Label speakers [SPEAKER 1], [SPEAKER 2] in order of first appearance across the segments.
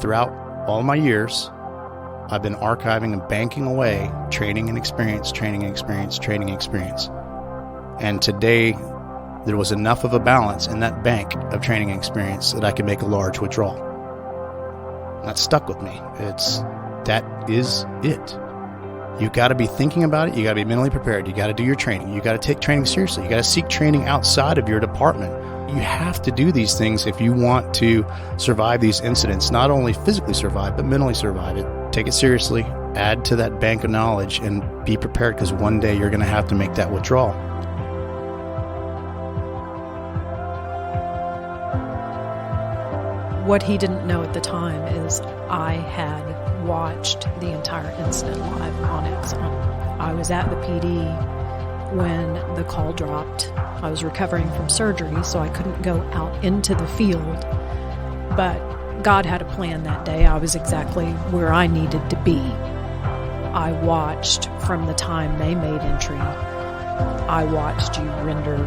[SPEAKER 1] Throughout all my years, I've been archiving and banking away training and experience. And today, there was enough of a balance in that bank of training and experience that I could make a large withdrawal. That stuck with me. That is it. You got to be thinking about it. You got to be mentally prepared. You got to do your training. You got to take training seriously. You got to seek training outside of your department. You have to do these things if you want to survive these incidents, not only physically survive, but mentally survive it. Take it seriously, add to that bank of knowledge, and be prepared, because one day you're going to have to make that withdrawal.
[SPEAKER 2] What he didn't know at the time is I had watched the entire incident live on its own. I was at the PD when the call dropped. I was recovering from surgery, so I couldn't go out into the field. But God had a plan that day. I was exactly where I needed to be. I watched from the time they made entry. I watched you render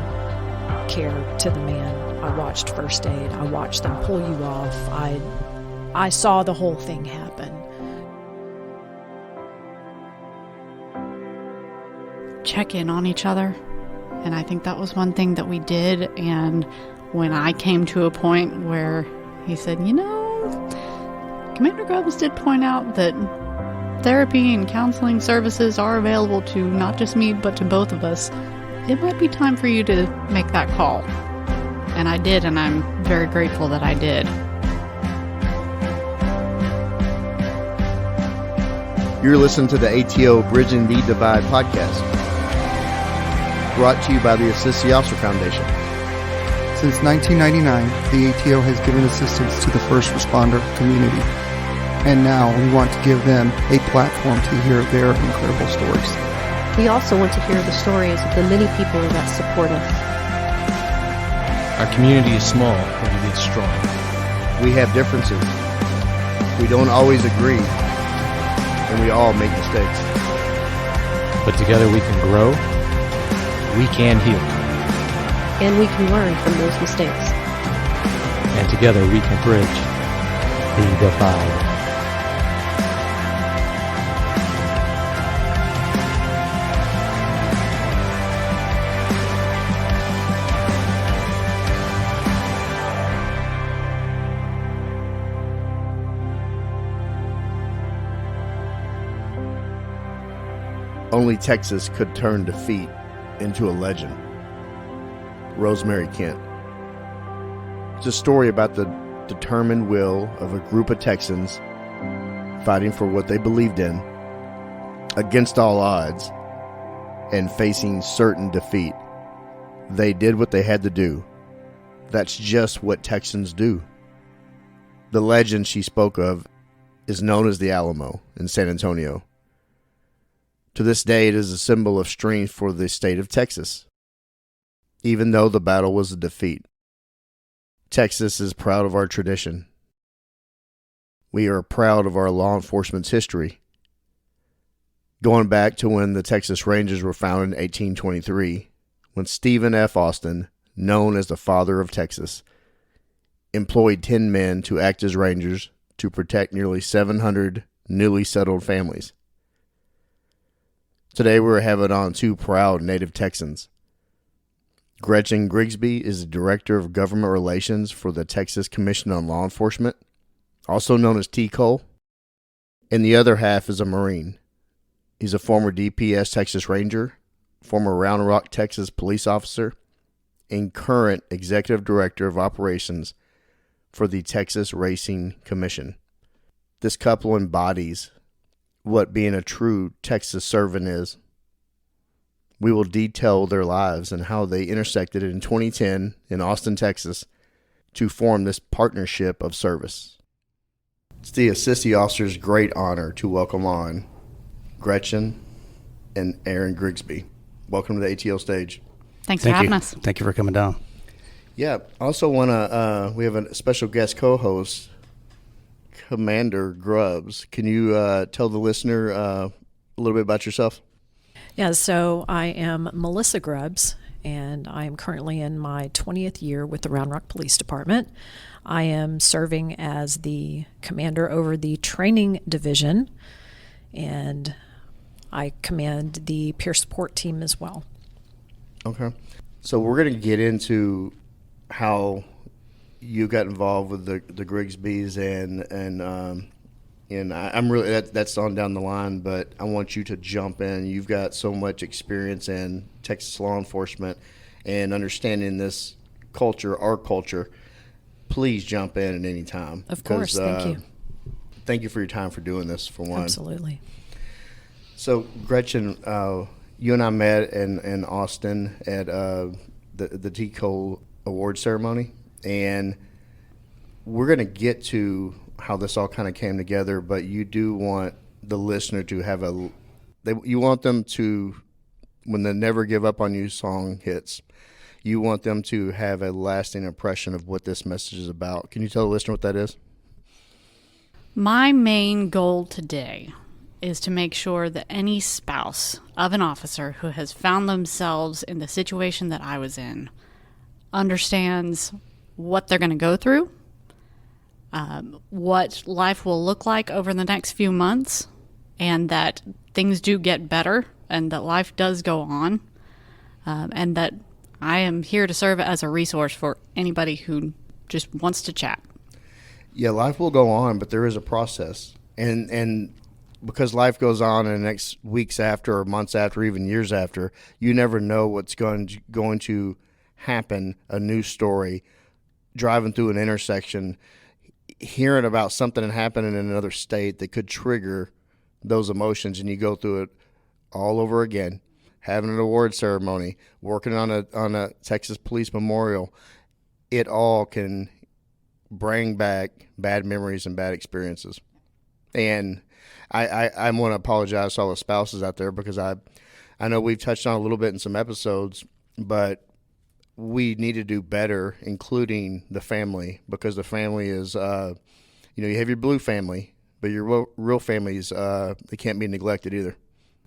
[SPEAKER 2] care to the man. I watched first aid. I watched them pull you off. I saw the whole thing happen.
[SPEAKER 3] Check in on each other. And I think that was one thing that we did. And when I came to a point where he said, Commander Grubbs did point out that therapy and counseling services are available to not just me, but to both of us. It might be time for you to make that call. And I did, and I'm very grateful that I did.
[SPEAKER 4] You're listening to the ATO Bridging the Divide podcast, brought to you by the Assist the Officer Foundation.
[SPEAKER 5] Since 1999, the ATO has given assistance to the first responder community. And now we want to give them a platform to hear their incredible stories.
[SPEAKER 6] We also want to hear the stories of the many people that support us.
[SPEAKER 7] Our community is small, but it is strong.
[SPEAKER 4] We have differences. We don't always agree. And we all make mistakes.
[SPEAKER 7] But together we can grow. We can heal.
[SPEAKER 6] And we can learn from those mistakes.
[SPEAKER 7] And together we can bridge the divide.
[SPEAKER 4] Only Texas could turn defeat into a legend. Rosemary Kent. It's a story about the determined will of a group of Texans fighting for what they believed in, against all odds, and facing certain defeat. They did what they had to do. That's just what Texans do. The legend she spoke of is known as the Alamo in San Antonio. To this day, it is a symbol of strength for the state of Texas, even though the battle was a defeat. Texas is proud of our tradition. We are proud of our law enforcement's history. Going back to when the Texas Rangers were founded in 1823, when Stephen F. Austin, known as the Father of Texas, employed 10 men to act as rangers to protect nearly 700 newly settled families. Today we're having on two proud native Texans. Gretchen Grigsby is the Director of Government Relations for the Texas Commission on Law Enforcement, also known as TCOLE, and the other half is a Marine. He's a former DPS Texas Ranger, former Round Rock, Texas police officer, and current Executive Director of Operations for the Texas Racing Commission. This couple embodies what being a true Texas servant is. We will detail their lives and how they intersected in 2010 in Austin, Texas, to form this partnership of service. It's the Assist the Officer's great honor to welcome on Gretchen and Aaron Grigsby. Welcome to the ATL stage.
[SPEAKER 3] Thanks for having us.
[SPEAKER 1] Thank you for coming down.
[SPEAKER 4] Yeah, I also want to, we have a special guest co-host, Commander Grubbs. Can you tell the listener a little bit about yourself?
[SPEAKER 2] Yeah, so I am Melissa Grubbs, and I am currently in my 20th year with the Round Rock Police Department. I am serving as the commander over the training division, and I command the peer support team as well.
[SPEAKER 4] Okay. So we're going to get into how you got involved with the Grigsbys and I'm really that's on down the line, but I want you to jump in. You've got so much experience in Texas law enforcement and understanding this culture, our culture. Please jump in at any time.
[SPEAKER 2] Of course, thank you.
[SPEAKER 4] Thank you for your time for doing this, for one.
[SPEAKER 2] Absolutely.
[SPEAKER 4] So, Gretchen, you and I met in Austin at the TCOLE award ceremony, and we're going to get to how this all kind of came together, but you do want the listener to have you want them to, when the Never Give Up on You song hits, you want them to have a lasting impression of what this message is about. Can you tell the listener what that is?
[SPEAKER 3] My main goal today is to make sure that any spouse of an officer who has found themselves in the situation that I was in understands what they're going to go through, what life will look like over the next few months, and that things do get better and that life does go on, and that I am here to serve as a resource for anybody who just wants to chat.
[SPEAKER 4] Yeah, life will go on, but there is a process. And because life goes on in the next weeks after or months after, even years after, you never know what's going to happen, a new story, driving through an intersection, hearing about something that happened in another state that could trigger those emotions, and you go through it all over again, having an award ceremony, working on a Texas Police Memorial. It all can bring back bad memories and bad experiences. And I want to apologize to all the spouses out there, because I know we've touched on a little bit in some episodes, but we need to do better, including the family, because the family is, you have your blue family, but your real families, they can't be neglected either.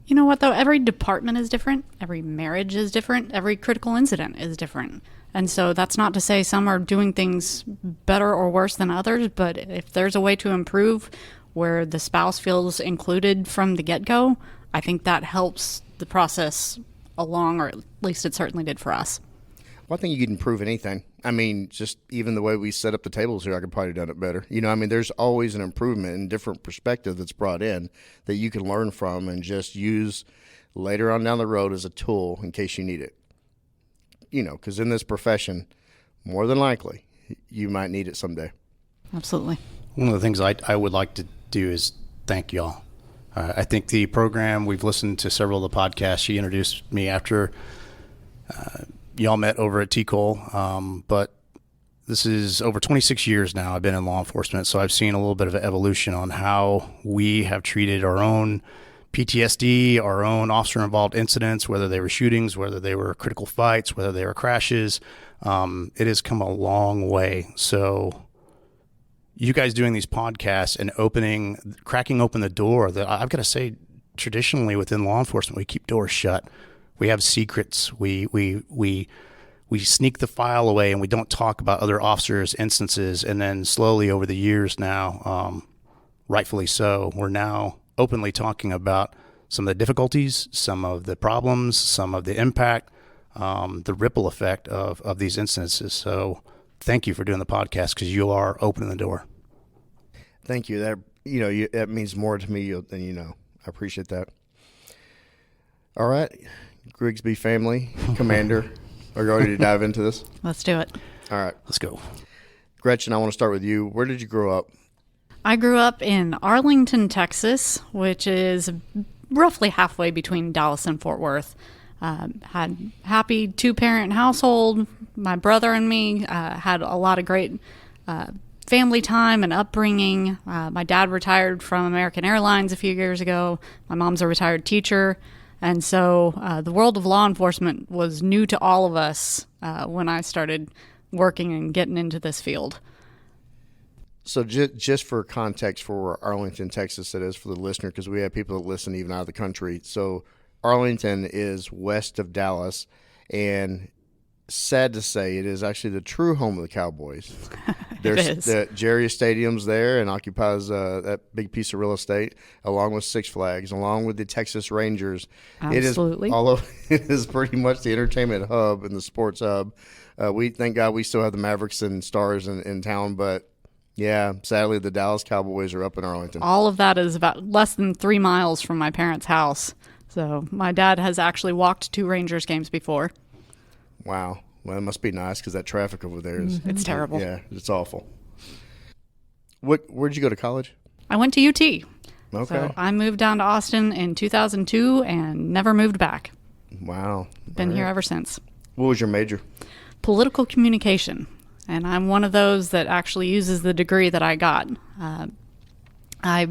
[SPEAKER 3] You know what, though? Every department is different. Every marriage is different. Every critical incident is different. And so that's not to say some are doing things better or worse than others, but if there's a way to improve where the spouse feels included from the get-go, I think that helps the process along, or at least it certainly did for us.
[SPEAKER 4] Well, I think you can improve anything. I mean, just even the way we set up the tables here, I could probably have done it better. There's always an improvement and different perspective that's brought in that you can learn from and just use later on down the road as a tool in case you need it. Because in this profession, more than likely, you might need it someday.
[SPEAKER 3] Absolutely.
[SPEAKER 1] One of the things I would like to do is thank y'all. I think the program, we've listened to several of the podcasts. She introduced me after y'all met over at TCOLE, but this is over 26 years now I've been in law enforcement, so I've seen a little bit of an evolution on how we have treated our own PTSD, our own officer-involved incidents, whether they were shootings, whether they were critical fights, whether they were crashes. It has come a long way. So you guys doing these podcasts and cracking open the door, that I've got to say, traditionally within law enforcement, we keep doors shut. We have secrets. We sneak the file away, and we don't talk about other officers' instances. And then slowly over the years now, rightfully so, we're now openly talking about some of the difficulties, some of the problems, some of the impact, the ripple effect of these instances. So thank you for doing the podcast, because you are opening the door.
[SPEAKER 4] Thank you. That that means more to me than you know. I appreciate that. All right, Grigsby family, Commander, are you ready to dive into this?
[SPEAKER 3] Let's do it.
[SPEAKER 4] All right,
[SPEAKER 1] Let's go.
[SPEAKER 4] Gretchen, I want to start with you. Where did you grow up?
[SPEAKER 3] I grew up in Arlington, Texas, which is roughly halfway between Dallas and Fort Worth. Had happy two-parent household. My brother and me had a lot of great family time and upbringing. My dad retired from American Airlines a few years ago. My mom's a retired teacher. And so the world of law enforcement was new to all of us when I started working and getting into this field.
[SPEAKER 4] So just for context for Arlington, Texas, it is for the listener, because we have people that listen even out of the country. So Arlington is west of Dallas, And sad to say, it is actually the true home of the Cowboys.
[SPEAKER 3] is.
[SPEAKER 4] The Jerry Stadium's there and occupies that big piece of real estate, along with Six Flags, along with the Texas Rangers.
[SPEAKER 3] Absolutely.
[SPEAKER 4] It is pretty much the entertainment hub and the sports hub. We thank God we still have the Mavericks and Stars in town, but yeah, sadly the Dallas Cowboys are up in Arlington.
[SPEAKER 3] All of that is about less than 3 miles from my parents' house. So my dad has actually walked 2 Rangers games before.
[SPEAKER 4] Wow. Well, it must be nice because that traffic over there is...
[SPEAKER 3] It's terrible.
[SPEAKER 4] Yeah, it's awful. Where'd you go to college?
[SPEAKER 3] I went to UT.
[SPEAKER 4] Okay.
[SPEAKER 3] So I moved down to Austin in 2002 and never moved back.
[SPEAKER 4] Wow.
[SPEAKER 3] Been here ever since.
[SPEAKER 4] What was your major?
[SPEAKER 3] Political communication. And I'm one of those that actually uses the degree that I got. I,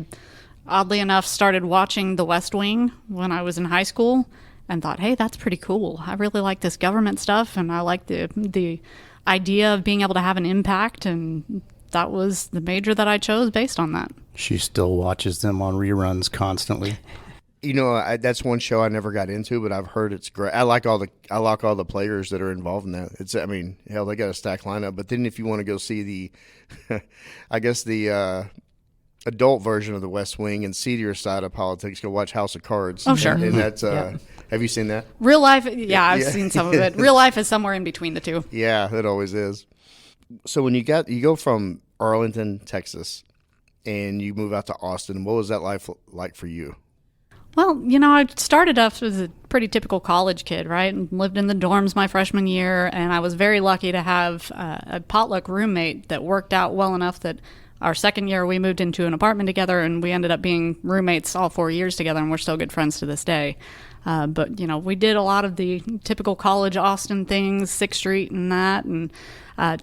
[SPEAKER 3] oddly enough, started watching The West Wing when I was in high school and thought, hey, that's pretty cool. I really like this government stuff, and I like the idea of being able to have an impact, and that was the major that I chose based on that.
[SPEAKER 1] She still watches them on reruns constantly.
[SPEAKER 4] You know, that's one show I never got into, but I've heard it's great. I like all the players that are involved in that. I mean, hell, they got a stacked lineup. But then if you want to go see I guess the adult version of The West Wing and seedier side of politics, go watch House of Cards.
[SPEAKER 3] Oh, sure.
[SPEAKER 4] And that's have you seen that?
[SPEAKER 3] Real life, yeah, I've seen some of it. Real life is somewhere in between the two.
[SPEAKER 4] Yeah, it always is. So when you go from Arlington, Texas, and you move out to Austin, what was that life like for you?
[SPEAKER 3] Well, you know, I started off as a pretty typical college kid, right? And lived in the dorms my freshman year, and I was very lucky to have a potluck roommate that worked out well enough that our second year we moved into an apartment together, and we ended up being roommates all 4 years together, and we're still good friends to this day. But, you know, we did a lot of the typical college Austin things, 6th Street and that, and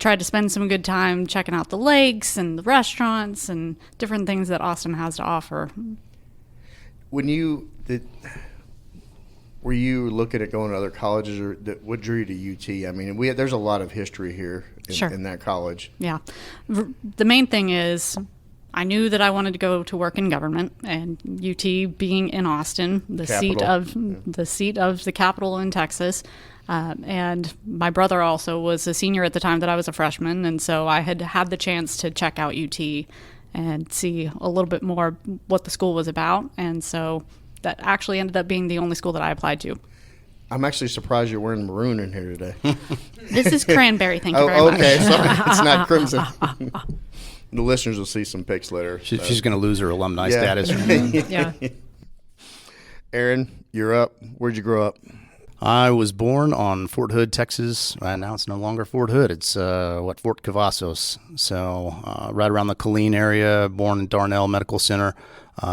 [SPEAKER 3] tried to spend some good time checking out the lakes and the restaurants and different things that Austin has to offer.
[SPEAKER 4] When were you looking at going to other colleges, or what drew you to UT? I mean, there's a lot of history here in that college.
[SPEAKER 3] Yeah. The main thing is I knew that I wanted to go to work in government, and UT being in Austin, the seat of the capital in Texas. And my brother also was a senior at the time that I was a freshman, and so I had the chance to check out UT and see a little bit more what the school was about. And so that actually ended up being the only school that I applied to.
[SPEAKER 4] I'm actually surprised you're wearing maroon in here today.
[SPEAKER 3] This is cranberry, thank you very much.
[SPEAKER 4] Okay, sorry. It's not crimson. The listeners will see some pics later.
[SPEAKER 1] She's going to lose her alumni status.
[SPEAKER 3] Yeah.
[SPEAKER 4] Aaron, you're up. Where'd you grow up?
[SPEAKER 1] I was born on Fort Hood, Texas. Now it's no longer Fort Hood. It's Fort Cavazos. So right around the Killeen area, born in Darnell Medical Center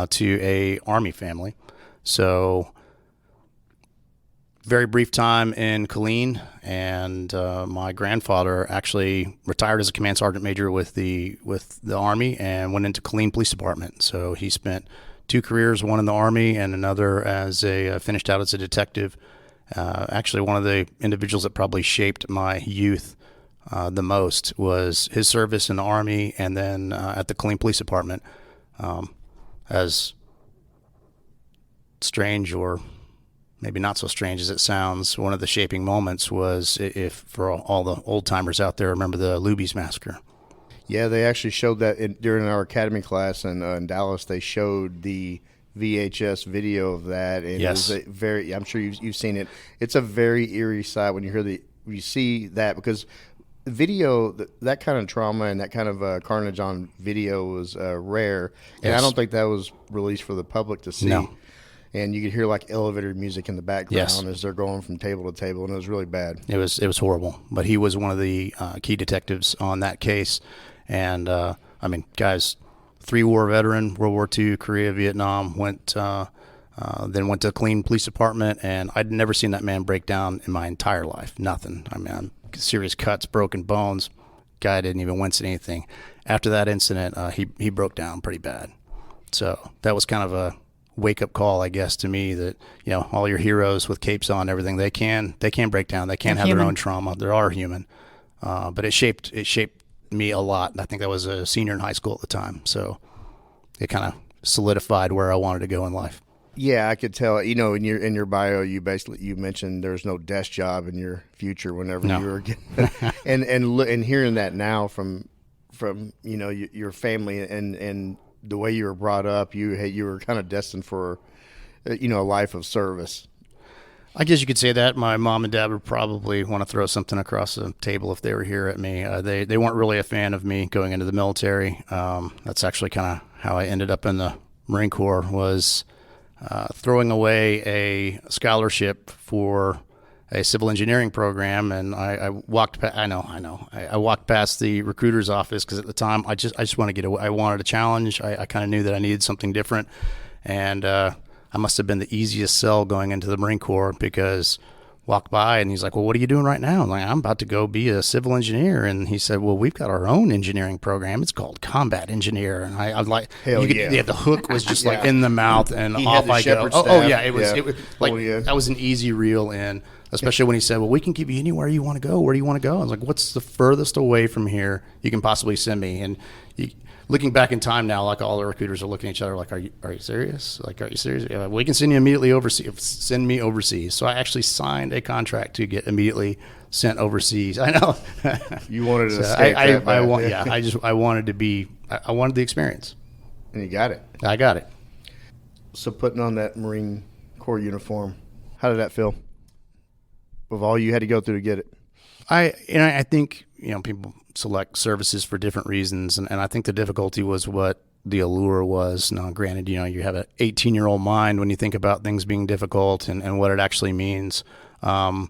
[SPEAKER 1] to a Army family. So very brief time in Killeen, and my grandfather actually retired as a command sergeant major with the Army and went into Killeen Police Department. So he spent 2 careers, one in the Army and another as finished out as a detective. Actually, one of the individuals that probably shaped my youth the most was his service in the Army and then at the Killeen Police Department. As strange or maybe not so strange as it sounds, one of the shaping moments was, if for all the old-timers out there remember the Luby's Massacre.
[SPEAKER 4] Yeah, they actually showed that during our academy class in Dallas. They showed the VHS video of that, and
[SPEAKER 1] yes.
[SPEAKER 4] It was I'm sure you've seen it. It's a very eerie sight when you see that, because video, that kind of trauma and that kind of carnage on video was rare, and
[SPEAKER 1] yes.
[SPEAKER 4] I don't think that was released for the public to see.
[SPEAKER 1] No.
[SPEAKER 4] And you could hear like elevator music in the background
[SPEAKER 1] yes.
[SPEAKER 4] as they're going from table to table, and it was really bad.
[SPEAKER 1] It was horrible, but he was one of the key detectives on that case, and guys. 3-war veteran, World War II, Korea, Vietnam, then went to the Killeen Police Department, and I'd never seen that man break down in my entire life. Nothing. I mean, serious cuts, broken bones. Guy didn't even wince at anything. After that incident, he broke down pretty bad. So that was kind of a wake-up call, I guess, to me that, you know, all your heroes with capes on, everything, they can break down. They can have their own trauma. They are human. But it shaped me a lot. I think I was a senior in high school at the time, so it kind of solidified where I wanted to go in life.
[SPEAKER 4] Yeah, I could tell. You know, in your bio, you mentioned there's no desk job in your future whenever you were getting, and hearing that now from your family and the way you were brought up, you were kind of destined for a life of service.
[SPEAKER 1] I guess you could say that. My mom and dad would probably want to throw something across the table if they were here at me. They weren't really a fan of me going into the military. That's actually kind of how I ended up in the Marine Corps, was throwing away a scholarship for a civil engineering program, and I walked. I walked past the recruiter's office because at the time I just want to get away. I wanted a challenge. I kind of knew that I needed something different, and I must have been the easiest sell going into the Marine Corps, because walked by and he's like, well, what are you doing right now? I'm like, I'm about to go be a civil engineer. And he said, well, we've got our own engineering program. It's called combat engineer. And I was like, the hook was just like in the mouth, and off I go. It was like, that was an easy reel in, especially when he said, well, we can keep you anywhere you want to go. Where do you want to go? I was like, what's the furthest away from here you can possibly send me? And looking back in time now, like, all the recruiters are looking at each other like, are you serious? Like, are you serious? Yeah, we can send you immediately overseas. Send me overseas. So I actually signed a contract to get immediately sent overseas. I know.
[SPEAKER 4] You wanted to escape that.
[SPEAKER 1] I wanted the experience.
[SPEAKER 4] And you got it.
[SPEAKER 1] I got it.
[SPEAKER 4] So putting on that Marine Corps uniform, how did that feel? With all you had to go through to get it?
[SPEAKER 1] I think, people select services for different reasons, and I think the difficulty was what the allure was. Now, granted, you have an 18-year-old mind when you think about things being difficult and what it actually means. But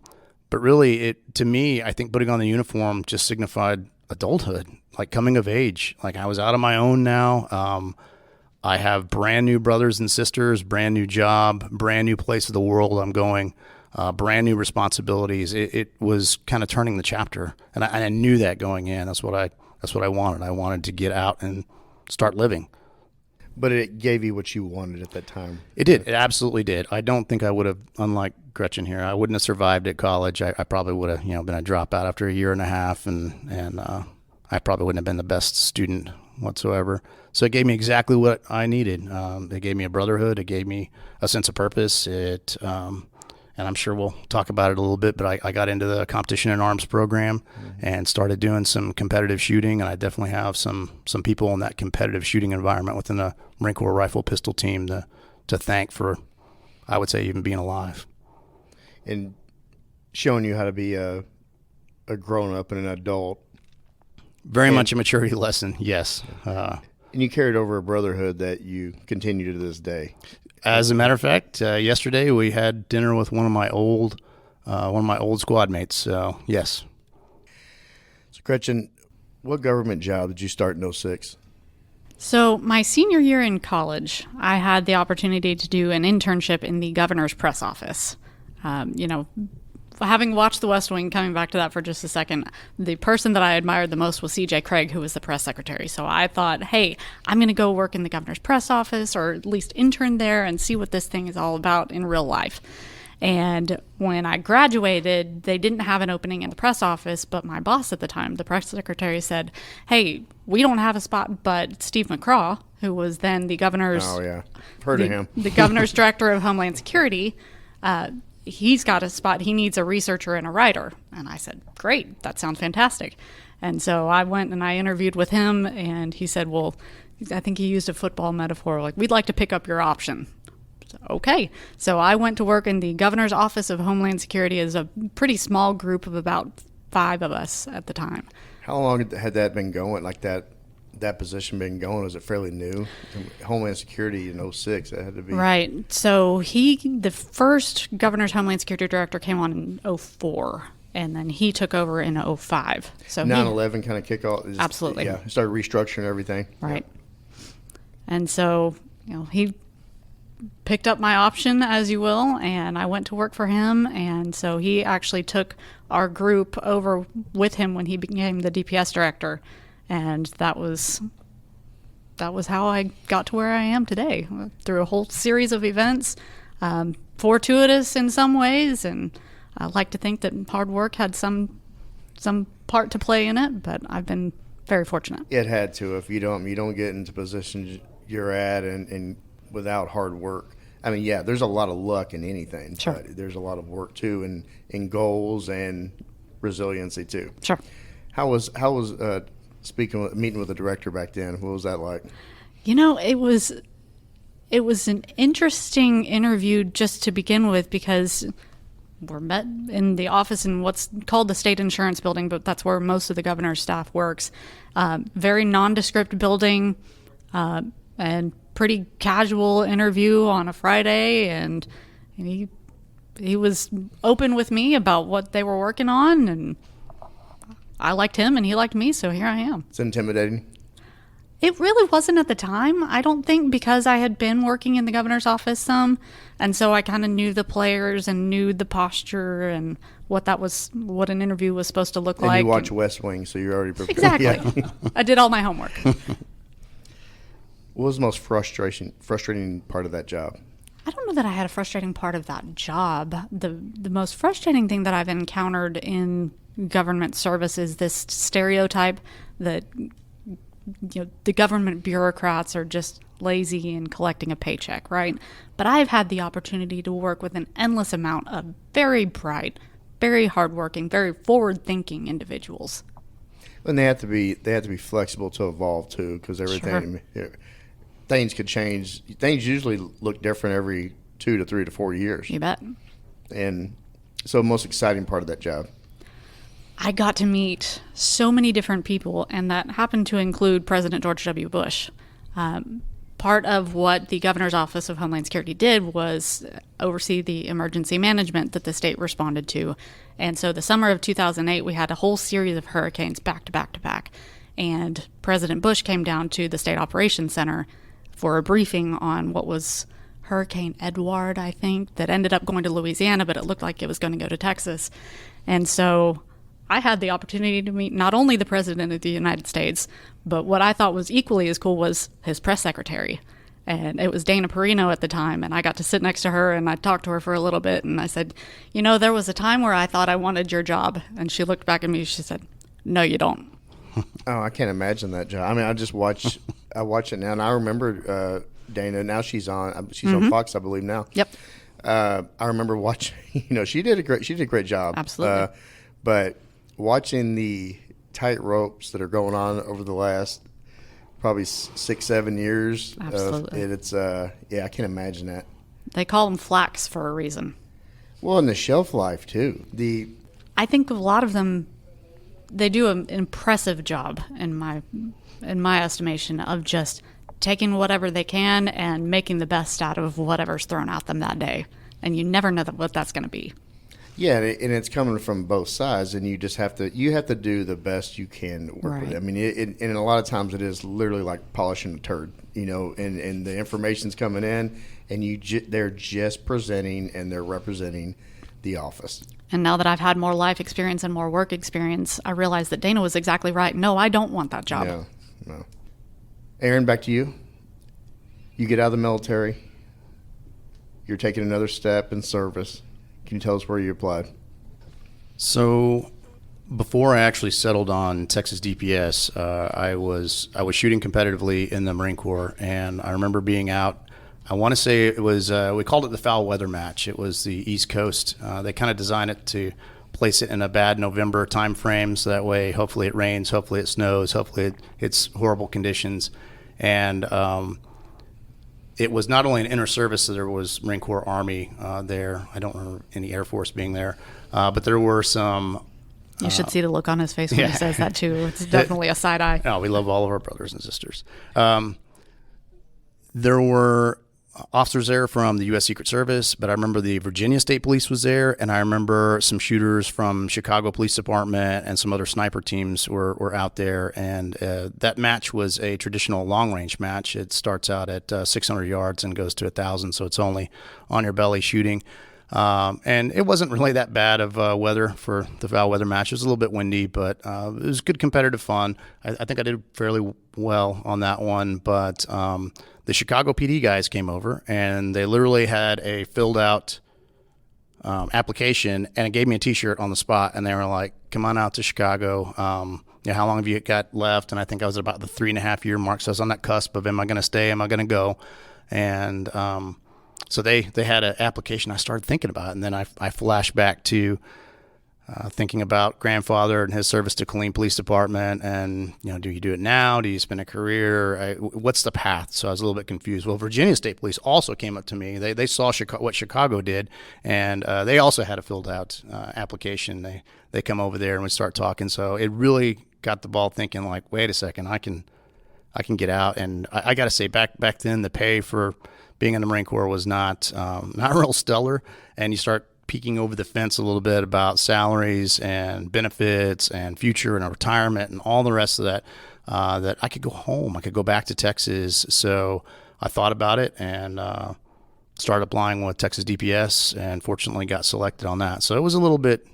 [SPEAKER 1] really, to me, I think putting on the uniform just signified adulthood, like coming of age. Like, I was out on my own now. I have brand new brothers and sisters, brand new job, brand new place of the world I'm going. Brand new responsibilities. It was kind of turning the chapter, and I knew that going in. That's what I wanted. I wanted to get out and start living.
[SPEAKER 4] But it gave you what you wanted at that time.
[SPEAKER 1] It did. It absolutely did. I don't think I would have, unlike Gretchen here, I wouldn't have survived at college. I probably would have, been a dropout after a year and a half, and I probably wouldn't have been the best student whatsoever. So it gave me exactly what I needed. It gave me a brotherhood. It gave me a sense of purpose. And I'm sure we'll talk about it a little bit, but I got into the competition in arms program and started doing some competitive shooting, and I definitely have some people in that competitive shooting environment within the Marine Corps rifle pistol team to thank for, I would say, even being alive.
[SPEAKER 4] And showing you how to be a grown-up and an adult.
[SPEAKER 1] Very much a maturity lesson, yes.
[SPEAKER 4] And you carried over a brotherhood that you continue to this day.
[SPEAKER 1] As a matter of fact, yesterday we had dinner with one of my old squad mates. So yes.
[SPEAKER 4] So Gretchen, what government job did you start in 2006?
[SPEAKER 3] So my senior year in college, I had the opportunity to do an internship in the governor's press office. Having watched The West Wing, coming back to that for just a second, the person that I admired the most was C.J. Craig, who was the press secretary. So I thought, hey, I'm going to go work in the governor's press office, or at least intern there and see what this thing is all about in real life. And when I graduated, they didn't have an opening in the press office, but my boss at the time, the press secretary, said, hey, we don't have a spot, but Steve McCraw, who was then the governor's...
[SPEAKER 4] Oh, yeah. Heard of him.
[SPEAKER 3] The governor's director of Homeland Security, he's got a spot. He needs a researcher and a writer. And I said, great, that sounds fantastic. And so I went and I interviewed with him, and he said, well, I think he used a football metaphor, like, we'd like to pick up your option. So, okay. So I went to work in the governor's office of Homeland Security as a pretty small group of about 5 of us at the time.
[SPEAKER 4] How long had that been going, like that position been going? Was it fairly new? Homeland Security in 2006, that had to be.
[SPEAKER 3] Right. So the first governor's Homeland Security director came on in 2004, and then he took over in 2005. So
[SPEAKER 4] 9/11 kind of kick off.
[SPEAKER 3] Absolutely.
[SPEAKER 4] Yeah, started restructuring everything.
[SPEAKER 3] Right. Yeah. And so, he picked up my option, as you will, and I went to work for him. And so he actually took our group over with him when he became the DPS director. And that was how I got to where I am today, through a whole series of events, fortuitous in some ways, and I like to think that hard work had some part to play in it, but I've been very fortunate.
[SPEAKER 4] It had to. If you don't get into positions you're at and without hard work, I mean, yeah, there's a lot of luck in anything.
[SPEAKER 2] Sure.
[SPEAKER 4] But there's a lot of work too, in goals and resiliency too.
[SPEAKER 2] Sure.
[SPEAKER 4] How was meeting with the director back then? What was that like?
[SPEAKER 3] You know, it was an interesting interview just to begin with, because we're met in the office in what's called the State Insurance Building, but that's where most of the governor's staff works. Very nondescript building, and pretty casual interview on a Friday, and he was open with me about what they were working on, and I liked him and he liked me, so here I am.
[SPEAKER 4] It's intimidating.
[SPEAKER 3] It really wasn't at the time, I don't think, because I had been working in the governor's office some, and so I kind of knew the players and knew the posture and what an interview was supposed to look like.
[SPEAKER 4] And you watch West Wing, so you're already prepared.
[SPEAKER 3] Exactly.
[SPEAKER 4] Yeah.
[SPEAKER 3] I did all my homework.
[SPEAKER 4] What was the most frustrating part of that job?
[SPEAKER 3] I don't know that I had a frustrating part of that job. The most frustrating thing that I've encountered in government service is this stereotype that the government bureaucrats are just lazy in collecting a paycheck, right? But I've had the opportunity to work with an endless amount of very bright, very hardworking, very forward-thinking individuals.
[SPEAKER 4] And they have to be flexible to evolve too, because everything.
[SPEAKER 3] Sure.
[SPEAKER 4] Things could change. Things usually look different every 2 to 3 to 4 years.
[SPEAKER 3] You bet.
[SPEAKER 4] And so, most exciting part of that job.
[SPEAKER 3] I got to meet so many different people, and that happened to include President George W. Bush. Part of what the governor's office of Homeland Security did was oversee the emergency management that the state responded to. And so the summer of 2008, we had a whole series of hurricanes back to back to back. And President Bush came down to the State Operations Center for a briefing on what was Hurricane Edward, I think, that ended up going to Louisiana, but it looked like it was going to go to Texas. And so I had the opportunity to meet not only the President of the United States, but what I thought was equally as cool was his press secretary. And it was Dana Perino at the time, and I got to sit next to her, and I talked to her for a little bit, and I said, there was a time where I thought I wanted your job. And she looked back at me, she said, "No, you don't."
[SPEAKER 4] Oh, I can't imagine that job. I mean, I watch it now, and I remember Dana. Now she's on on Fox, I believe now.
[SPEAKER 3] Yep.
[SPEAKER 4] I remember watching. She did a great job.
[SPEAKER 3] Absolutely.
[SPEAKER 4] But watching the tight ropes that are going on over the last probably 6-7 years.
[SPEAKER 3] Absolutely.
[SPEAKER 4] It's I can't imagine that.
[SPEAKER 3] They call them flax for a reason.
[SPEAKER 4] Well, and the shelf life too.
[SPEAKER 3] I think a lot of them, they do an impressive job in my estimation of just taking whatever they can and making the best out of whatever's thrown at them that day. And you never know what that's going to be.
[SPEAKER 4] Yeah, and it's coming from both sides, and you just have to do the best you can to work with it. I mean, and a lot of times it is literally like polishing a turd, and the information's coming in, and they're just presenting and they're representing the office.
[SPEAKER 3] And now that I've had more life experience and more work experience, I realize that Dana was exactly right. No, I don't want that job.
[SPEAKER 4] No. Aaron, back to you. You get out of the military. You're taking another step in service. Can you tell us where you applied?
[SPEAKER 1] So before I actually settled on Texas DPS, I was shooting competitively in the Marine Corps, and I remember being out. I want to say it was we called it the foul weather match. It was the East Coast. They kind of designed it to place it in a bad November time frame, so that way hopefully it rains, hopefully it snows, hopefully it's horrible conditions. And it was not only an inter-service, so there was Marine Corps, Army there. I don't remember any Air Force being there, but there were some.
[SPEAKER 3] You should see the look on his face when he says that too. It's definitely a side eye.
[SPEAKER 1] Oh, we love all of our brothers and sisters. There were officers there from the U.S. Secret Service, but I remember the Virginia State Police was there, and I remember some shooters from Chicago Police Department and some other sniper teams were out there. And that match was a traditional long-range match. It starts out at 600 yards and goes to 1,000, so it's only on your belly shooting. And it wasn't really that bad of weather for the foul weather match. It was a little bit windy, but it was good competitive fun. I think I did fairly well on that one, but the Chicago PD guys came over, and they literally had a filled out application, and it gave me a T-shirt on the spot, and they were like, "Come on out to Chicago. How long have you got left?" And I think I was at about the 3.5 year mark, so I was on that cusp of, am I going to stay, am I going to go? And So they had an application. I started thinking about it, and then I flashed back to thinking about grandfather and his service to Killeen Police Department, and do you do it now? Do you spend a career? What's the path? So I was a little bit confused. Well, Virginia State Police also came up to me. They saw what Chicago did, and they also had a filled out application. They come over there and we start talking. So it really got the ball thinking. Like, wait a second, I can get out. And I got to say, back then, the pay for being in the Marine Corps was not real stellar, and you start peeking over the fence a little bit about salaries and benefits and future and retirement and all the rest of that, that I could go home. I could go back to Texas. So I thought about it and started applying with Texas DPS, and fortunately got selected on that. So it was a little bit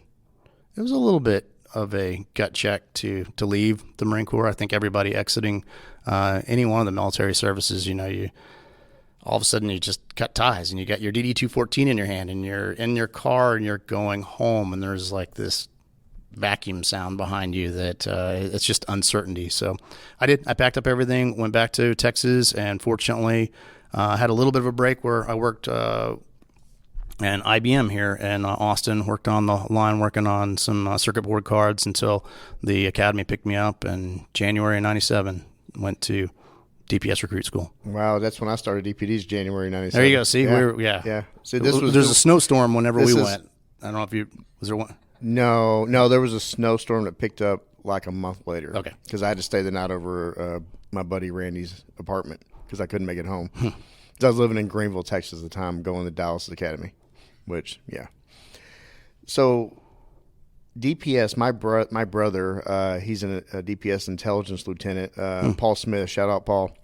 [SPEAKER 1] of a gut check to leave the Marine Corps. I think everybody exiting any one of the military services, you all of a sudden you just cut ties and you got your DD-214 in your hand and you're in your car and you're going home, and there's like this vacuum sound behind you that it's just uncertainty. So I packed up everything, went back to Texas, and fortunately had a little bit of a break where I worked and IBM here in Austin, worked on the line working on some circuit board cards until the academy picked me up in January of 97, went to DPS recruit school.
[SPEAKER 4] Wow, that's when I started DPD's January 97.
[SPEAKER 1] There you go. See,
[SPEAKER 4] yeah.
[SPEAKER 1] yeah.
[SPEAKER 4] See,
[SPEAKER 1] there's a snowstorm whenever we went. I don't know if was there one?
[SPEAKER 4] No, there was a snowstorm that picked up like a month later.
[SPEAKER 1] Okay.
[SPEAKER 4] Because I had to stay the night over my buddy Randy's apartment because I couldn't make it home. I was living in Greenville, Texas at the time, going to Dallas Academy, which, yeah. So DPS, my brother, he's a DPS intelligence lieutenant, Paul Smith, shout out Paul.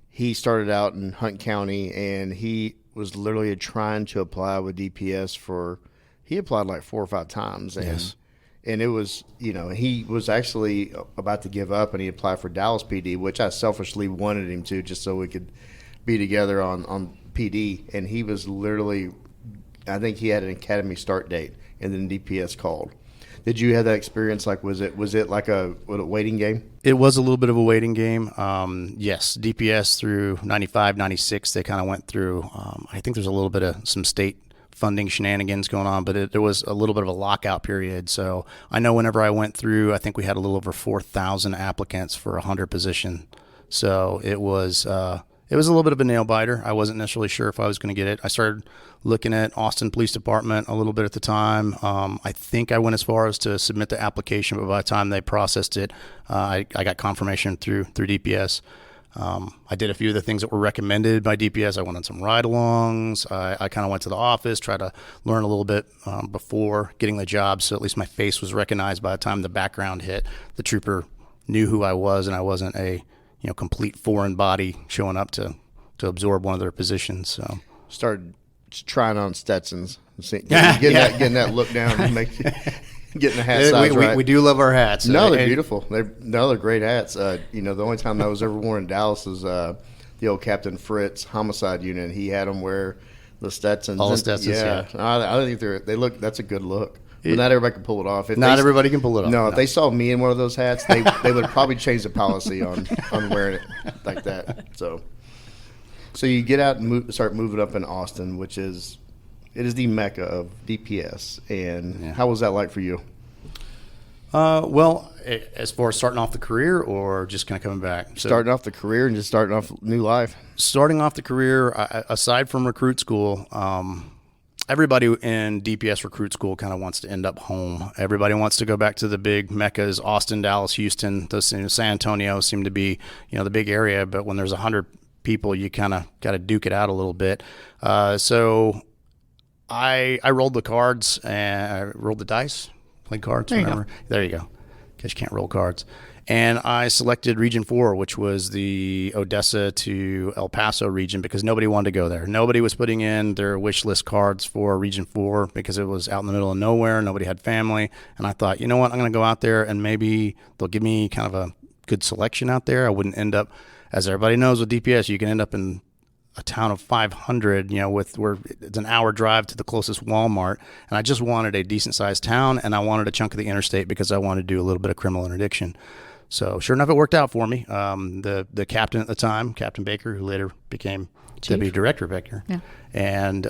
[SPEAKER 4] He started out in Hunt County, and he was literally trying to apply with DPS he applied like 4 or 5 times. And,
[SPEAKER 1] yes.
[SPEAKER 4] And it was, he was actually about to give up, and he applied for Dallas PD, which I selfishly wanted him to just so we could be together on PD. And he was literally, I think he had an academy start date, and then DPS called. Did you have that experience? Like, was it like a waiting game?
[SPEAKER 1] It was a little bit of a waiting game. Yes, DPS through 95, 96, they kind of went through, I think there's a little bit of some state funding shenanigans going on, but there was a little bit of a lockout period. So I know whenever I went through, I think we had a little over 4,000 applicants for 100 position. So it was a little bit of a nail biter. I wasn't necessarily sure if I was going to get it. I started looking at Austin Police Department a little bit at the time. I think I went as far as to submit the application, but by the time they processed it, I got confirmation through DPS. I did a few of the things that were recommended by DPS. I went on some ride-alongs. I kind of went to the office, tried to learn a little bit before getting the job, so at least my face was recognized by the time the background hit. The trooper knew who I was, and I wasn't a complete foreign body showing up to absorb one of their positions. So
[SPEAKER 4] started trying on Stetsons, getting that look down, and getting the hat size right.
[SPEAKER 1] We do love our hats.
[SPEAKER 4] No, they're beautiful. They're great hats. The only time that was ever worn in Dallas was the old Captain Fritz homicide unit. He had them wear the Stetsons.
[SPEAKER 1] All the Stetsons, yeah.
[SPEAKER 4] I think they look. That's a good look. But not everybody can pull it off.
[SPEAKER 1] Everybody can pull it off.
[SPEAKER 4] No, if they saw me in one of those hats, they would probably change the policy on wearing it like that. So you get out and start moving up in Austin, which is the mecca of DPS. And how was that like for you?
[SPEAKER 1] Well, as far as starting off the career or just kind of coming back?
[SPEAKER 4] Starting off the career and just starting off new life.
[SPEAKER 1] Starting off the career, aside from recruit school, everybody in DPS recruit school kind of wants to end up home. Everybody wants to go back to the big meccas, Austin, Dallas, Houston. San Antonio seem to be, the big area. But when there's 100 people, you kind of got to duke it out a little bit. So I rolled the cards and I rolled the dice, played cards, whatever. There you go. Because you can't roll cards. And I selected Region 4, which was the Odessa to El Paso region, because nobody wanted to go there. Nobody was putting in their wish list cards for Region 4 because it was out in the middle of nowhere. Nobody had family. And I thought, you know what, I'm going to go out there and maybe they'll give me kind of a good selection out there. I wouldn't end up, as everybody knows with DPS, you can end up in a town of 500, where it's an hour drive to the closest Walmart. And I just wanted a decent sized town, and I wanted a chunk of the interstate because I wanted to do a little bit of criminal interdiction. So sure enough, it worked out for me. The captain at the time, Captain Baker, who later became deputy director, Victor.
[SPEAKER 3] Yeah.
[SPEAKER 1] And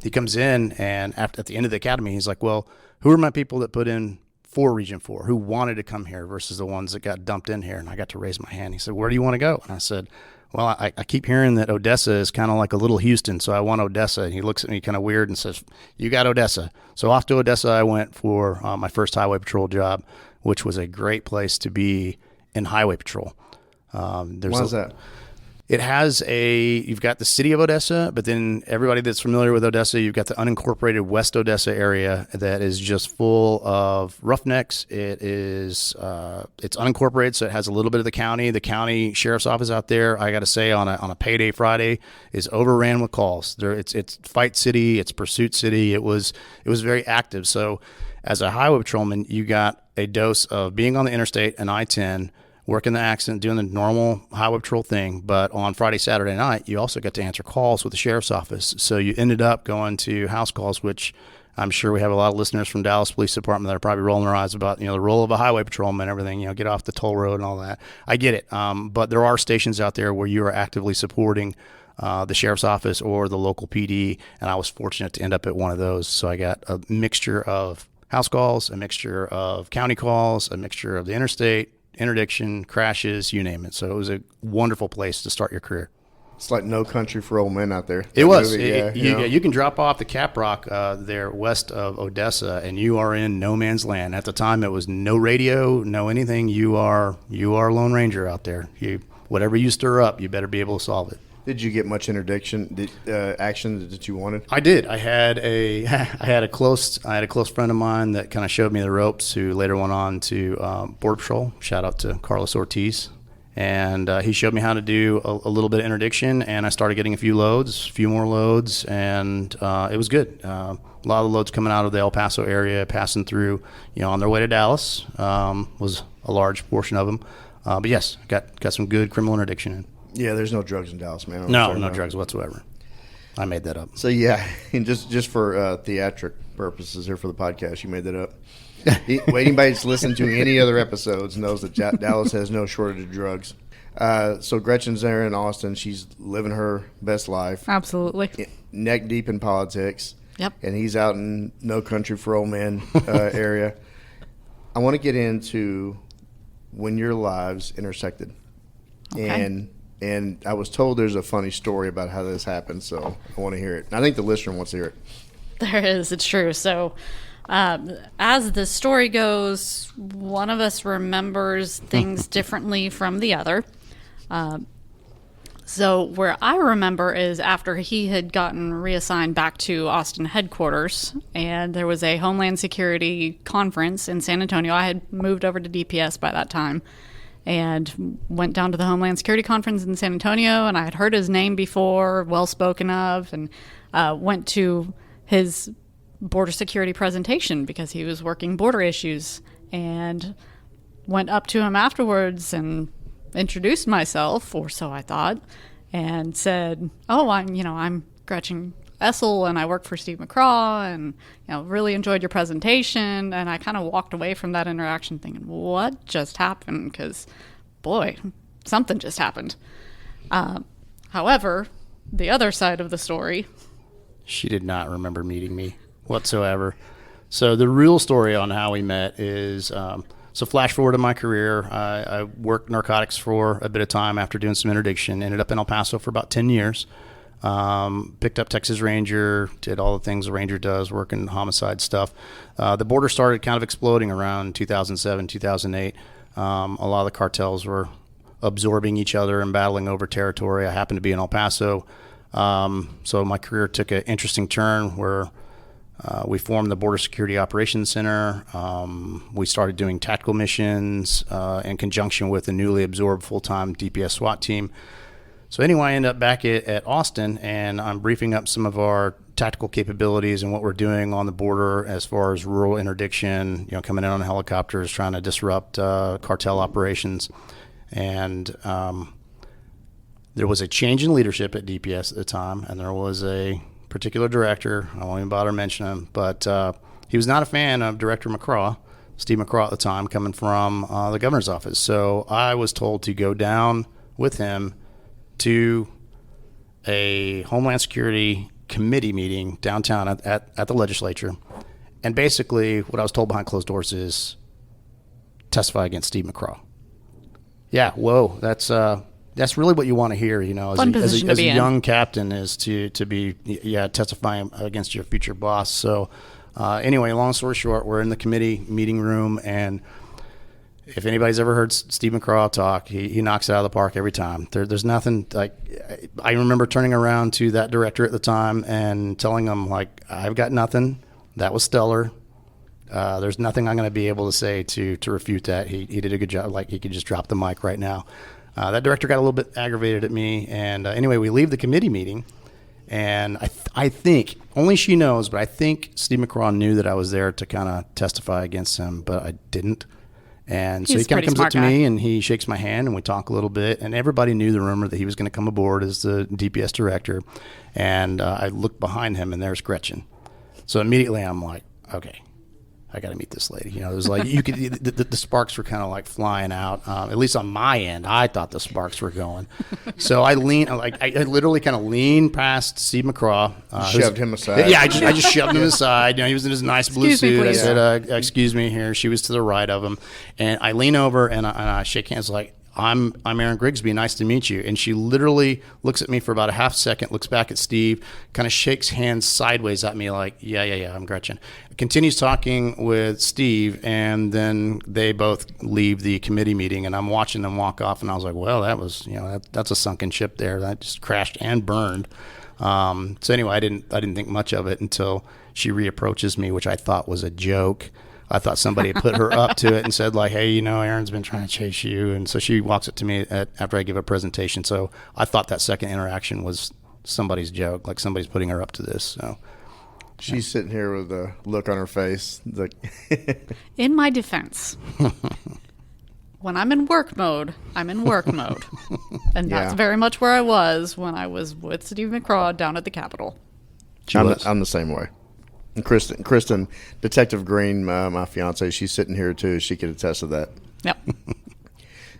[SPEAKER 1] he comes in, and at the end of the academy, he's like, well, who are my people that put in for Region 4, who wanted to come here versus the ones that got dumped in here? And I got to raise my hand. He said, where do you want to go? And I said, well, I keep hearing that Odessa is kind of like a little Houston, so I want Odessa. And he looks at me kind of weird and says, you got Odessa. So off to Odessa I went for my first highway patrol job, which was a great place to be in highway patrol.
[SPEAKER 4] Why is that?
[SPEAKER 1] It has you've got the city of Odessa, but then everybody that's familiar with Odessa, you've got the unincorporated West Odessa area that is just full of roughnecks. It is, it's unincorporated, so it has a little bit of the county. The county sheriff's office out there, I got to say, on a payday Friday, is overran with calls. It's fight city, it's pursuit city. It was very active. So as a highway patrolman, you got a dose of being on the interstate and I-10, working the accident, doing the normal highway patrol thing. But on Friday, Saturday night, you also got to answer calls with the sheriff's office. So you ended up going to house calls, which I'm sure we have a lot of listeners from Dallas Police Department that are probably rolling their eyes about, the role of a highway patrolman and everything, get off the toll road and all that. I get it. But there are stations out there where you are actively supporting the sheriff's office or the local PD. And I was fortunate to end up at one of those. So I got a mixture of house calls, a mixture of county calls, a mixture of the interstate, interdiction, crashes, you name it. So it was a wonderful place to start your career.
[SPEAKER 4] It's like No Country for Old Men out there.
[SPEAKER 1] It was.
[SPEAKER 4] Movie,
[SPEAKER 1] You can drop off the Cap Rock there west of Odessa, and you are in no man's land. At the time, it was no radio, no anything. You are Lone Ranger out there. Whatever you stir up, you better be able to solve it.
[SPEAKER 4] Did you get much interdiction action that you wanted?
[SPEAKER 1] I did. I had a close friend of mine that kind of showed me the ropes, who later went on to Border Patrol. Shout out to Carlos Ortiz. And he showed me how to do a little bit of interdiction, and I started getting a few more loads, and it was good. A lot of the loads coming out of the El Paso area, passing through, on their way to Dallas, was a large portion of them. But yes, got some good criminal interdiction in.
[SPEAKER 4] Yeah, there's no drugs in Dallas, man.
[SPEAKER 1] No drugs whatsoever. I made that up.
[SPEAKER 4] So yeah, and just for theatric purposes here for the podcast, you made that up. Anybody that's listened to any other episodes knows that Dallas has no shortage of drugs. So Gretchen's there in Austin. She's living her best life.
[SPEAKER 3] Absolutely.
[SPEAKER 4] Neck deep in politics.
[SPEAKER 3] Yep.
[SPEAKER 4] And he's out in No Country for Old Men area. I want to get into when your lives intersected.
[SPEAKER 3] Okay.
[SPEAKER 4] And I was told there's a funny story about how this happened, so I want to hear it. And I think the listener wants to hear it.
[SPEAKER 3] There is. It's true. So as the story goes, one of us remembers things differently from the other. So where I remember is after he had gotten reassigned back to Austin headquarters, and there was a Homeland Security conference in San Antonio. I had moved over to DPS by that time and went down to the Homeland Security conference in San Antonio, and I had heard his name before, well spoken of, and went to his border security presentation because he was working border issues, and went up to him afterwards and introduced myself, or so I thought, and said, I'm Gretchen Essel, and I work for Steve McCraw, and really enjoyed your presentation. And I kind of walked away from that interaction thinking, what just happened? Because boy, something just happened. However, the other side of the story,
[SPEAKER 1] she did not remember meeting me whatsoever. So the real story on how we met is, so flash forward in my career, I worked narcotics for a bit of time after doing some interdiction, ended up in El Paso for about 10 years. Picked up Texas Ranger, did all the things a Ranger does, working homicide stuff. The border started kind of exploding around 2007, 2008. A lot of the cartels were absorbing each other and battling over territory. I happened to be in El Paso. So my career took an interesting turn where we formed the Border Security Operations Center. We started doing tactical missions in conjunction with the newly absorbed full-time DPS SWAT team. So anyway, I end up back at Austin, and I'm briefing up some of our tactical capabilities and what we're doing on the border as far as rural interdiction, coming in on helicopters, trying to disrupt cartel operations. And there was a change in leadership at DPS at the time, and there was a particular director, I won't even bother mentioning him, but he was not a fan of Director McCraw, Steve McCraw at the time, coming from the governor's office. So I was told to go down with him to a Homeland Security committee meeting downtown at the legislature. And basically what I was told behind closed doors is testify against Steve McCraw. Yeah, whoa, that's really what you want to hear, as a young captain, is to be testifying against your future boss. So anyway, long story short, we're in the committee meeting room, and if anybody's ever heard Steve McCraw talk, he knocks it out of the park every time. There's nothing like. I remember turning around to that director at the time and telling him, like, I've got nothing. That was stellar. There's nothing I'm going to be able to say to refute that. He did a good job. Like, he could just drop the mic right now. That director got a little bit aggravated at me. And anyway, we leave the committee meeting. And I think, only she knows, but I think Steve McCraw knew that I was there to kind of testify against him, but I didn't. And so he kind of comes up to me and he shakes my hand and we talk a little bit. And everybody knew the rumor that he was going to come aboard as the DPS director. And I looked behind him and there's Gretchen. So immediately I'm like, okay, I got to meet this lady. It was like you could the sparks were kind of like flying out. At least on my end, I thought the sparks were going. So I literally kind of leaned past Steve McCraw,
[SPEAKER 4] shoved him aside.
[SPEAKER 1] Yeah, I just shoved him aside. He was in his nice blue suit. I said, "Excuse me." Here, she was to the right of him, and I lean over and I shake hands like, I'm Aaron Grigsby. Nice to meet you. And she literally looks at me for about a half second, looks back at Steve, kind of shakes hands sideways at me like, yeah, I'm Gretchen. Continues talking with Steve, and then they both leave the committee meeting, and I'm watching them walk off, and I was like, well, that was, that's a sunken ship there. That just crashed and burned. So anyway, I didn't think much of it until she reapproaches me, which I thought was a joke. I thought somebody had put her up to it and said, like, hey, Aaron's been trying to chase you. And so she walks up to me after I give a presentation. So I thought that second interaction was somebody's joke, like somebody's putting her up to this. So
[SPEAKER 4] she's sitting here with a look on her face.
[SPEAKER 3] In my defense, when I'm in work mode, I'm in work mode. And that's very much where I was when I was with Steve McCraw down at the Capitol.
[SPEAKER 4] I'm the same way. And Kristen, Detective Green, my fiance, she's sitting here too. She could attest to that.
[SPEAKER 3] Yep.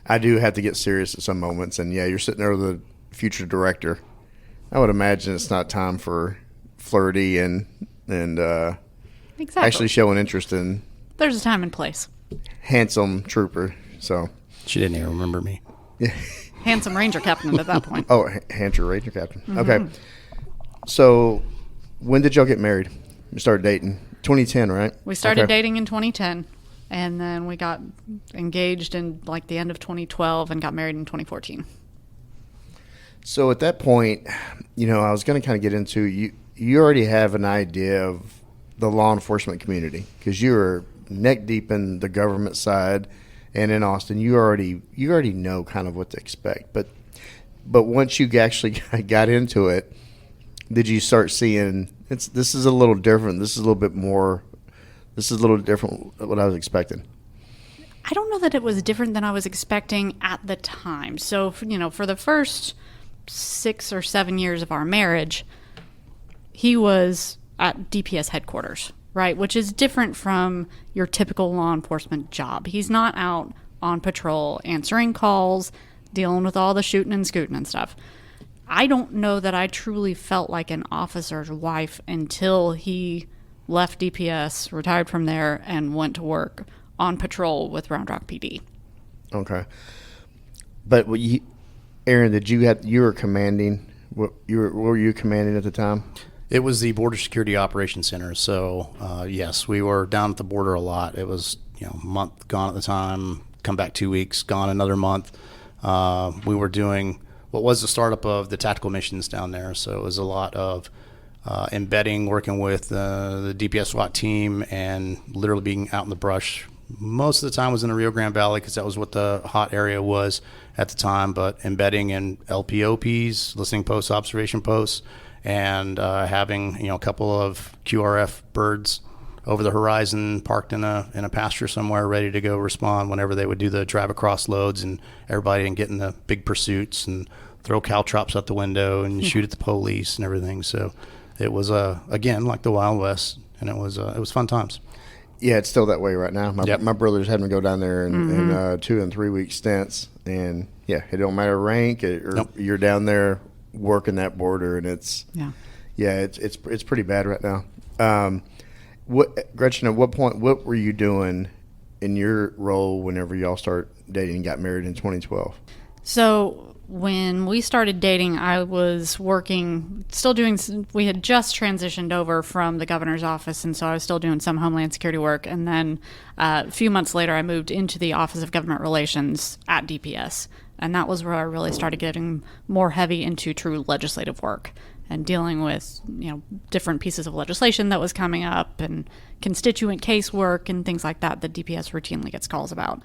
[SPEAKER 4] I do have to get serious at some moments, and you're sitting there with the future director. I would imagine it's not time for flirty and
[SPEAKER 3] exactly.
[SPEAKER 4] Actually showing interest in.
[SPEAKER 3] There's a time and place.
[SPEAKER 4] Handsome trooper. So
[SPEAKER 1] she didn't even remember me.
[SPEAKER 4] Yeah.
[SPEAKER 3] Handsome Ranger Captain at that point.
[SPEAKER 4] Oh, handsome Ranger Captain. Mm-hmm. Okay. So when did y'all get married? You started dating 2010, right?
[SPEAKER 3] We started dating in 2010, and then we got engaged in like the end of 2012 and got married in 2014.
[SPEAKER 4] So at that point, I was going to kind of get into you already have an idea of the law enforcement community because you were neck deep in the government side, and in Austin, you already know kind of what to expect. But once you actually got into it, did you start seeing this is a little different? This is a little bit more. This is a little different than what I was expecting.
[SPEAKER 3] I don't know that it was different than I was expecting at the time. So, for the first 6 or 7 years of our marriage, he was at DPS headquarters, right? Which is different from your typical law enforcement job. He's not out on patrol answering calls, dealing with all the shooting and scooting and stuff. I don't know that I truly felt like an officer's wife until he left DPS, retired from there, and went to work on patrol with Round Rock PD.
[SPEAKER 4] Okay. But Aaron, you were commanding? What were you commanding at the time?
[SPEAKER 1] It was the Border Security Operations Center. So, yes, we were down at the border a lot. It was, a month gone at the time, come back 2 weeks, gone another month. We were doing what was the startup of the tactical missions down there. So it was a lot of embedding, working with the DPS SWAT team, and literally being out in the brush. Most of the time was in the Rio Grande Valley because that was what the hot area was at the time, but embedding in LPOPs, listening posts, observation posts, and having a couple of QRF birds over the horizon parked in a pasture somewhere ready to go respond whenever they would do the drive across loads, and everybody and get in the big pursuits and throw caltrops out the window and shoot at the police and everything. So it was again like the Wild West, and it was fun times.
[SPEAKER 4] Yeah, it's still that way right now. My brothers had me go down there in 2 and 3 week stints, and it don't matter rank or you're down there working that border, and it's pretty bad right now. Gretchen, at what point, what were you doing in your role whenever y'all start dating and got married in 2012?
[SPEAKER 3] So when we started dating, I was working, we had just transitioned over from the governor's office, and so I was still doing some Homeland Security work. And then a few months later, I moved into the Office of Government Relations at DPS. And that was where I really started getting more heavy into true legislative work and dealing with, different pieces of legislation that was coming up and constituent casework and things like that DPS routinely gets calls about.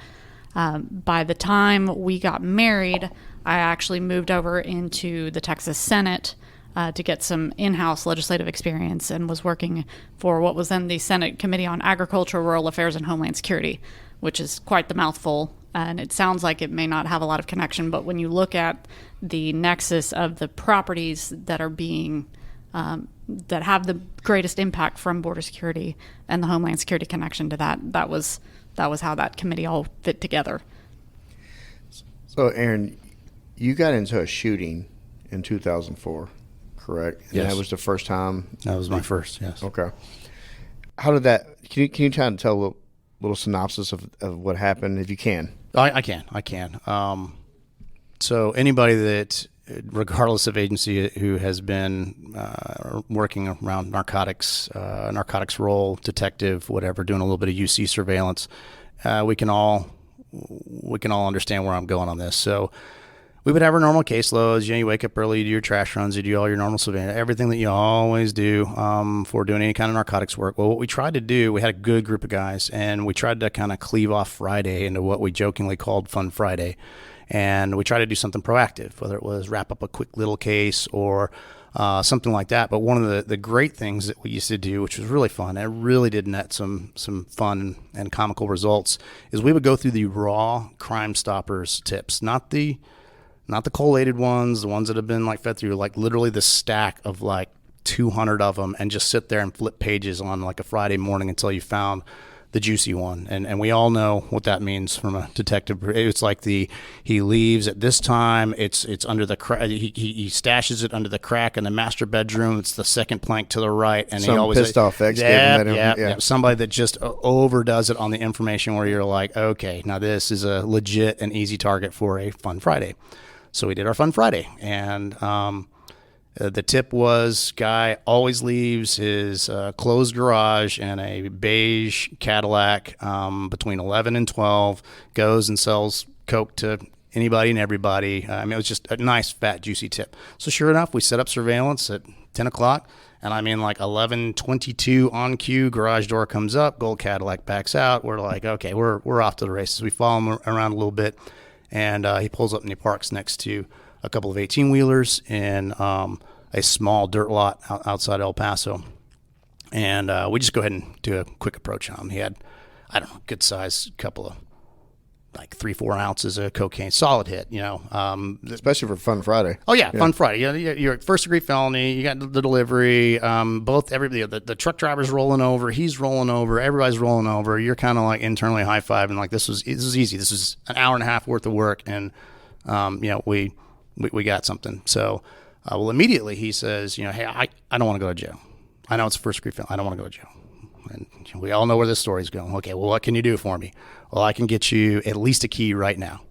[SPEAKER 3] By the time we got married, I actually moved over into the Texas Senate to get some in-house legislative experience, and was working for what was then the Senate Committee on Agriculture, Rural Affairs, and Homeland Security, which is quite the mouthful. And it sounds like it may not have a lot of connection, but when you look at the nexus of the properties that are being that have the greatest impact from border security and the Homeland Security connection to that was how that committee all fit together.
[SPEAKER 4] So, Aaron, you got into a shooting in 2004, correct? And
[SPEAKER 1] Yes.
[SPEAKER 4] that was the first time?
[SPEAKER 1] That was my first, yes.
[SPEAKER 4] Okay. How did that, can you try to tell a little synopsis of what happened, if you can?
[SPEAKER 1] I can. So anybody that, regardless of agency, who has been working around narcotics role, detective, whatever, doing a little bit of UC surveillance, we can all understand where I'm going on this. So we would have our normal caseloads. You wake up early, you do your trash runs, you do all your normal surveillance, everything that you always do for doing any kind of narcotics work. Well, what we tried to do, we had a good group of guys, and we tried to kind of cleave off Friday into what we jokingly called Fun Friday. And we tried to do something proactive, whether it was wrap up a quick little case or something like that. But one of the great things that we used to do, which was really fun, and it really did net some fun and comical results, is we would go through the raw Crime Stoppers tips, not the collated ones, the ones that have been fed through, literally the stack of 200 of them, and just sit there and flip pages on a Friday morning until you found the juicy one. And we all know what that means from a detective. It's he leaves at this time, it's under the crack, he stashes it under the crack in the master bedroom, it's the second plank to the right, and
[SPEAKER 4] some
[SPEAKER 1] he always
[SPEAKER 4] pissed off ex gave him that.
[SPEAKER 1] Yeah, somebody that just overdoes it on the information, where you're like, okay, now this is a legit and easy target for a Fun Friday. So we did our Fun Friday, and the tip was, guy always leaves his closed garage and a beige Cadillac between 11 and 12, goes and sells coke to anybody and everybody. It was just a nice, fat, juicy tip. So sure enough, we set up surveillance at 10 o'clock, and 11:22 on cue, garage door comes up, gold Cadillac backs out. We're like, okay, we're off to the races. We follow him around a little bit, and he pulls up and he parks next to a couple of 18-wheelers in a small dirt lot outside El Paso. And we just go ahead and do a quick approach on him. He had, good size couple of 3-4 ounces of cocaine, solid hit,
[SPEAKER 4] Especially for Fun Friday.
[SPEAKER 1] Oh yeah, Fun Friday. You're first degree felony. You got the delivery. The truck driver's rolling over. He's rolling over. Everybody's rolling over. You're kind of internally high fiving. This was easy. This was an hour and a half worth of work, and we got something. So, immediately he says, hey, I don't want to go to jail. I know it's a first degree felony. I don't want to go to jail. And we all know where this story's going. Okay, well, what can you do for me? Well, I can get you at least a key right now.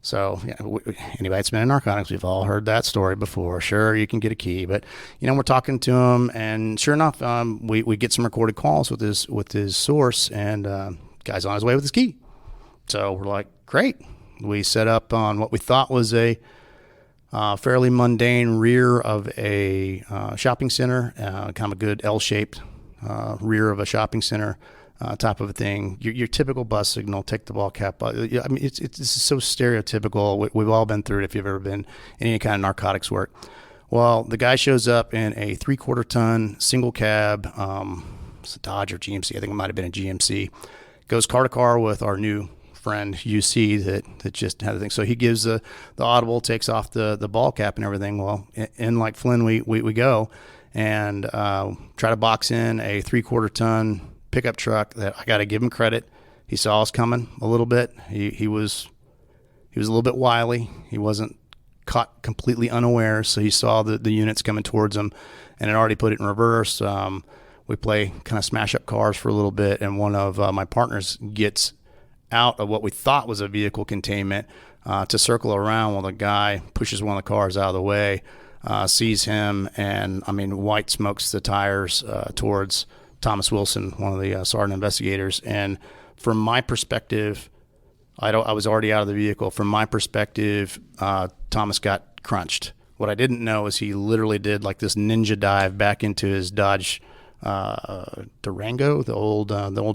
[SPEAKER 1] So, anybody that's been in narcotics, we've all heard that story before. Sure, you can get a key, but we're talking to him, and sure enough, we get some recorded calls with his source, and guy's on his way with his key. So we're like, great. We set up on what we thought was a fairly mundane rear of a shopping center, kind of a good L-shaped rear of a shopping center type of a thing. Your typical bus signal, take the ball cap. It's so stereotypical. We've all been through it if you've ever been in any kind of narcotics work. Well, the guy shows up in a 3/4 ton single cab. It's a Dodge or GMC. I think it might have been a GMC. Goes car to car with our new friend UC that just had a thing. So he gives the audible, takes off the ball cap and everything. Well, in like Flynn, we go and try to box in a 3/4 ton pickup truck that I got to give him credit. He saw us coming a little bit. He was a little bit wily. He wasn't caught completely unaware. So he saw the units coming towards him and had already put it in reverse. We play kind of smash up cars for a little bit, and one of my partners gets out of what we thought was a vehicle containment to circle around while the guy pushes one of the cars out of the way, sees him, and white smokes the tires towards Thomas Wilson, one of the sergeant investigators. And from my perspective, I was already out of the vehicle. From my perspective, Thomas got crunched. What I didn't know is he literally did like this ninja dive back into his Dodge Durango, the old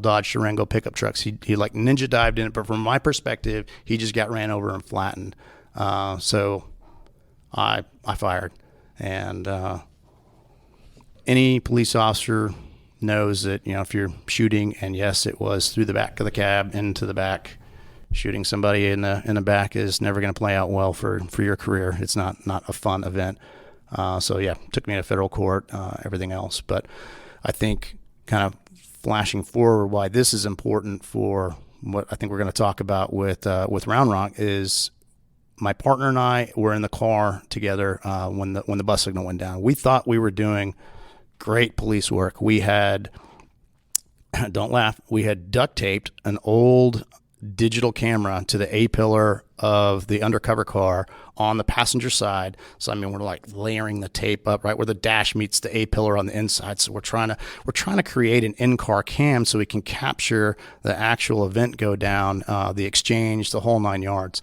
[SPEAKER 1] Dodge Durango pickup trucks. He like ninja dived in it, but from my perspective, he just got ran over and flattened. So I fired, and any police officer knows that, if you're shooting, and yes, it was through the back of the cab into the back. Shooting somebody in the back is never going to play out well for your career. It's not a fun event. So yeah, took me to federal court, everything else. But I think kind of flashing forward, why this is important for what I think we're going to talk about with Round Rock is my partner and I were in the car together when the bus signal went down. We thought we were doing great police work. We had, don't laugh, we had duct taped an old digital camera to the A-pillar of the undercover car on the passenger side. So we're like layering the tape up right where the dash meets the A-pillar on the inside. So we're trying to create an in-car cam so we can capture the actual event go down, the exchange, the whole 9 yards.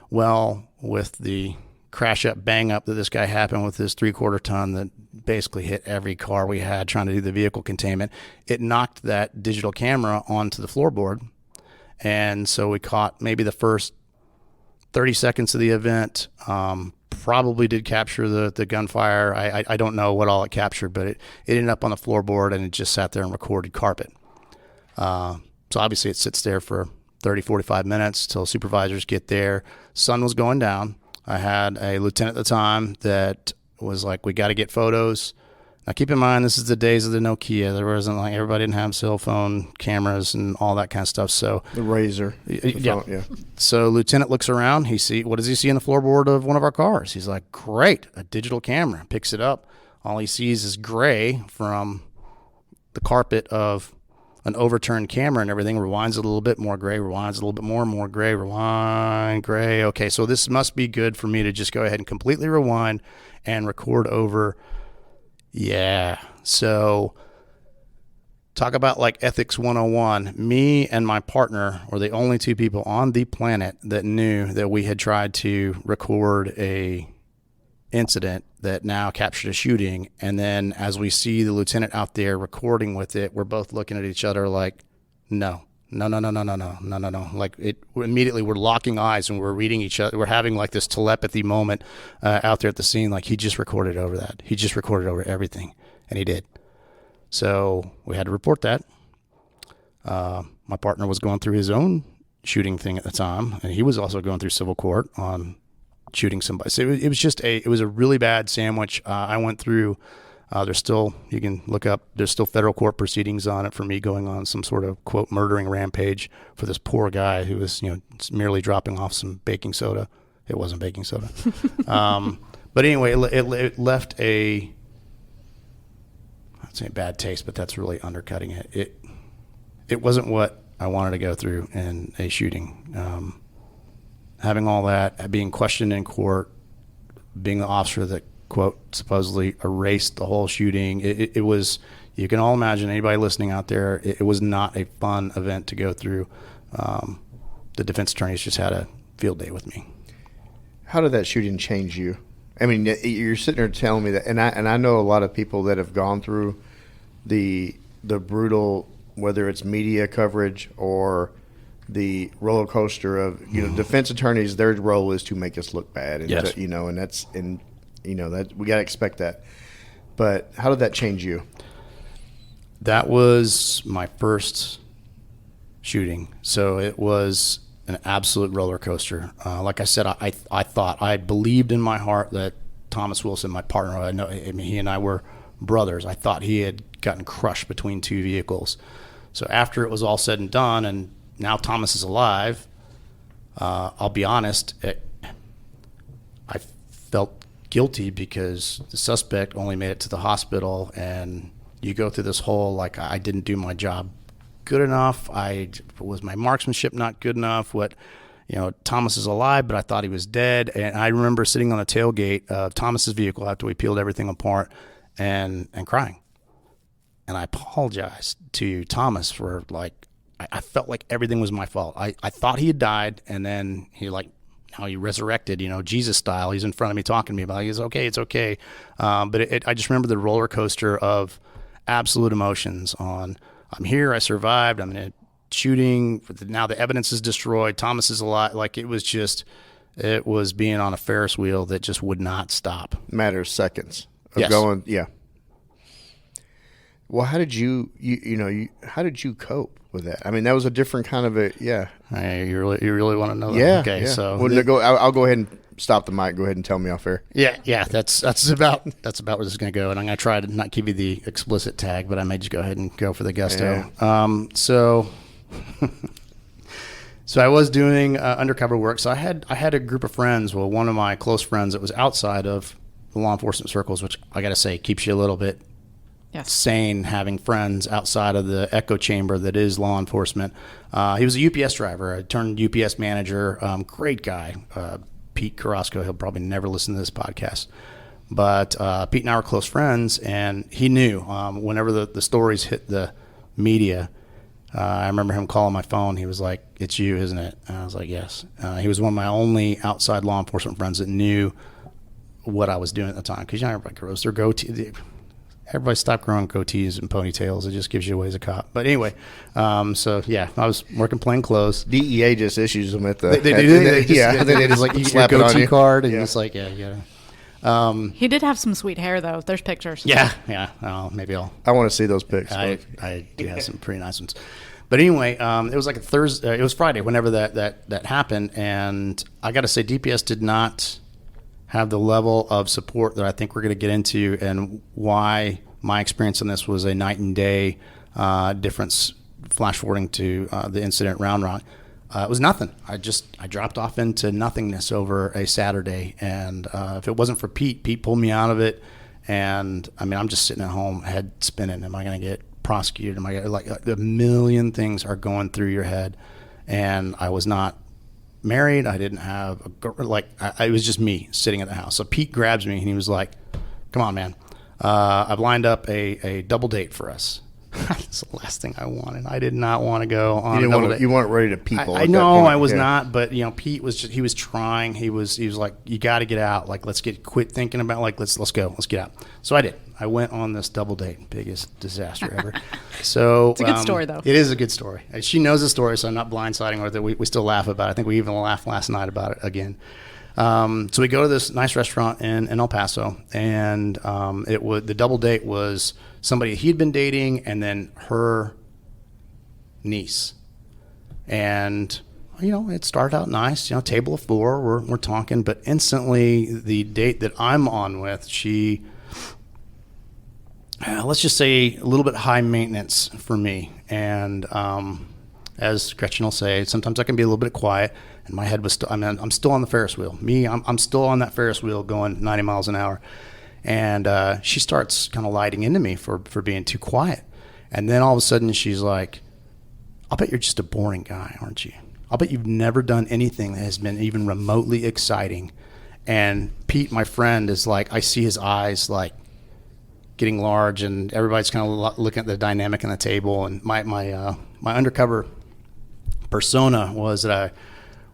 [SPEAKER 1] Well, with the crash up, bang up that this guy happened with his 3/4 ton that basically hit every car we had trying to do the vehicle containment, it knocked that digital camera onto the floorboard. And so we caught maybe the first 30 seconds of the event, probably did capture the gunfire. I don't know what all it captured, but it ended up on the floorboard, and it just sat there and recorded carpet. So obviously it sits there for 30, 45 minutes till supervisors get there. Sun was going down. I had a lieutenant at the time that was like, we got to get photos. Now, keep in mind, this is the days of the Nokia. There wasn't like, everybody didn't have cell phone cameras and all that kind of stuff. So
[SPEAKER 4] the Razor. Yeah.
[SPEAKER 1] So lieutenant looks around. What does he see in the floorboard of one of our cars? He's like, great, a digital camera. Picks it up. All he sees is gray from the carpet of an overturned camera and everything. Rewinds it a little bit, more gray. Rewinds a little bit more gray. Rewind, gray. Okay, so this must be good for me to just go ahead and completely rewind and record over. Yeah. So talk about like ethics 101. Me and my partner were the only two people on the planet that knew that we had tried to record a incident that now captured a shooting. And then as we see the lieutenant out there recording with it, we're both looking at each other like, no. Like immediately we're locking eyes and we're reading each other. We're having like this telepathy moment out there at the scene. Like he just recorded over that. He just recorded over everything, and he did. So we had to report that. My partner was going through his own shooting thing at the time, and he was also going through civil court on shooting somebody. So it was a really bad sandwich. I went through. There's still, you can look up, there's still federal court proceedings on it for me going on some sort of, quote, murdering rampage for this poor guy who was, merely dropping off some baking soda. It wasn't baking soda. But anyway, it left I'd say a bad taste, but that's really undercutting it. It wasn't what I wanted to go through in a shooting. Having all that, being questioned in court, being the officer that, quote, supposedly erased the whole shooting. It was, you can all imagine, anybody listening out there, it was not a fun event to go through. The defense attorneys just had a field day with me.
[SPEAKER 4] How did that shooting change you? I mean, you're sitting there telling me that, and I know a lot of people that have gone through the brutal, whether it's media coverage or the roller coaster of, defense attorneys, their role is to make us look bad. And
[SPEAKER 1] yes.
[SPEAKER 4] And that's, and that we got to expect that. But how did that change you?
[SPEAKER 1] That was my first shooting. So it was an absolute roller coaster. Like I said, I believed in my heart that Thomas Wilson, my partner, he and I were brothers. I thought he had gotten crushed between two vehicles. So after it was all said and done, and now Thomas is alive, I'll be honest, I felt guilty because the suspect only made it to the hospital, and you go through this whole, like, I didn't do my job good enough. Was my marksmanship not good enough? Thomas is alive, but I thought he was dead. And I remember sitting on the tailgate of Thomas's vehicle after we peeled everything apart and crying. And I apologized to Thomas for, like, I felt like everything was my fault. I thought he had died, and then now he resurrected, Jesus style. He's in front of me talking to me about it. He's okay, it's okay. But I just remember the roller coaster of absolute emotions on, I'm here, I survived, I'm in a shooting, now the evidence is destroyed, Thomas is alive. Like, it was being on a Ferris wheel that just would not stop.
[SPEAKER 4] Matter of seconds of
[SPEAKER 1] Yes.
[SPEAKER 4] going, yeah. Well, how did you cope with that? I mean, that was a different kind of
[SPEAKER 1] You really want to know that?
[SPEAKER 4] Yeah.
[SPEAKER 1] Okay,
[SPEAKER 4] yeah.
[SPEAKER 1] so
[SPEAKER 4] I'll go ahead and stop the mic. Go ahead and tell me off air.
[SPEAKER 1] Yeah, that's about where this is going to go, and I'm going to try to not give you the explicit tag, but I may just go ahead and go for the gusto.
[SPEAKER 4] Yeah.
[SPEAKER 1] So I was doing undercover work. So I had a group of friends. Well, one of my close friends that was outside of the law enforcement circles, which I got to say keeps you a little bit sane, having friends outside of the echo chamber that is law enforcement. He was a UPS driver. I turned UPS manager. Great guy. Pete Carrasco. He'll probably never listen to this podcast. But Pete and I were close friends, and he knew whenever the stories hit the media, I remember him calling my phone. He was like, "It's you, isn't it?" And I was like, "Yes." He was one of my only outside law enforcement friends that knew what I was doing at the time. Because everybody grows their goatee. Everybody stopped growing goatees and ponytails. It just gives you a ways a cop. But anyway, I was working plain clothes.
[SPEAKER 4] DEA just issues them at the.
[SPEAKER 1] They just like, you get your
[SPEAKER 4] slap it on
[SPEAKER 1] goatee
[SPEAKER 4] you.
[SPEAKER 1] card, and
[SPEAKER 4] Yeah.
[SPEAKER 1] it's like, yeah.
[SPEAKER 3] He did have some sweet hair, though. There's pictures.
[SPEAKER 1] Yeah. Maybe
[SPEAKER 4] I want to see those pics.
[SPEAKER 1] I do have some pretty nice ones. But anyway, it was like a Thursday. It was Friday whenever that happened, and I got to say, DPS did not have the level of support that I think we're going to get into, and why my experience on this was a night and day difference. Flash forwarding to the incident Round Rock. It was nothing. I dropped off into nothingness over a Saturday, and if it wasn't for Pete pulled me out of it. And I mean, I'm just sitting at home, head spinning. Am I going to get prosecuted? Am I gonna, like a million things are going through your head? And I was not married. I didn't have it was just me sitting at the house. So Pete grabs me and he was like, "Come on, man. I've lined up a double date for us." That's the last thing I wanted. I did not want to go on a double date.
[SPEAKER 4] You weren't ready to people.
[SPEAKER 1] I know I was not, but Pete was he was trying. He was like, "You got to get out. Like, quit thinking about, like, let's go. Let's get out." So I did. I went on this double date. Biggest disaster ever. So
[SPEAKER 3] It's a good story, though.
[SPEAKER 1] It is a good story. She knows the story, so I'm not blindsiding her with it. We still laugh about it. I think we even laughed last night about it again. So we go to this nice restaurant in El Paso, and the double date was somebody he'd been dating, and then her niece. And it started out nice. Table of four, we're talking, but instantly the date that I'm on with, she, let's just say, a little bit high maintenance for me. And as Gretchen will say, sometimes I can be a little bit quiet. And my head was still, I'm still on the Ferris wheel. I'm still on that Ferris wheel going 90 miles an hour. And she starts kind of lighting into me for being too quiet. And then all of a sudden she's like, "I'll bet you're just a boring guy, aren't you? I'll bet you've never done anything that has been even remotely exciting." And Pete, my friend, is like, I see his eyes like getting large, and everybody's kind of looking at the dynamic on the table. And my undercover persona was that I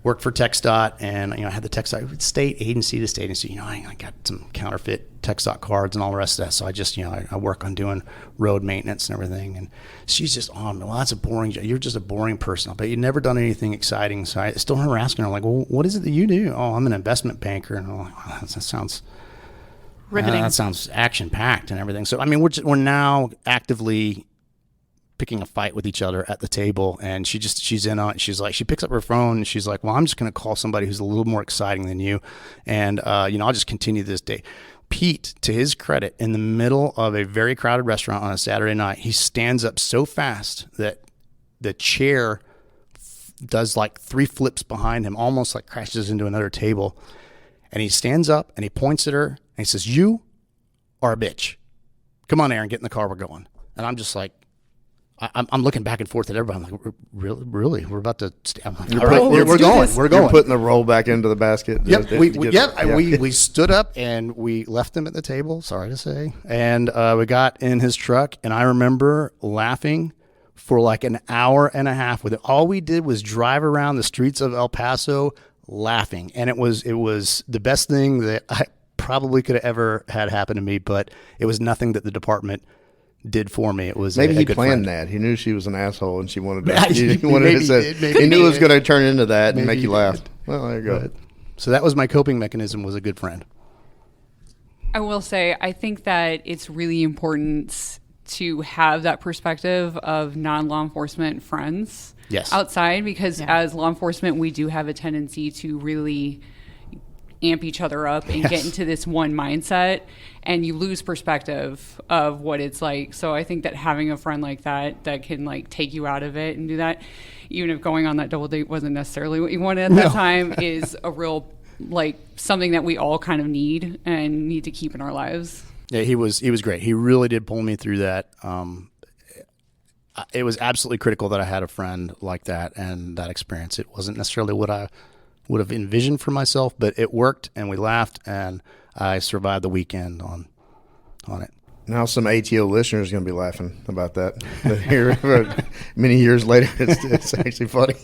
[SPEAKER 1] worked for TxDOT, and I had the TxDOT state agency to state agency. I got some counterfeit TxDOT cards and all the rest of that. So I just I work on doing road maintenance and everything. And she's just, "Oh, well, that's a boring job. You're just a boring person. But you've never done anything exciting." So I still remember asking her, like, "Well, what is it that you do?" "Oh, I'm an investment banker." And I'm like, "Wow, that sounds
[SPEAKER 3] Riveting.
[SPEAKER 1] that sounds action packed and everything." So I mean, we're now actively picking a fight with each other at the table, and she's in on it. She's like, she picks up her phone and she's like, "Well, I'm just going to call somebody who's a little more exciting than you, and I'll just continue this day." Pete, to his credit, in the middle of a very crowded restaurant on a Saturday night, he stands up so fast that the chair does like 3 flips behind him, almost like crashes into another table. And he stands up and he points at her and he says, "You are a bitch. Come on, Aaron, get in the car. We're going." And I'm just like, I'm looking back and forth at everybody. I'm like, really? We're about to. I'm like, all right, we're going. We're going.
[SPEAKER 4] You're putting the roll back into the basket.
[SPEAKER 1] Yep. We stood up and we left him at the table. Sorry to say, and we got in his truck, and I remember laughing for like an hour and a half with it. All we did was drive around the streets of El Paso laughing, and it was the best thing that I probably could have ever had happen to me. But it was nothing that the department did for me. It was
[SPEAKER 4] maybe
[SPEAKER 1] he
[SPEAKER 4] planned
[SPEAKER 1] friend.
[SPEAKER 4] that. He knew she was an asshole, and she wanted to. He knew it was going to turn into that and make you laugh. Well, there you go.
[SPEAKER 1] So that was my coping mechanism. Was a good friend.
[SPEAKER 8] I will say, I think that it's really important to have that perspective of non-law enforcement friends outside, because as law enforcement, we do have a tendency to really amp each other up and get into this one mindset, and you lose perspective of what it's like. So I think that having a friend like that can like take you out of it and do that, even if going on that double date wasn't necessarily what you wanted at that time, is a real like something that we all kind of need to keep in our lives.
[SPEAKER 1] Yeah, he was great. He really did pull me through that. It was absolutely critical that I had a friend like that and that experience. It wasn't necessarily what I would have envisioned for myself, but it worked, and we laughed, and I survived the weekend on it.
[SPEAKER 4] Now some ATO listeners are going to be laughing about that. But here, many years later, it's actually funny.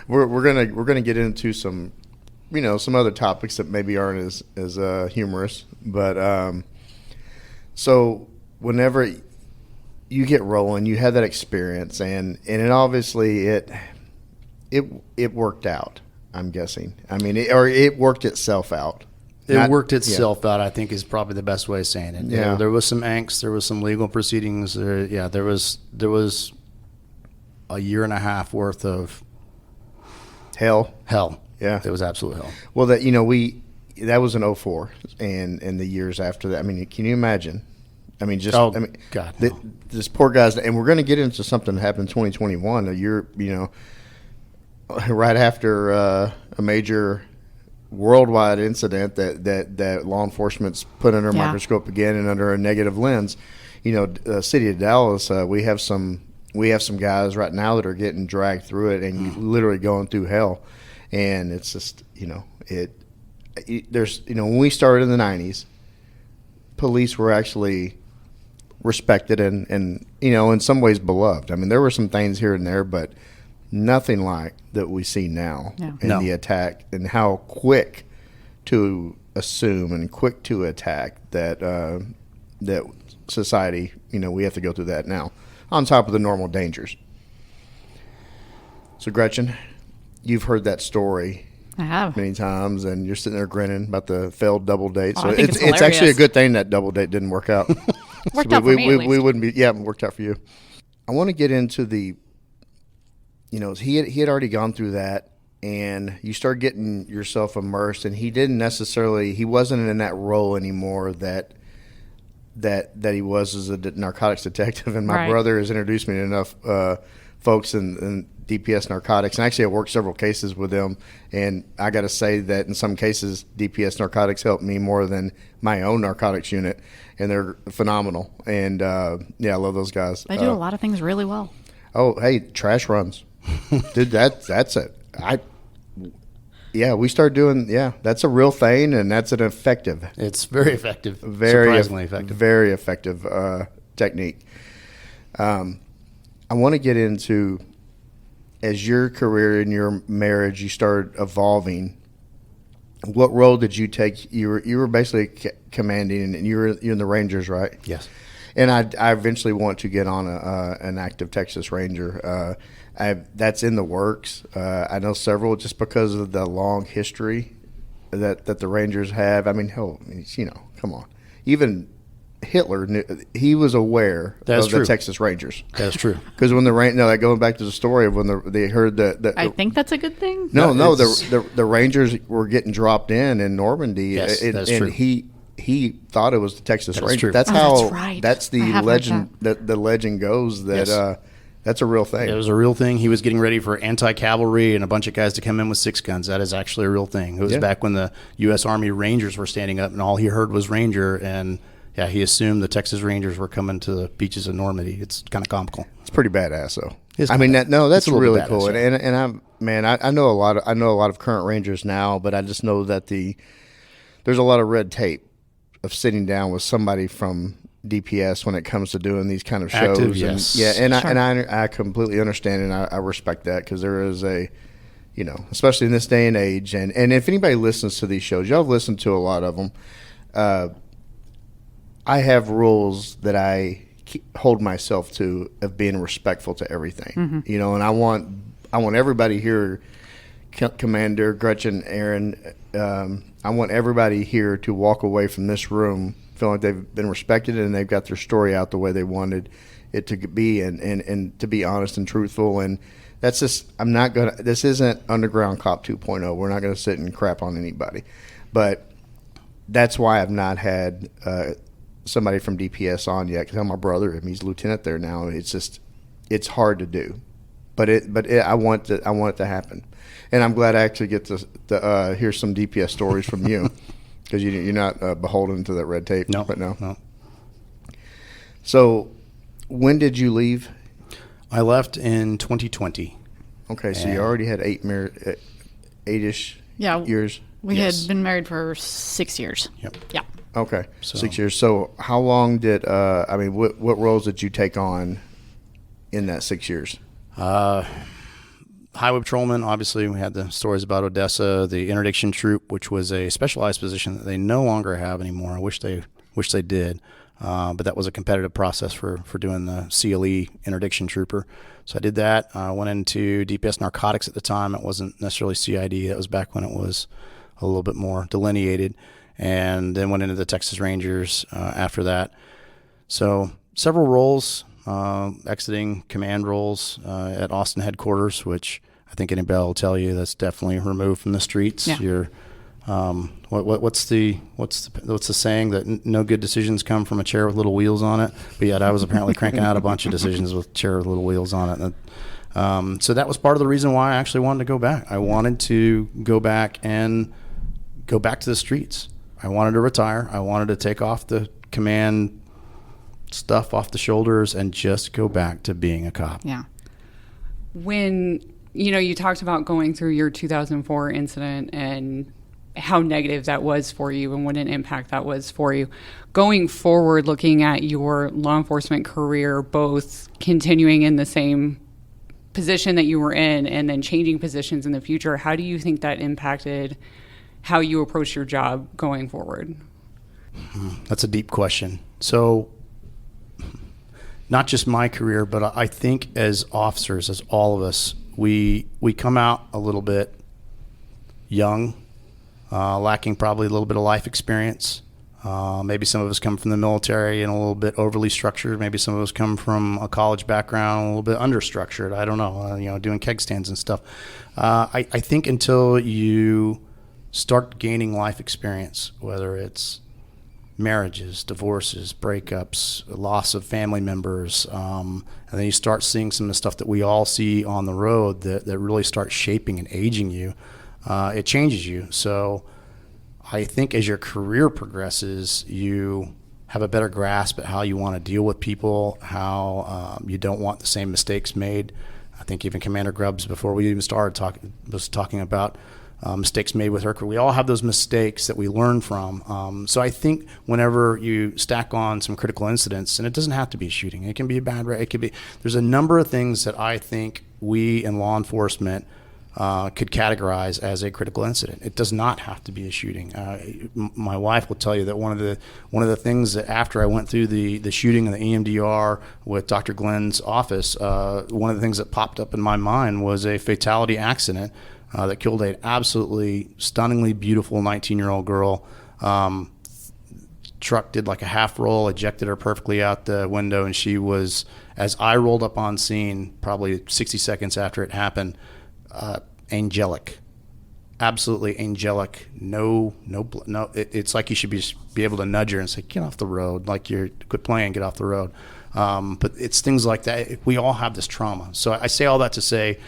[SPEAKER 4] We're gonna get into some other topics that maybe aren't as humorous, but so whenever you get rolling, you have that experience, and it obviously it worked out. I'm guessing. I mean, it worked itself out.
[SPEAKER 1] It worked itself out, I think, is probably the best way of saying it. Yeah. There was some angst. There was some legal proceedings. There was a year and a half worth of
[SPEAKER 4] hell.
[SPEAKER 1] Yeah. It was absolute hell.
[SPEAKER 4] Well, that that was in 2004, and the years after that. I mean, can you imagine? I mean,
[SPEAKER 1] God,
[SPEAKER 4] this poor guy's, and we're going to get into something that happened in 2021, a year, right after a major worldwide incident that law enforcement's put under a microscope again and under a negative lens. The city of Dallas, we have some guys right now that are getting dragged through it and literally going through hell. And it's just, there's, when we started in the 90s, police were actually respected and in some ways beloved. I mean, there were some things here and there, but nothing like that we see now in the attack, and how quick to assume and quick to attack that society, we have to go through that now on top of the normal dangers. So Gretchen, you've heard that story.
[SPEAKER 3] I have
[SPEAKER 4] many times, and you're sitting there grinning about the failed double date. So
[SPEAKER 3] I think
[SPEAKER 4] it's actually a good thing that double date didn't work out.
[SPEAKER 3] Worked out for me, at least.
[SPEAKER 4] We wouldn't be. Yeah, it worked out for you. I want to get into the. He had already gone through that, and you start getting yourself immersed, and he wasn't in that role anymore that he was as a narcotics detective. And my brother has introduced me to enough folks in DPS Narcotics, and actually I worked several cases with them, and I got to say that in some cases DPS Narcotics helped me more than my own narcotics unit, and they're phenomenal. And I love those guys.
[SPEAKER 3] They do a lot of things really well.
[SPEAKER 4] Oh, hey, trash runs. Dude, that's it. We started doing, that's a real thing, and that's an effective.
[SPEAKER 1] It's very effective. Surprisingly effective.
[SPEAKER 4] Very effective technique. I want to get into, as your career and your marriage, you started evolving. What role did you take? You were basically commanding, and you're in the Rangers, right?
[SPEAKER 1] Yes.
[SPEAKER 4] And I eventually want to get on an active Texas Ranger. That's in the works. I know several just because of the long history that the Rangers have. I mean, hell, come on. Even Hitler knew, he was aware of the Texas Rangers.
[SPEAKER 1] That's true.
[SPEAKER 4] Because when going back to the story of when they heard that.
[SPEAKER 3] I think that's a good thing.
[SPEAKER 4] No, the Rangers were getting dropped in Normandy.
[SPEAKER 1] Yes, that's
[SPEAKER 4] and
[SPEAKER 1] true.
[SPEAKER 4] He thought it was the Texas Rangers.
[SPEAKER 1] True.
[SPEAKER 4] That's
[SPEAKER 3] that's right.
[SPEAKER 4] That's the legend. The legend goes that That's a real thing.
[SPEAKER 1] It was a real thing. He was getting ready for anti-cavalry and a bunch of guys to come in with 6 guns. That is actually a real thing. It was back when the U.S. Army Rangers were standing up, and all he heard was Ranger, and he assumed the Texas Rangers were coming to the beaches of Normandy. It's kind of comical.
[SPEAKER 4] It's pretty badass, though. That's really cool. I know a lot of current Rangers now, but I just know that there's a lot of red tape of sitting down with somebody from DPS when it comes to doing these kind of shows.
[SPEAKER 1] Active, yes.
[SPEAKER 4] I completely understand, and I respect that, because there is especially in this day and age, and if anybody listens to these shows, y'all have listened to a lot of them. I have rules that I hold myself to of being respectful to everything, and I want everybody here, Commander Gretchen, Aaron, I want everybody here to walk away from this room feeling like they've been respected and they've got their story out the way they wanted it to be, and to be honest and truthful. And that's just, this isn't Underground Cop 2.0. We're not going to sit and crap on anybody, but that's why I've not had somebody from DPS on yet, because I'm my brother. He's lieutenant there now. It's hard to do, but I want it to happen, and I'm glad I actually get to hear some DPS stories from you, because you're not beholden to that red tape.
[SPEAKER 1] No.
[SPEAKER 4] So, when did you leave?
[SPEAKER 1] I left in 2020.
[SPEAKER 4] Okay, so you already had 8-ish years.
[SPEAKER 3] We had been married for 6 years.
[SPEAKER 1] Yep.
[SPEAKER 3] Yeah.
[SPEAKER 4] Okay, 6 years. So how long did, what roles did you take on in that 6 years?
[SPEAKER 1] Highway patrolman, obviously. We had the stories about Odessa, the interdiction troop, which was a specialized position that they no longer have anymore. I wish they did. But that was a competitive process for doing the CLE interdiction trooper. So I did that. I went into DPS Narcotics at the time. It wasn't necessarily CID. That was back when it was a little bit more delineated. And then went into the Texas Rangers after that. So several roles, exiting command roles at Austin headquarters, which I think anybody will tell you that's definitely removed from the streets.
[SPEAKER 3] Yeah.
[SPEAKER 1] You're what's the saying that no good decisions come from a chair with little wheels on it? But yet I was apparently cranking out a bunch of decisions with chair with little wheels on it. And, so that was part of the reason why I actually wanted to go back. I wanted to go back to the streets. I wanted to retire. I wanted to take off the command stuff off the shoulders and just go back to being a cop.
[SPEAKER 3] Yeah.
[SPEAKER 8] When, you talked about going through your 2004 incident and how negative that was for you and what an impact that was for you. Going forward, looking at your law enforcement career, both continuing in the same position that you were in and then changing positions in the future, how do you think that impacted how you approach your job going forward?
[SPEAKER 1] That's a deep question. So not just my career, but I think as officers, as all of us, we come out a little bit young, lacking probably a little bit of life experience. Maybe some of us come from the military and a little bit overly structured. Maybe some of us come from a college background, a little bit understructured. I don't know, doing keg stands and stuff. I think until you start gaining life experience, whether it's marriages, divorces, breakups, loss of family members, and then you start seeing some of the stuff that we all see on the road that really starts shaping and aging you, it changes you. So I think as your career progresses, you have a better grasp at how you want to deal with people, how you don't want the same mistakes made. I think even Commander Grubbs, before we even started was talking about mistakes made with her crew. We all have those mistakes that we learn from. So I think whenever you stack on some critical incidents, and it doesn't have to be shooting, it can be a bad rate, there's a number of things that I think we in law enforcement could categorize as a critical incident. It does not have to be a shooting. My wife will tell you that one of the things that after I went through the shooting in the EMDR with Dr. Glenn's office, one of the things that popped up in my mind was a fatality accident that killed an absolutely stunningly beautiful 19-year-old girl. Truck did like a half roll, ejected her perfectly out the window, and she was, as I rolled up on scene, probably 60 seconds after it happened, angelic, absolutely angelic. No. It's like you should be able to nudge her and say, "Get off the road!" Like, quit playing, get off the road. But it's things like that. We all have this trauma. So I say all that to say,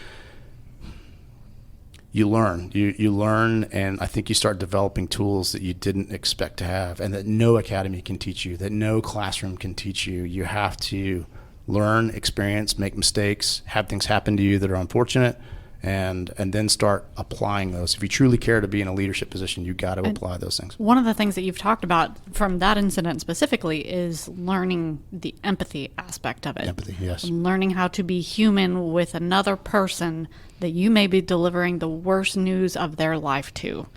[SPEAKER 1] you learn. You learn, and I think you start developing tools that you didn't expect to have, and that no academy can teach you, that no classroom can teach you. You have to learn, experience, make mistakes, have things happen to you that are unfortunate, and then start applying those. If you truly care to be in a leadership position, you got to apply those things.
[SPEAKER 3] One of the things that you've talked about from that incident specifically is learning the empathy aspect of it.
[SPEAKER 1] Empathy, yes.
[SPEAKER 3] Learning how to be human with another person that you may be delivering the worst news of their life to.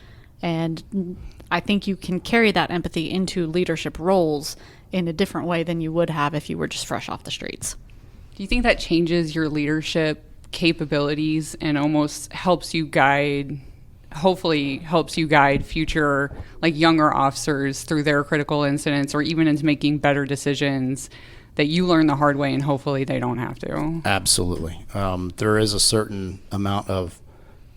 [SPEAKER 3] And I think you can carry that empathy into leadership roles in a different way than you would have if you were just fresh off the streets.
[SPEAKER 8] Do you think that changes your leadership capabilities and almost helps you guide, hopefully helps you guide future like younger officers through their critical incidents, or even into making better decisions that you learn the hard way and hopefully they don't have to?
[SPEAKER 1] Absolutely. There is a certain amount of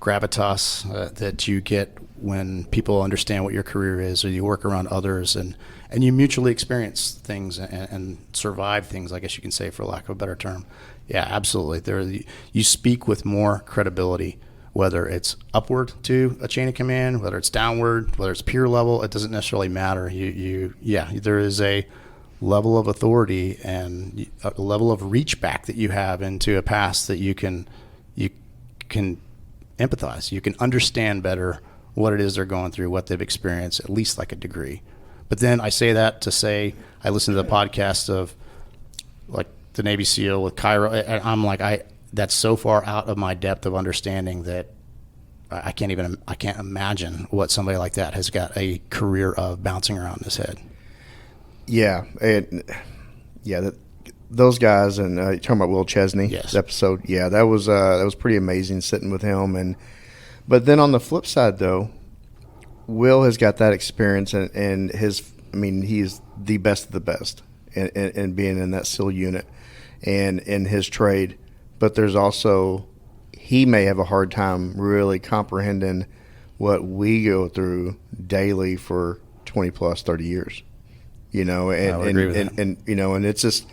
[SPEAKER 1] gravitas that you get when people understand what your career is, or you work around others, and you mutually experience things and survive things, I guess you can say, for lack of a better term. Yeah, absolutely. You speak with more credibility, whether it's upward to a chain of command, whether it's downward, whether it's peer level. It doesn't necessarily matter. There is a level of authority and a level of reach back that you have into a past that you can empathize. You can understand better what it is they're going through, what they've experienced, at least like a degree. But then I say that to say, I listen to the podcast of like the Navy SEAL with Cairo, and I'm like, that's so far out of my depth of understanding that I can't imagine what somebody like that has got a career of bouncing around in his head.
[SPEAKER 4] Yeah, those guys, and you're talking about Will Chesney,
[SPEAKER 1] yes.
[SPEAKER 4] Episode. Yeah, that was pretty amazing sitting with him. But then on the flip side, though, Will has got that experience, and he's the best of the best in being in that SEAL unit and in his trade. But there's also, he may have a hard time really comprehending what we go through daily for 20 plus 30 years, and it's just,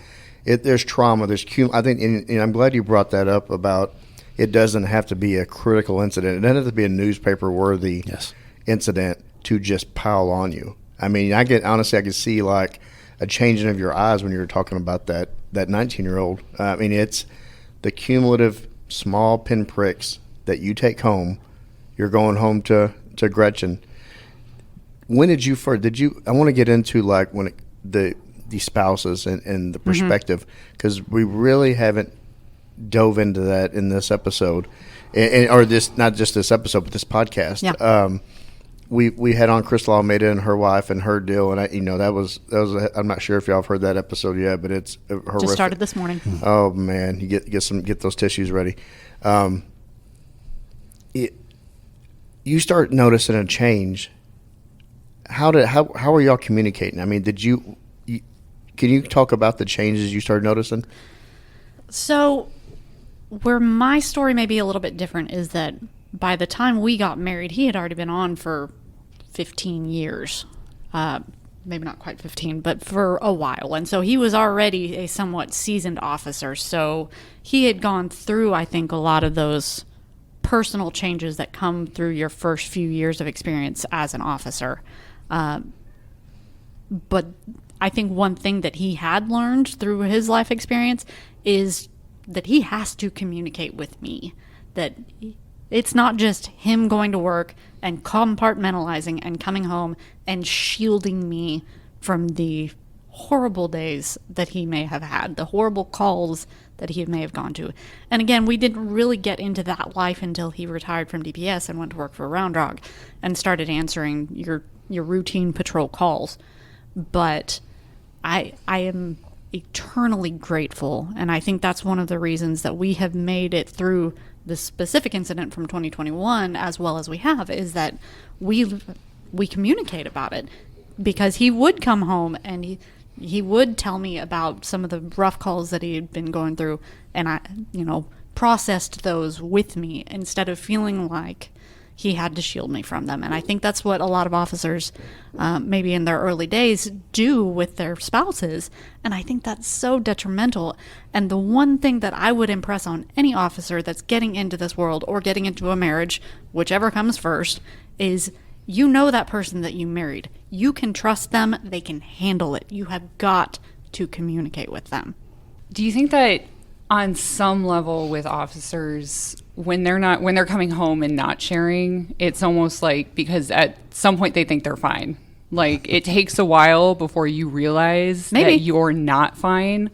[SPEAKER 4] there's trauma, I think, and I'm glad you brought that up about it doesn't have to be a critical incident. It doesn't have to be a newspaper worthy incident to just pile on you. I mean, I can see like a changing of your eyes when you're talking about that 19-year-old. I mean, it's the cumulative small pinpricks that you take home. You're going home to Gretchen. When did you first? I want to get into like when the spouses and the perspective, because we really haven't dove into that in this episode, or this, not just this episode, but this podcast.
[SPEAKER 3] Yeah.
[SPEAKER 4] We had on Crystal Almeida and her wife and her deal, and that was I'm not sure if y'all have heard that episode yet, but it's horrific.
[SPEAKER 3] Just started this morning.
[SPEAKER 4] Oh man, you get those tissues ready. You start noticing a change. How are y'all communicating? I mean, can you talk about the changes you started noticing?
[SPEAKER 3] So, where my story may be a little bit different is that by the time we got married, he had already been on for 15 years. Maybe not quite 15, but for a while. And so he was already a somewhat seasoned officer. So he had gone through, I think, a lot of those personal changes that come through your first few years of experience as an officer. But I think one thing that he had learned through his life experience is that he has to communicate with me. That it's not just him going to work and compartmentalizing and coming home and shielding me from the horrible days that he may have had, the horrible calls that he may have gone to. And again, we didn't really get into that life until he retired from DPS and went to work for Round Dog and started answering your routine patrol calls. But I am eternally grateful, and I think that's one of the reasons that we have made it through the specific incident from 2021 as well as we have, is that we communicate about it, because he would come home and he would tell me about some of the rough calls that he had been going through, and I processed those with me instead of feeling like he had to shield me from them. And I think that's what a lot of officers, maybe in their early days, do with their spouses. And I think that's so detrimental. And the one thing that I would impress on any officer that's getting into this world or getting into a marriage, whichever comes first, is you know that person that you married. You can trust them. They can handle it. You have got to communicate with them.
[SPEAKER 8] Do you think that on some level with officers, when they're coming home and not sharing, it's almost like because at some point they think they're fine. Like it takes a while before you realize that you're not fine.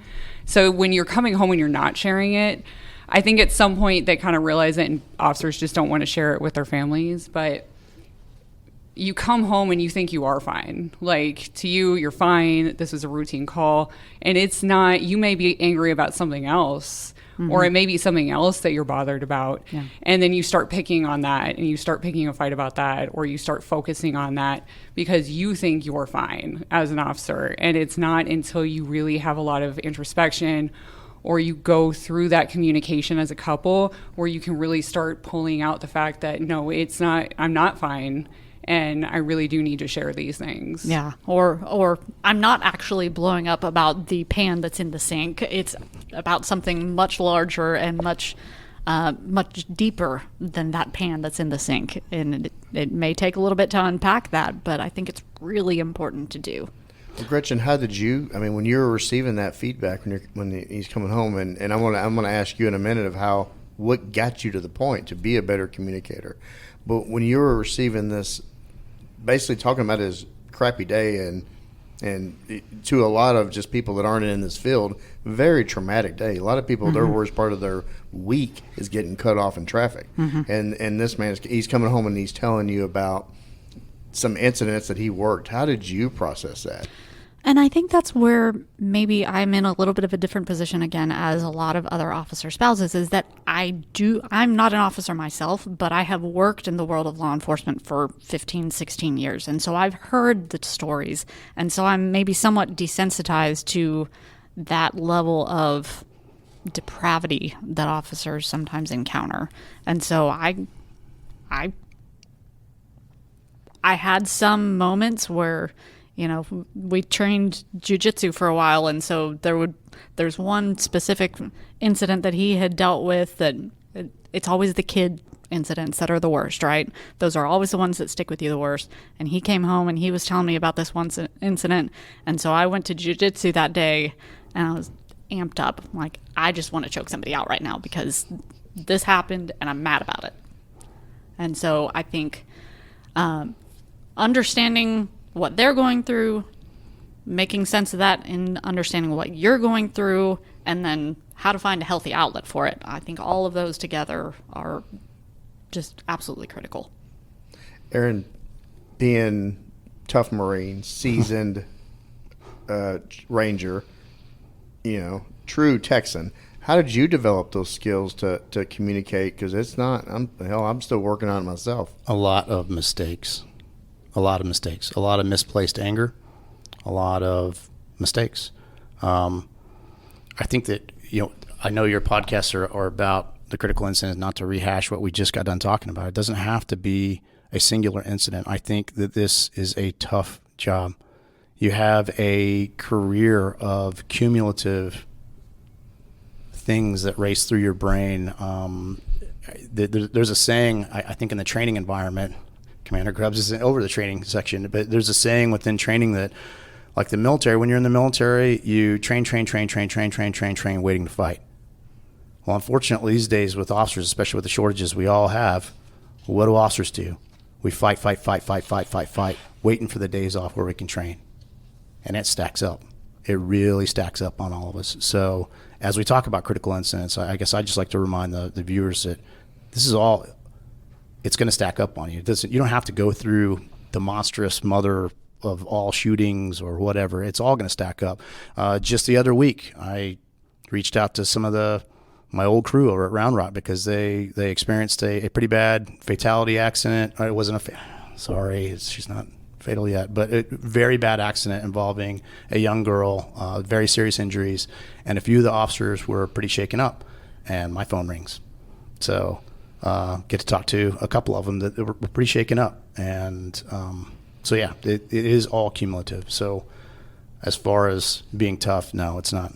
[SPEAKER 8] So when you're coming home and you're not sharing it, I think at some point they kind of realize it, and officers just don't want to share it with their families. But you come home and you think you are fine. Like, to you, you're fine. This is a routine call. And it's not, you may be angry about something else, or it may be something else that you're bothered about. Yeah. And then you start picking on that, and you start picking a fight about that, or you start focusing on that because you think you're fine as an officer. And it's not until you really have a lot of introspection, or you go through that communication as a couple, where you can really start pulling out the fact that, no, it's not, I'm not fine. And I really do need to share these things.
[SPEAKER 3] Yeah. Or I'm not actually blowing up about the pan that's in the sink. It's about something much larger and much deeper than that pan that's in the sink. And it may take a little bit to unpack that, but I think it's really important to do.
[SPEAKER 4] Well, Gretchen, how did you, I mean, when you were receiving that feedback when he's coming home, and I'm gonna ask you in a minute of what got you to the point to be a better communicator. But when you were receiving this, basically talking about his crappy day and to a lot of just people that aren't in this field, very traumatic day. A lot of people, their worst part of their week is getting cut off in traffic. And this man, he's coming home and he's telling you about some incidents that he worked. How did you process that?
[SPEAKER 3] And I think that's where maybe I'm in a little bit of a different position again as a lot of other officer spouses, is that I'm not an officer myself, but I have worked in the world of law enforcement for 15, 16 years. And so I've heard the stories. And so I'm maybe somewhat desensitized to that level of depravity that officers sometimes encounter. And so I had some moments where, you know, we trained jiu-jitsu for a while, and so there's one specific incident that he had dealt with that it's always the kid incidents that are the worst, right? Those are always the ones that stick with you the worst. And he came home and he was telling me about this one incident, and so I went to jiu-jitsu that day, and I was amped up. Like, I just want to choke somebody out right now because this happened, and I'm mad about it. And so I think understanding what they're going through, making sense of that, and understanding what you're going through, and then how to find a healthy outlet for it. I think all of those together are just absolutely critical.
[SPEAKER 4] Aaron, being tough Marine, seasoned Ranger, you know, true Texan, how did you develop those skills to communicate? Because it's not, I'm still working on it myself.
[SPEAKER 1] A lot of mistakes. A lot of misplaced anger, a lot of mistakes. I think that, you know, I know your podcasts are about the critical incident, not to rehash what we just got done talking about. It doesn't have to be a singular incident. I think that this is a tough job. You have a career of cumulative things that race through your brain. There's a saying, I think, in the training environment, Commander Grubbs isn't over the training section, but there's a saying within training that, like the military, when you're in the military, you train, waiting to fight. Well, unfortunately, these days with officers, especially with the shortages we all have, what do officers do? We fight, waiting for the days off where we can train. And it stacks up. It really stacks up on all of us. So as we talk about critical incidents, I guess I'd just like to remind the viewers that this is all, it's going to stack up on you. You don't have to go through the monstrous mother of all shootings or whatever. It's all going to stack up. Just the other week, I reached out to some of my old crew over at Round Rock because they experienced a pretty bad fatality accident. It wasn't she's not fatal yet, but a very bad accident involving a young girl, very serious injuries, and a few of the officers were pretty shaken up, and my phone rings. So get to talk to a couple of them that were pretty shaken up. And so, yeah, it is all cumulative. So as far as being tough, no, it's not.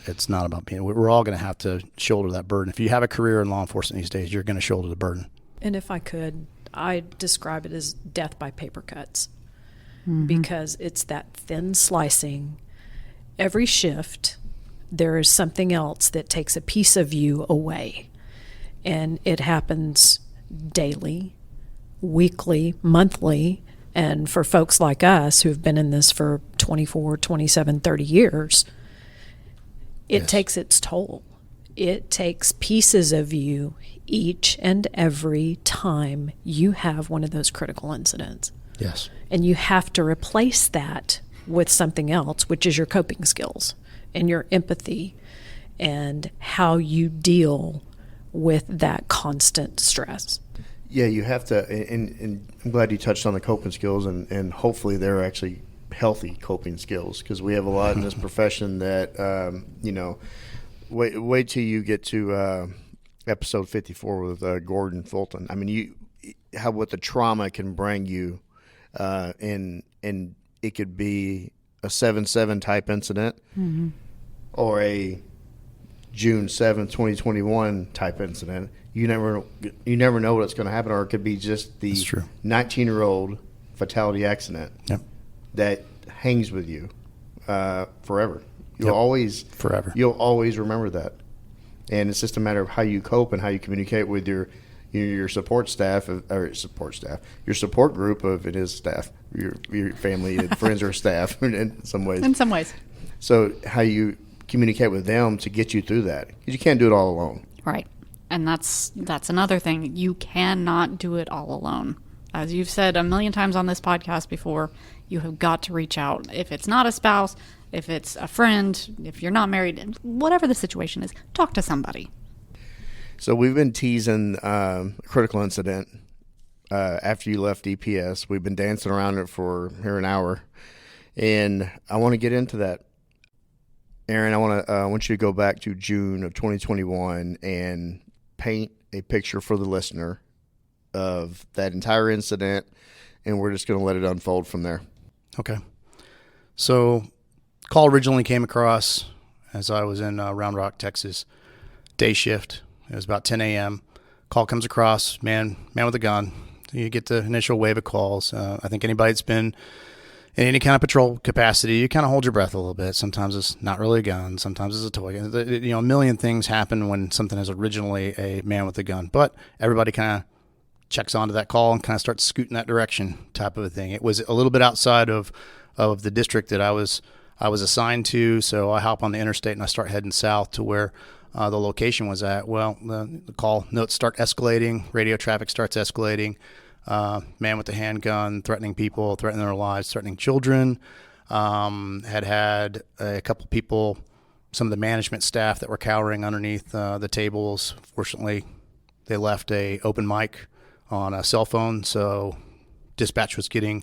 [SPEAKER 1] It's not about being. We're all going to have to shoulder that burden. If you have a career in law enforcement these days, you're going to shoulder the burden.
[SPEAKER 2] And if I could, I describe it as death by paper cuts, because it's that thin slicing. Every shift, there is something else that takes a piece of you away. And it happens daily, weekly, monthly. And for folks like us who've been in this for 24, 27, 30 years, it takes its toll. It takes pieces of you each and every time you have one of those critical incidents.
[SPEAKER 1] Yes.
[SPEAKER 2] And you have to replace that with something else, which is your coping skills and your empathy and how you deal with that constant stress.
[SPEAKER 4] Yeah, you have to, and I'm glad you touched on the coping skills, and hopefully they're actually healthy coping skills, because we have a lot in this profession that, wait till you get to episode 54 with Gordon Fulton. I mean, what the trauma can bring you, and it could be a 7/7 type incident, or a June 7th, 2021 type incident. You never know what's going to happen, or it could be just the 19-year-old fatality accident that hangs with you forever. You'll always remember that, and it's just a matter of how you cope and how you communicate with your support staff, your support group of it is staff, your family and friends or staff in some ways.
[SPEAKER 3] In some ways.
[SPEAKER 4] So how you communicate with them to get you through that, because you can't do it all alone.
[SPEAKER 3] Right. And that's another thing. You cannot do it all alone. As you've said a million times on this podcast before, you have got to reach out. If it's not a spouse, if it's a friend, if you're not married, whatever the situation is, talk to somebody.
[SPEAKER 4] So we've been teasing a critical incident after you left DPS. We've been dancing around it for here an hour, and I want to get into that. Aaron, I want you to go back to June of 2021 and paint a picture for the listener of that entire incident, and we're just going to let it unfold from there.
[SPEAKER 1] Okay. So call originally came across as I was in Round Rock, Texas, day shift. It was about 10 a.m. Call comes across, man with a gun. You get the initial wave of calls. I think anybody that's been in any kind of patrol capacity, you kind of hold your breath a little bit. Sometimes it's not really a gun. Sometimes it's a toy. A million things happen when something is originally a man with a gun. But everybody kind of checks onto that call and kind of starts scooting that direction type of a thing. It was a little bit outside of the district that I was assigned to, so I hop on the interstate and I start heading south to where the location was at. Well, the call notes start escalating. Radio traffic starts escalating. Man with a handgun, threatening people, threatening their lives, threatening children. Had a couple people, some of the management staff that were cowering underneath the tables. Fortunately, they left a open mic on a cell phone, so dispatch was getting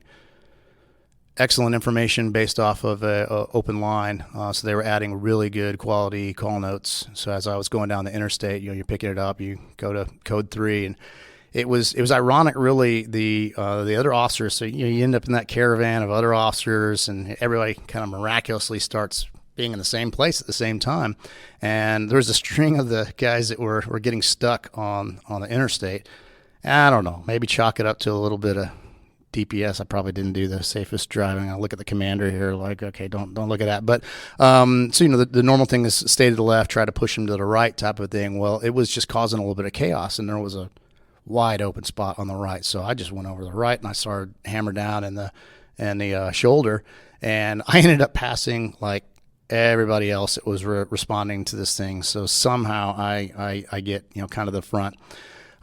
[SPEAKER 1] excellent information based off of a open line. So they were adding really good quality call notes. So as I was going down the interstate, you're picking it up, you go to code 3, and it was ironic, really, the other officers. So you end up in that caravan of other officers, and everybody kind of miraculously starts being in the same place at the same time. And there was a string of the guys that were getting stuck on the interstate. I don't know, maybe chalk it up to a little bit of DPS. I probably didn't do the safest driving. I look at the commander here like, okay, don't look at that. But so the normal thing is stay to the left, try to push them to the right type of thing. Well, it was just causing a little bit of chaos, and there was a wide open spot on the right. So I just went over the right and I started hammer down in the shoulder, and I ended up passing like everybody else that was responding to this thing. So somehow I get kind of the front.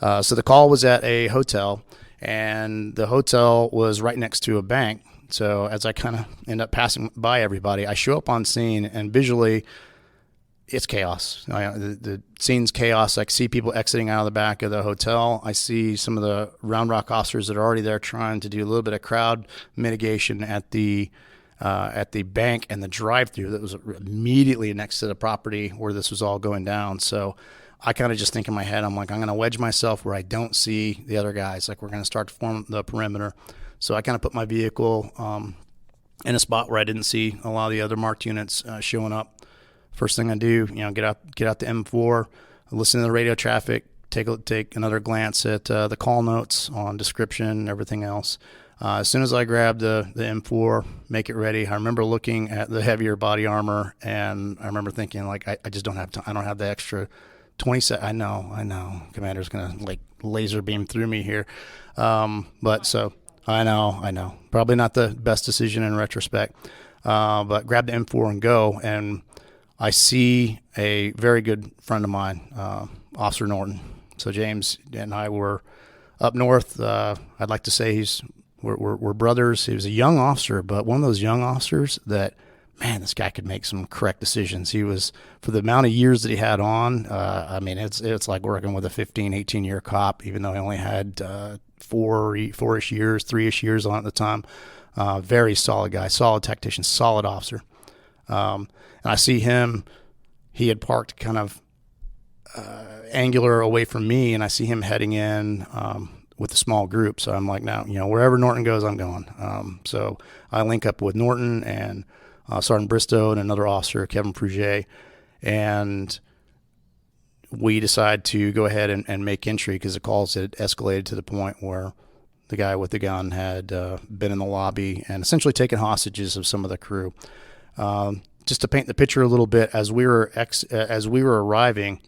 [SPEAKER 1] So the call was at a hotel, and the hotel was right next to a bank. So as I kind of end up passing by everybody, I show up on scene, and visually it's chaos. The scene's chaos. I see people exiting out of the back of the hotel. I see some of the Round Rock officers that are already there trying to do a little bit of crowd mitigation at the bank and the drive-through that was immediately next to the property where this was all going down. So I kind of just think in my head, I'm like, I'm going to wedge myself where I don't see the other guys. Like, we're going to start to form the perimeter. So I kind of put my vehicle in a spot where I didn't see a lot of the other marked units showing up. First thing I do, get out the M4, listen to the radio traffic, take another glance at the call notes on description and everything else. As soon as I grab the M4, make it ready, I remember looking at the heavier body armor, and I remember thinking, like, I just don't have time. I don't have the extra 20 seconds. I know. Commander's going to, like, laser beam through me here. But so, I know. Probably not the best decision in retrospect. But grab the M4 and go, and I see a very good friend of mine, Officer Norton. So James and I were up north. I'd like to say we're brothers. He was a young officer, but one of those young officers that, man, this guy could make some correct decisions. He was, for the amount of years that he had on, it's like working with a 15, 18-year cop, even though he only had four-ish years, 3-ish years on at the time. Very solid guy, solid tactician, solid officer. And I see him, he had parked kind of angular away from me, and I see him heading in with a small group. So I'm like, now, wherever Norton goes, I'm going. So I link up with Norton and Sergeant Bristow and another officer, Kevin Prouget, and we decide to go ahead and make entry because the calls had escalated to the point where the guy with the gun had been in the lobby and essentially taken hostages of some of the crew. Just to paint the picture a little bit, as we were arriving,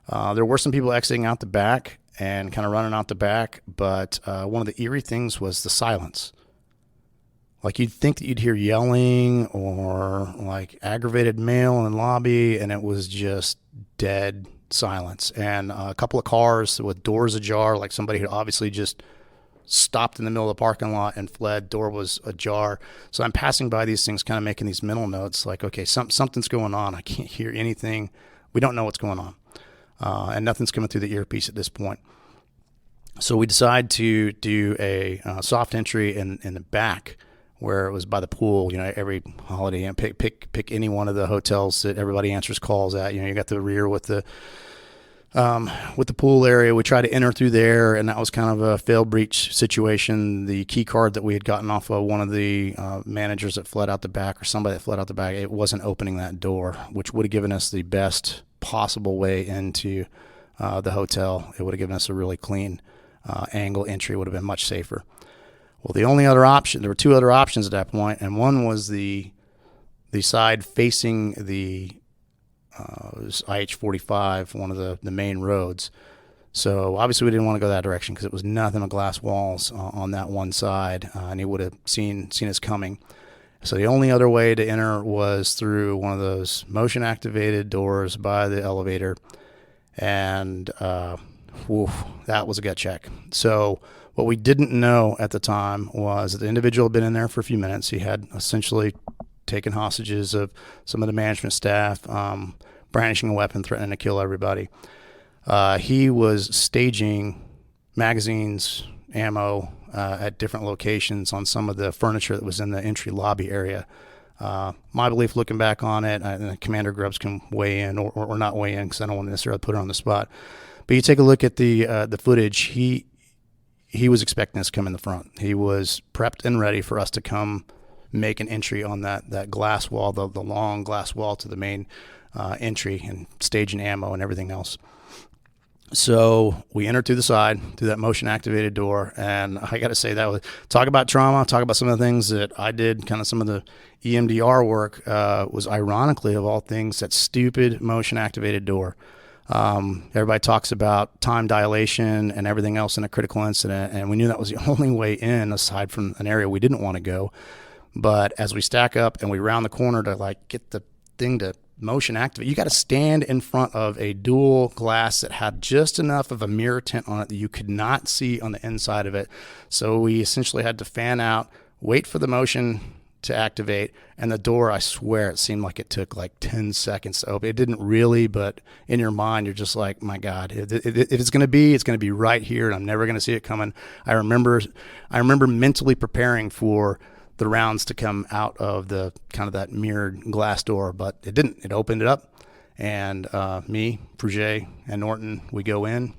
[SPEAKER 1] there were some people exiting out the back and kind of running out the back, but one of the eerie things was the silence. Like, you'd think that you'd hear yelling or like aggravated male in the lobby, and it was just dead silence. And a couple of cars with doors ajar, like somebody had obviously just stopped in the middle of the parking lot and fled. Door was ajar. So I'm passing by these things, kind of making these mental notes like, okay, something's going on. I can't hear anything. We don't know what's going on. And nothing's coming through the earpiece at this point. So we decide to do a soft entry in the back where it was by the pool. Every holiday, pick any one of the hotels that everybody answers calls at. You got the rear with the pool area. We tried to enter through there, and that was kind of a fail breach situation. The key card that we had gotten off of one of the managers that fled out the back, or somebody that fled out the back, it wasn't opening that door, which would have given us the best possible way into the hotel. It would have given us a really clean angle entry. Would have been much safer. Well, the only other option, there were two other options at that point, and one was the side facing the IH-45, one of the main roads. So obviously we didn't want to go that direction because it was nothing but glass walls on that one side, and he would have seen us coming. So the only other way to enter was through one of those motion-activated doors by the elevator, and that was a gut check. So what we didn't know at the time was that the individual had been in there for a few minutes. He had essentially taken hostages of some of the management staff, brandishing a weapon, threatening to kill everybody. He was staging magazines, ammo at different locations on some of the furniture that was in the entry lobby area. My belief, looking back on it, and Commander Grubbs can weigh in or not weigh in because I don't want to necessarily put her on the spot. But you take a look at the footage. He was expecting us to come in the front. He was prepped and ready for us to come make an entry on that glass wall, the long glass wall to the main entry, and staging ammo and everything else. So we entered through the side, through that motion-activated door, and I got to say, that was, talk about trauma, talk about some of the things that I did, kind of some of the EMDR work, was ironically, of all things, that stupid motion-activated door. Everybody talks about time dilation and everything else in a critical incident, and we knew that was the only way in, aside from an area we didn't want to go. But as we stack up and we round the corner to like get the thing to motion activate, you got to stand in front of a dual glass that had just enough of a mirror tint on it that you could not see on the inside of it. So we essentially had to fan out, wait for the motion to activate, and the door, I swear, it seemed like it took like 10 seconds to open. It didn't really, but in your mind, you're just like, my God, if it's going to be right here, and I'm never going to see it coming. I remember mentally preparing for the rounds to come out of the kind of that mirrored glass door, but it didn't. It opened it up, And me, Fruget, and Norton, we go in.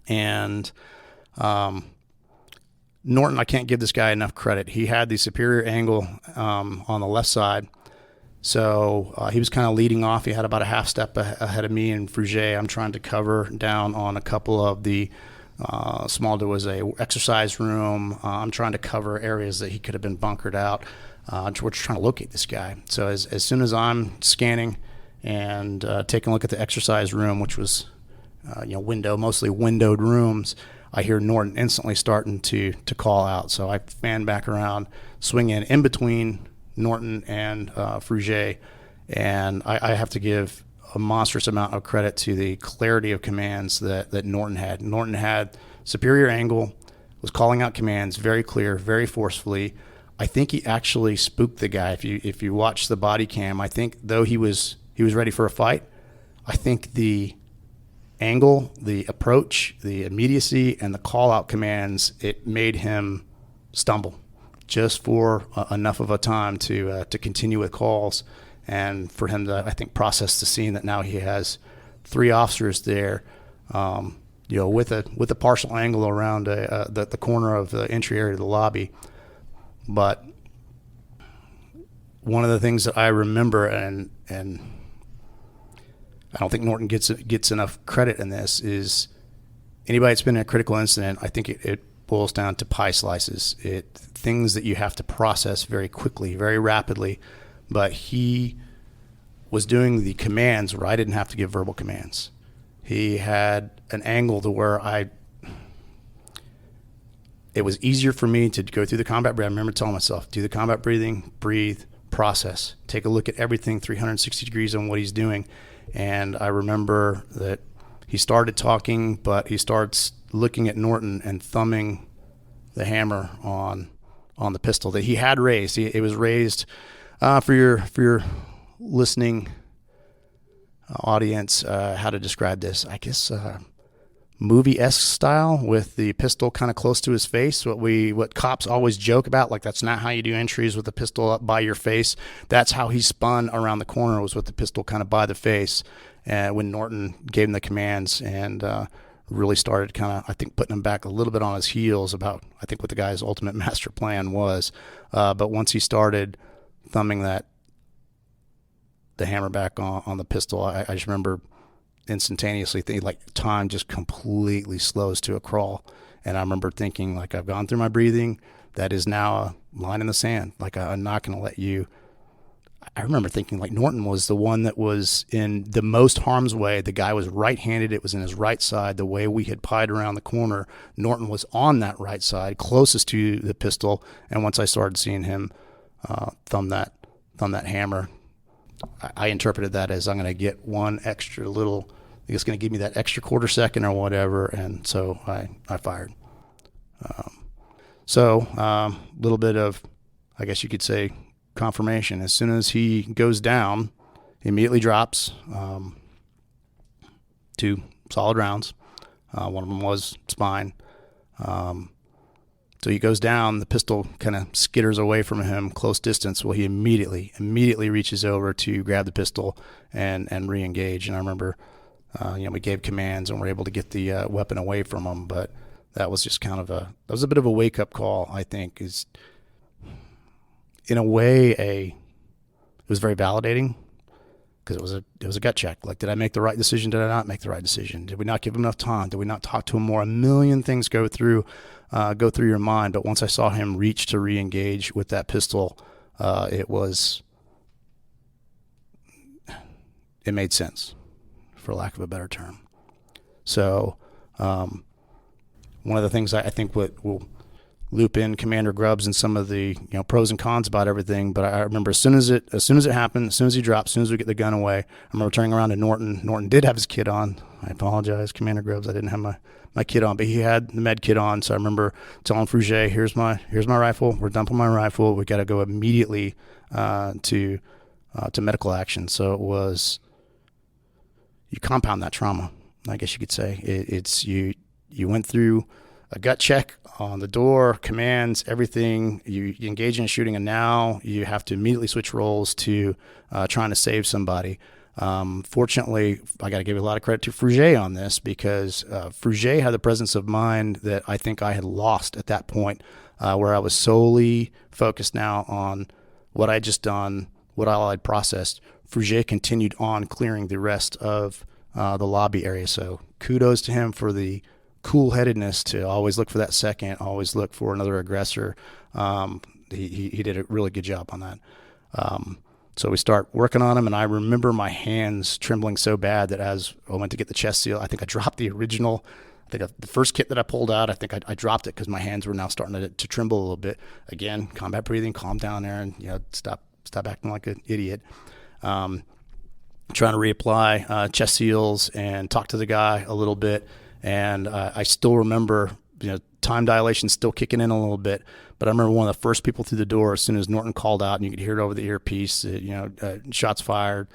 [SPEAKER 1] And Norton, I can't give this guy enough credit. He had the superior angle on the left side. So he was kind of leading off. He had about a half step ahead of me and Fruget. I'm trying to cover down on a couple of the there was a exercise room. I'm trying to cover areas that he could have been bunkered out. We're just trying to locate this guy. So as soon as I'm scanning and taking a look at the exercise room, which was mostly windowed rooms, I hear Norton instantly starting to call out. So I fan back around, swing in between Norton and Fruget, and I have to give a monstrous amount of credit to the clarity of commands that Norton had. Norton had superior angle, was calling out commands very clear, very forcefully. I think he actually spooked the guy. If you watch the body cam, I think though he was ready for a fight, I think the angle, the approach, the immediacy, and the call out commands, it made him stumble just for enough of a time to continue with calls, and for him to, I think, process the scene that now he has 3 officers there, with a partial angle around the corner of the entry area of the lobby. But one of the things that I remember, and I don't think Norton gets enough credit in this, is anybody that's been in a critical incident, I think it boils down to pie slices. Things that you have to process very quickly, very rapidly. But he was doing the commands where I didn't have to give verbal commands. He had an angle to where it was easier for me to go through the combat breathing. I remember telling myself, do the combat breathing, breathe, process, take a look at everything 360 degrees on what he's doing. And I remember that he started talking, but he starts looking at Norton and thumbing the hammer on the pistol that he had raised. It was raised for your listening audience. How to describe this? I guess movie-esque style, with the pistol kind of close to his face. What cops always joke about, like that's not how you do entries with the pistol up by your face. That's how he spun around the corner, was with the pistol kind of by the face. When Norton gave him the commands and really started kind of, I think, putting him back a little bit on his heels about, I think, what the guy's ultimate master plan was. But once he started thumbing the hammer back on the pistol, I just remember instantaneously thinking, like, time just completely slows to a crawl. And I remember thinking, like, I've gone through my breathing. That is now a line in the sand. Like, I'm not going to let you. I remember thinking, like, Norton was the one that was in the most harm's way. The guy was right-handed. It was in his right side. The way we had pied around the corner, Norton was on that right side, closest to the pistol. And once I started seeing him thumb that hammer, I interpreted that as, I'm going to get one extra little, I think it's going to give me that extra quarter second or whatever. And so I fired. A little bit of, I guess you could say, confirmation. As soon as he goes down, he immediately drops 2 solid rounds. One of them was spine. So he goes down, the pistol kind of skitters away from him close distance. Well, he immediately reaches over to grab the pistol and re-engage. And I remember, we gave commands and were able to get the weapon away from him. But that was just kind of that was a bit of a wake-up call, I think. Is in a way, it was very validating, because it was a gut check. Like, did I make the right decision? Did I not make the right decision? Did we not give him enough time? Did we not talk to him more? A million things go through your mind. But once I saw him reach to re-engage with that pistol, it made sense, for lack of a better term. So one of the things I think will loop in Commander Grubbs and some of the pros and cons about everything. But I remember as soon as it happened, as soon as he dropped, as soon as we get the gun away, I remember turning around to Norton. Norton did have his kit on. I apologize, Commander Grubbs, I didn't have my kit on, but he had the med kit on. So I remember telling Fruget, here's my rifle. We're dumping my rifle. We got to go immediately to medical action. So it was, you compound that trauma, I guess you could say. It's you went through a gut check on the door, commands, everything. You engage in shooting, and now you have to immediately switch roles to trying to save somebody. Fortunately, I got to give a lot of credit to Fruget on this, because Fruget had the presence of mind that I think I had lost at that point, where I was solely focused now on what I just done, what all I'd processed. Fruget continued on clearing the rest of the lobby area. So kudos to him for the cool-headedness to always look for that second, always look for another aggressor. He did a really good job on that. So we start working on him, and I remember my hands trembling so bad that as I went to get the chest seal, I think I dropped the original. I think the first kit that I pulled out, I think I dropped it because my hands were now starting to tremble a little bit. Again, combat breathing, calm down, Aaron. Stop acting like an idiot. Trying to reapply chest seals and talk to the guy a little bit. And I still remember, time dilation still kicking in a little bit. But I remember one of the first people through the door as soon as Norton called out, and you could hear it over the earpiece, shots fired.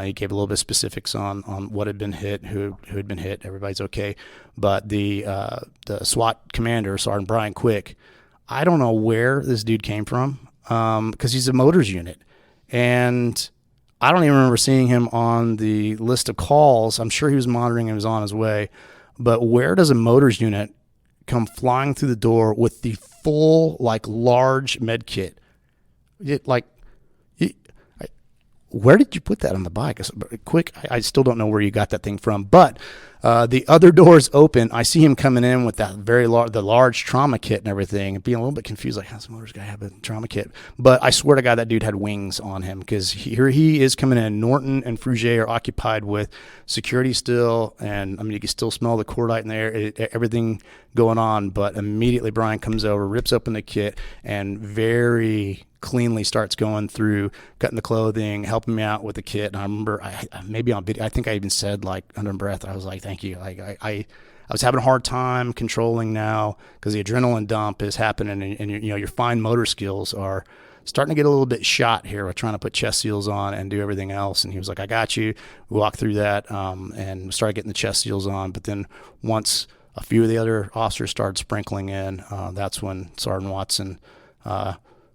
[SPEAKER 1] He gave a little bit of specifics on what had been hit, who had been hit. Everybody's okay. But the SWAT commander, Sergeant Brian Quick, I don't know where this dude came from, because he's a motors unit. And I don't even remember seeing him on the list of calls. I'm sure he was monitoring and was on his way. But where does a motors unit come flying through the door with the full, large med kit? Where did you put that on the bike? Quick, I still don't know where you got that thing from. But the other door's open. I see him coming in with that the large trauma kit and everything, and being a little bit confused, like, how's the motors guy have a trauma kit? But I swear to God, that dude had wings on him, because here he is coming in. Norton and Fruget are occupied with security still, and you can still smell the cordite in there, everything going on. But immediately Brian comes over, rips open the kit, and very cleanly starts going through, cutting the clothing, helping me out with the kit. And I remember, maybe on video, I think I even said, under breath, I was like, thank you. I was having a hard time controlling now, because the adrenaline dump is happening, and your fine motor skills are starting to get a little bit shot here with trying to put chest seals on and do everything else. And he was like, I got you. We walked through that and started getting the chest seals on. But then once a few of the other officers started sprinkling in, that's when Sergeant Watson,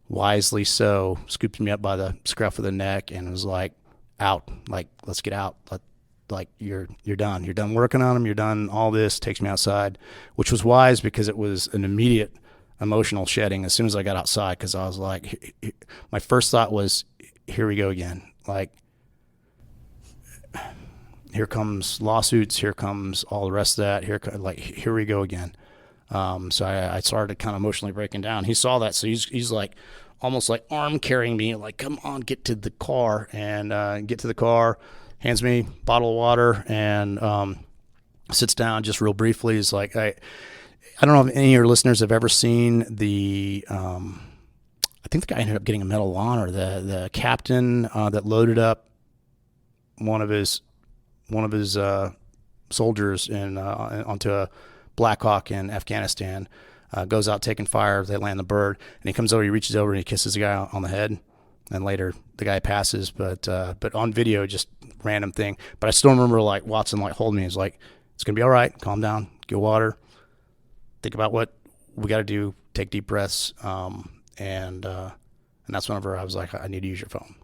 [SPEAKER 1] wisely so, scooped me up by the scruff of the neck and was like, out, let's get out. You're done. You're done working on him. You're done all this. Takes me outside, which was wise, because it was an immediate emotional shedding as soon as I got outside, because I was like, my first thought was, here we go again. Here comes lawsuits. Here comes all the rest of that. Here we go again. So I started kind of emotionally breaking down. He saw that, so he's like, almost like arm carrying me, like, come on, get to the car. And get to the car, hands me a bottle of water, and sits down just real briefly. He's like, I don't know if any of your listeners have ever seen the I think the guy ended up getting a Medal of Honor, the captain that loaded up one of his soldiers onto a Black Hawk in Afghanistan, goes out taking fire. They land the bird, and he comes over, he reaches over, and he kisses the guy on the head. And later, the guy passes, but on video, just random thing. But I still remember, Watson, holding me. He's like, it's going to be all right. Calm down. Get water. Think about what we got to do. Take deep breaths. And that's whenever I was like, I need to use your phone.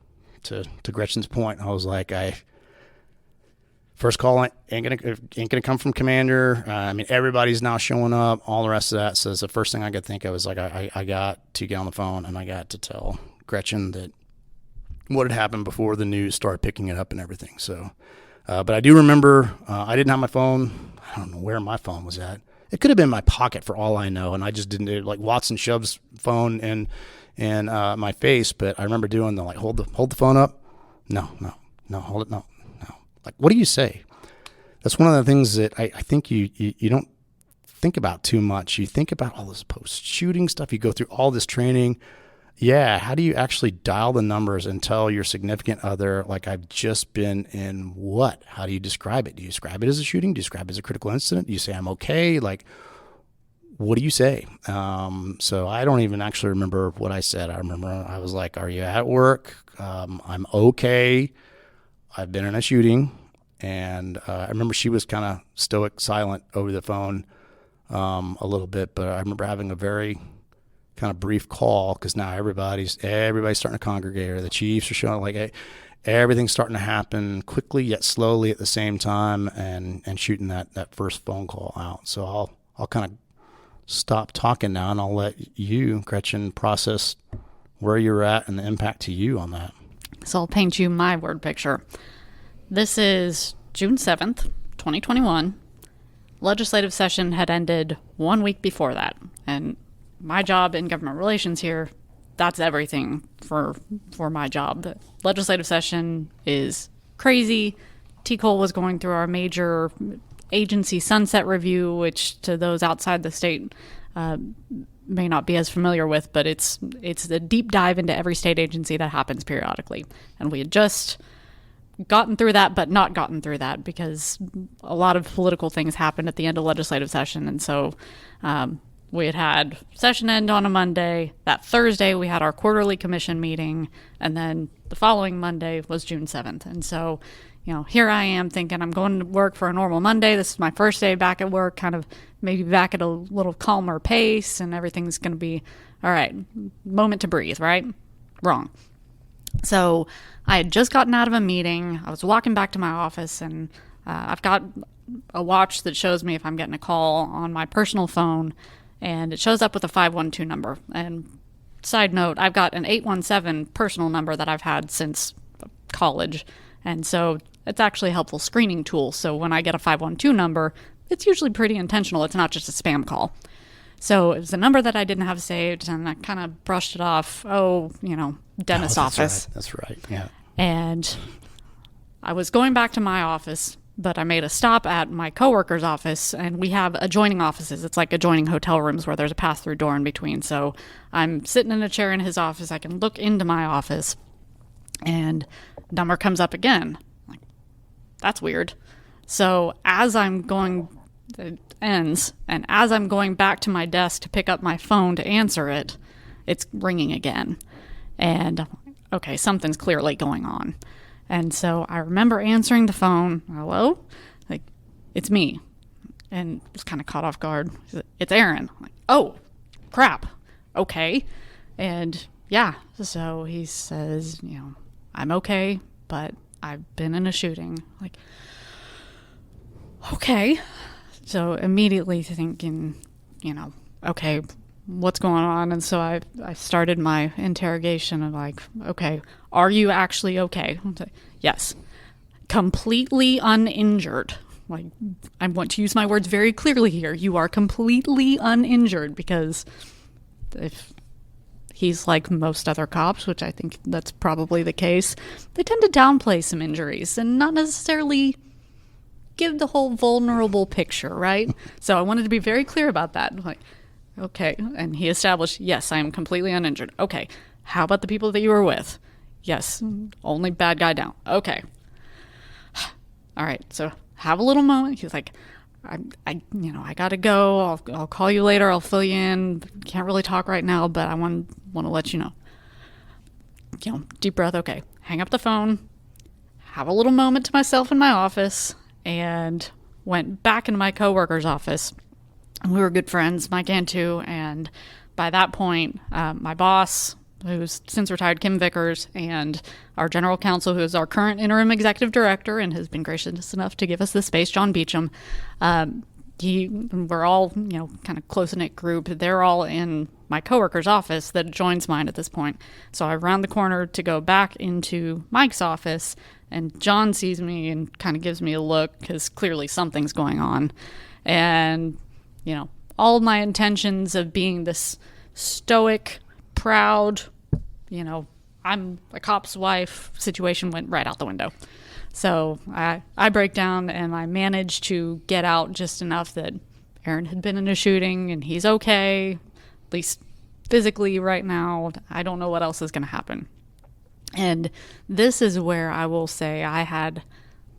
[SPEAKER 1] To Gretchen's point, I was like, first call ain't gonna come from commander. Everybody's now showing up, all the rest of that. So the first thing I could think of was I got to get on the phone, and I got to tell Gretchen that what had happened before the news started picking it up and everything. So, but I do remember I didn't have my phone. I don't know where my phone was at. It could have been in my pocket for all I know, and I just didn't. Watson shoves phone in my face, but I remember doing the hold the phone up. No, hold it, no. What do you say? That's one of the things that I think you don't think about too much. You think about all this post-shooting stuff. You go through all this training. Yeah, how do you actually dial the numbers and tell your significant other, I've just been in what? How do you describe it? Do you describe it as a shooting? Do you describe it as a critical incident? Do you say, I'm okay? What do you say? So I don't even actually remember what I said. I remember I was like, are you at work? I'm okay. I've been in a shooting. And I remember she was kind of stoic, silent over the phone a little bit. But I remember having a very kind of brief call, because now everybody's starting to congregate, or the chiefs are showing everything's starting to happen quickly yet slowly at the same time, and shooting that first phone call out. So I'll kind of stop talking now, and I'll let you, Gretchen, process where you're at and the impact to you on that.
[SPEAKER 3] So I'll paint you my word picture. This is June 7th, 2021. Legislative session had ended 1 week before that. And my job in government relations here, that's everything for my job. The legislative session is crazy. TCOLE was going through our major agency sunset review, which to those outside the state may not be as familiar with, but it's a deep dive into every state agency that happens periodically. And we had just gotten through that, but not gotten through that because a lot of political things happened at the end of legislative session. And so we had session end on a Monday. That Thursday, we had our quarterly commission meeting. And then the following Monday was June 7th. And so, here I am thinking I'm going to work for a normal Monday. This is my first day back at work, kind of maybe back at a little calmer pace, and everything's going to be all right. Moment to breathe, right? Wrong. So I had just gotten out of a meeting. I was walking back to my office, and I've got a watch that shows me if I'm getting a call on my personal phone, and it shows up with a 512 number. And side note, I've got an 817 personal number that I've had since college, and so it's actually a helpful screening tool. So when I get a 512 number, it's usually pretty intentional. It's not just a spam call. So it was a number that I didn't have saved, and I kind of brushed it off. Dentist's office.
[SPEAKER 1] That's right. Yeah.
[SPEAKER 3] And I was going back to my office, but I made a stop at my coworker's office, and we have adjoining offices. It's like adjoining hotel rooms where there's a pass-through door in between. So I'm sitting in a chair in his office. I can look into my office, and number comes up again. Like, that's weird. So as I'm going, it ends, and as I'm going back to my desk to pick up my phone to answer it, it's ringing again. And okay, something's clearly going on. And so I remember answering the phone. Hello? Like, it's me. And just kind of caught off guard. It's Aaron. I'm like, oh, crap. Okay. And yeah, so he says, I'm okay, but I've been in a shooting. Like, okay. So immediately thinking, okay, what's going on? And so I started my interrogation of like, okay, are you actually okay? Like, yes. Completely uninjured. Like, I want to use my words very clearly here. You are completely uninjured, because if he's like most other cops, which I think that's probably the case, they tend to downplay some injuries and not necessarily give the whole vulnerable picture, right? So I wanted to be very clear about that. Like, okay. And he established, yes, I am completely uninjured. Okay. How about the people that you were with? Yes. Only bad guy down. Okay. All right. So have a little moment. He's like, I gotta go. I'll call you later. I'll fill you in. Can't really talk right now, but I want to let you know. Deep breath. Okay. Hang up the phone. Have a little moment to myself in my office, and went back into my coworker's office. We were good friends, Mike and too, and by that point, my boss, who's since retired, Kim Vickers, and our general counsel, who is our current interim executive director and has been gracious enough to give us this space, John Beecham, we're all, kind of close-knit group. They're all in my coworker's office that joins mine at this point. So I round the corner to go back into Mike's office, and John sees me and kind of gives me a look, because clearly something's going on. And all my intentions of being this stoic, proud, I'm a cop's wife situation went right out the window. So I break down, and I managed to get out just enough that Aaron had been in a shooting and he's okay, at least physically right now. I don't know what else is going to happen. And this is where I will say I had,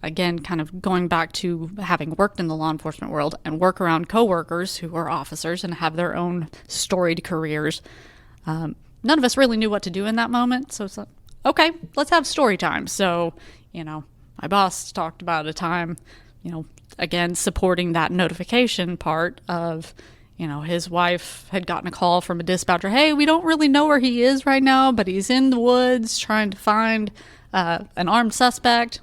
[SPEAKER 3] again, kind of going back to having worked in the law enforcement world and work around coworkers who are officers and have their own storied careers. None of us really knew what to do in that moment. So it's like, okay, let's have story time. So, my boss talked about a time, again, supporting that notification part of, his wife had gotten a call from a dispatcher. Hey, we don't really know where he is right now, but he's in the woods trying to find an armed suspect.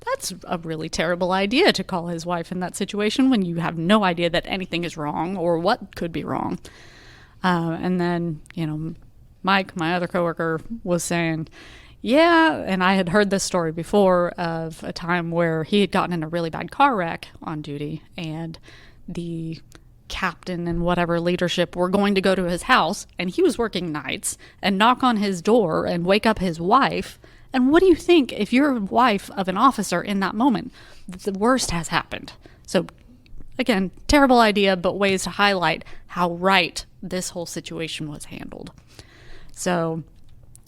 [SPEAKER 3] That's a really terrible idea to call his wife in that situation when you have no idea that anything is wrong or what could be wrong. And then, Mike, my other coworker, was saying, yeah, and I had heard this story before of a time where he had gotten in a really bad car wreck on duty, and the captain and whatever leadership were going to go to his house, and he was working nights, and knock on his door and wake up his wife. And what do you think if you're a wife of an officer in that moment? The worst has happened. So, again, terrible idea, but ways to highlight how right this whole situation was handled. So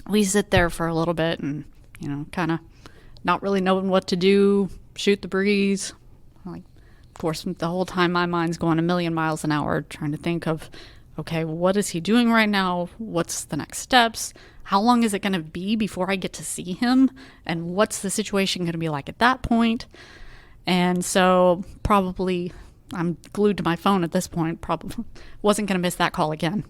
[SPEAKER 3] we sit there for a little bit and, kind of not really knowing what to do, shoot the breeze. Of course, the whole time my mind's going a million miles an hour trying to think of, okay, what is he doing right now? What's the next steps? How long is it going to be before I get to see him? And what's the situation going to be like at that point? And so probably I'm glued to my phone at this point. Probably wasn't going to miss that call again.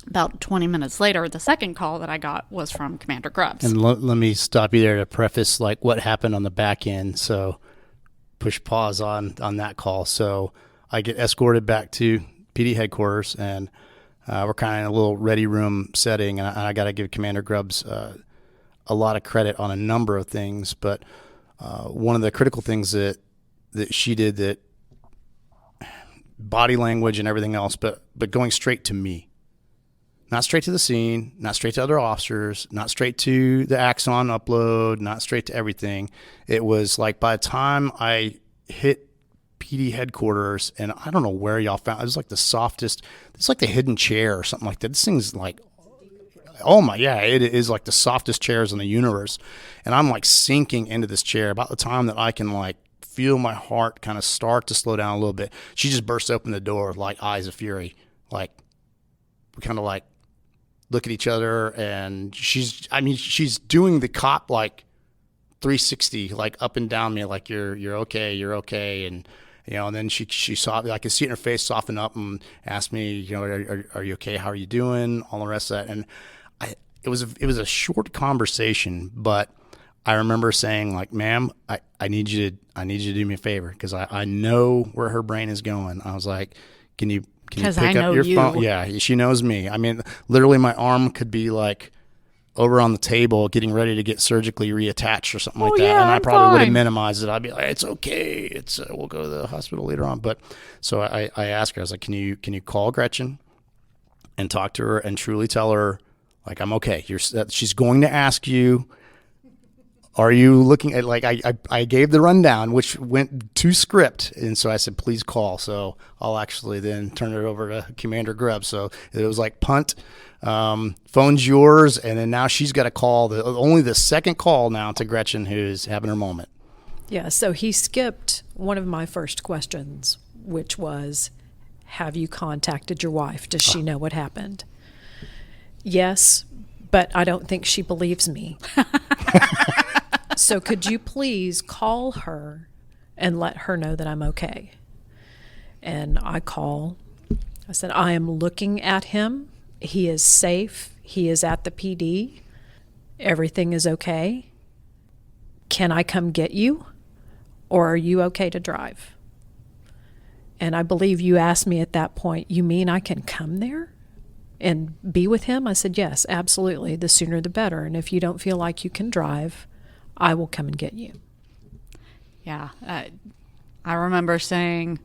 [SPEAKER 3] About 20 minutes later, the second call that I got was from Commander Grubbs.
[SPEAKER 1] And let me stop you there to preface what happened on the back end. So push pause on that call. So I get escorted back to PD headquarters, and we're kind of in a little ready room setting. And I got to give Commander Grubbs a lot of credit on a number of things. But one of the critical things that she did, that body language and everything else, but going straight to me. Not straight to the scene, not straight to other officers, not straight to the Axon upload, not straight to everything. It was by the time I hit PD headquarters, and I don't know where y'all found it, was the softest, it's the hidden chair or something like that. This thing's oh my, yeah, it is the softest chairs in the universe. And I'm sinking into this chair. About the time that I can feel my heart kind of start to slow down a little bit, she just bursts open the door with eyes of fury. We kind of look at each other, and she's doing the cop 360 up and down me, you're okay, and and then she saw, I could see it in her face soften up and ask me, are you okay, how are you doing, all the rest of that. And it was a short conversation, but I remember saying ma'am, I need you to do me a favor, because I know where her brain is going. I was like, can you pick up your phone? Yeah, she knows me. Literally my arm could be over on the table getting ready to get surgically reattached or something like that.
[SPEAKER 3] Yeah,
[SPEAKER 1] and I
[SPEAKER 3] I'm
[SPEAKER 1] probably would have
[SPEAKER 3] fine.
[SPEAKER 1] minimized it. I'd be like, it's okay. We'll go to the hospital later on. But so I asked her, I was like, can you call Gretchen and talk to her and truly tell her I'm okay. She's going to ask you, are you looking at, I gave the rundown, which went to script. And so I said, please call. So I'll actually then turn it over to Commander Grubbs. So it was punt, phone's yours. And then now she's got to call only the second call now to Gretchen, who's having her moment.
[SPEAKER 2] Yeah. So he skipped one of my first questions, which was, have you contacted your wife? Does she know what happened? Yes, but I don't think she believes me. So could you please call her and let her know that I'm okay? And I call. I said, I am looking at him. He is safe. He is at the PD. Everything is okay. Can I come get you? Or are you okay to drive? And I believe you asked me at that point, you mean I can come there and be with him? I said, yes, absolutely. The sooner the better. And if you don't feel like you can drive, I will come and get you.
[SPEAKER 3] Yeah. I remember saying,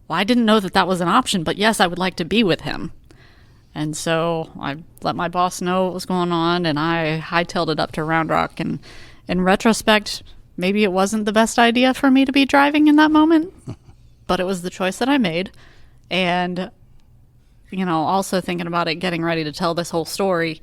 [SPEAKER 3] well, I didn't know that was an option, but yes, I would like to be with him. And so I let my boss know what was going on, and I hightailed it up to Round Rock. And in retrospect, maybe it wasn't the best idea for me to be driving in that moment, but it was the choice that I made. And, also thinking about it, getting ready to tell this whole story,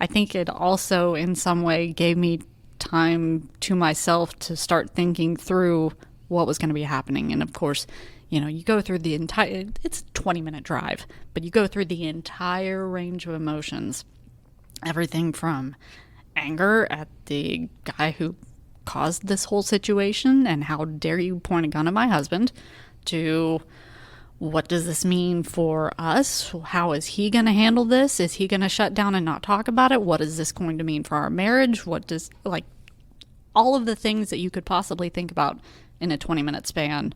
[SPEAKER 3] I think it also in some way gave me time to myself to start thinking through what was going to be happening. And of course, you go through the entire, it's a 20-minute drive, but you go through the entire range of emotions. Everything from anger at the guy who caused this whole situation and how dare you point a gun at my husband, to what does this mean for us? How is he going to handle this? Is he going to shut down and not talk about it? What is this going to mean for our marriage? What does, like, all of the things that you could possibly think about in a 20-minute span.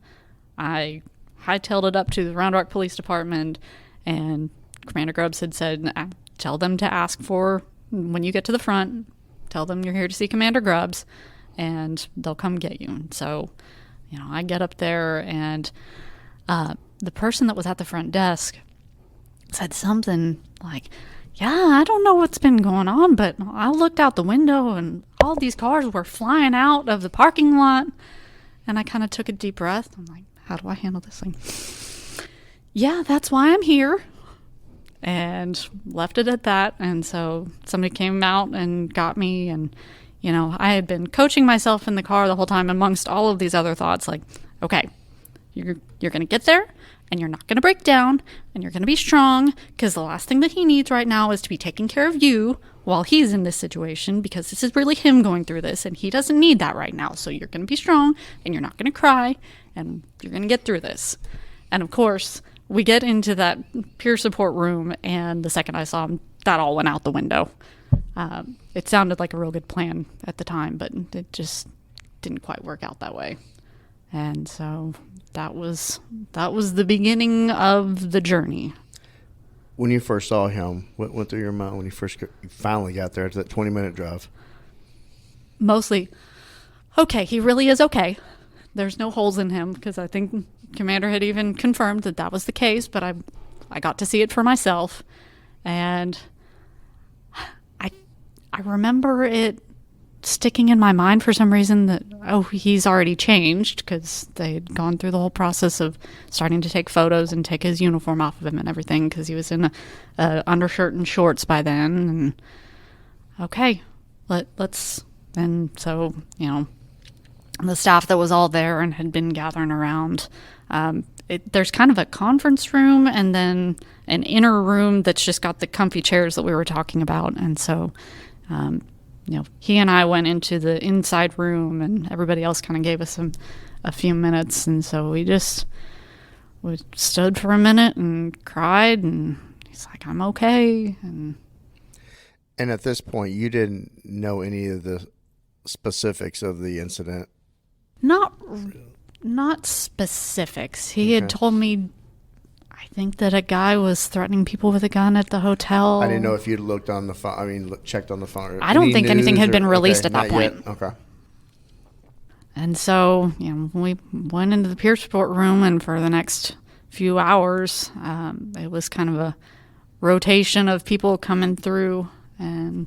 [SPEAKER 3] I hightailed it up to the Round Rock Police Department, and Commander Grubbs had said, tell them to ask for, when you get to the front, tell them you're here to see Commander Grubbs, and they'll come get you. And so, I get up there, and the person that was at the front desk said something like, yeah, I don't know what's been going on, but I looked out the window and all these cars were flying out of the parking lot. And I kind of took a deep breath. I'm like, how do I handle this thing? Yeah, that's why I'm here. And left it at that. And so somebody came out and got me. And, I had been coaching myself in the car the whole time amongst all of these other thoughts. Like, okay, you're going to get there. And you're not going to break down, and you're going to be strong, because the last thing that he needs right now is to be taking care of you while he's in this situation, because this is really him going through this, and he doesn't need that right now. So you're going to be strong, and you're not going to cry, and you're going to get through this. And of course, we get into that peer support room, and the second I saw him, that all went out the window. It sounded like a real good plan at the time, but it just didn't quite work out that way. And so that was the beginning of the journey.
[SPEAKER 4] When you first saw him, what went through your mind when you finally got there to that 20-minute drive?
[SPEAKER 3] Mostly, okay, he really is okay. There's no holes in him, because I think Commander had even confirmed that was the case, but I got to see it for myself. And I remember it sticking in my mind for some reason that, he's already changed, because they had gone through the whole process of starting to take photos and take his uniform off of him and everything, because he was in a undershirt and shorts by then. And okay, let's, and so, the staff that was all there and had been gathering around, there's kind of a conference room and then an inner room that's just got the comfy chairs that we were talking about. And so, he and I went into the inside room, and everybody else kind of gave us a few minutes. And so we stood for a minute and cried, and he's like, I'm okay. And
[SPEAKER 4] at this point, you didn't know any of the specifics of the incident?
[SPEAKER 3] Not specifics. He had told me, I think, that a guy was threatening people with a gun at the hotel.
[SPEAKER 4] I didn't know if you'd looked on the phone. Checked on the phone.
[SPEAKER 3] I don't think anything had been released at that point.
[SPEAKER 4] Yet? Okay.
[SPEAKER 3] And so, we went into the peer support room, and for the next few hours, it was kind of a rotation of people coming through, and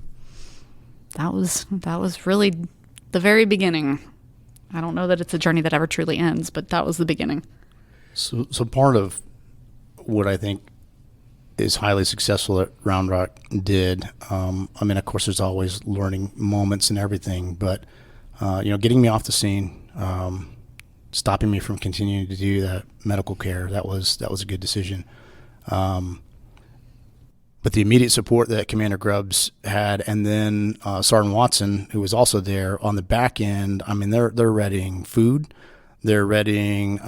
[SPEAKER 3] that was really the very beginning. I don't know that it's a journey that ever truly ends, but that was the beginning.
[SPEAKER 1] So part of what I think is highly successful that Round Rock did, of course, there's always learning moments and everything, but getting me off the scene, stopping me from continuing to do that medical care, that was a good decision. But the immediate support that Commander Grubbs had, and then Sergeant Watson, who was also there on the back end, they're readying food. They're readying,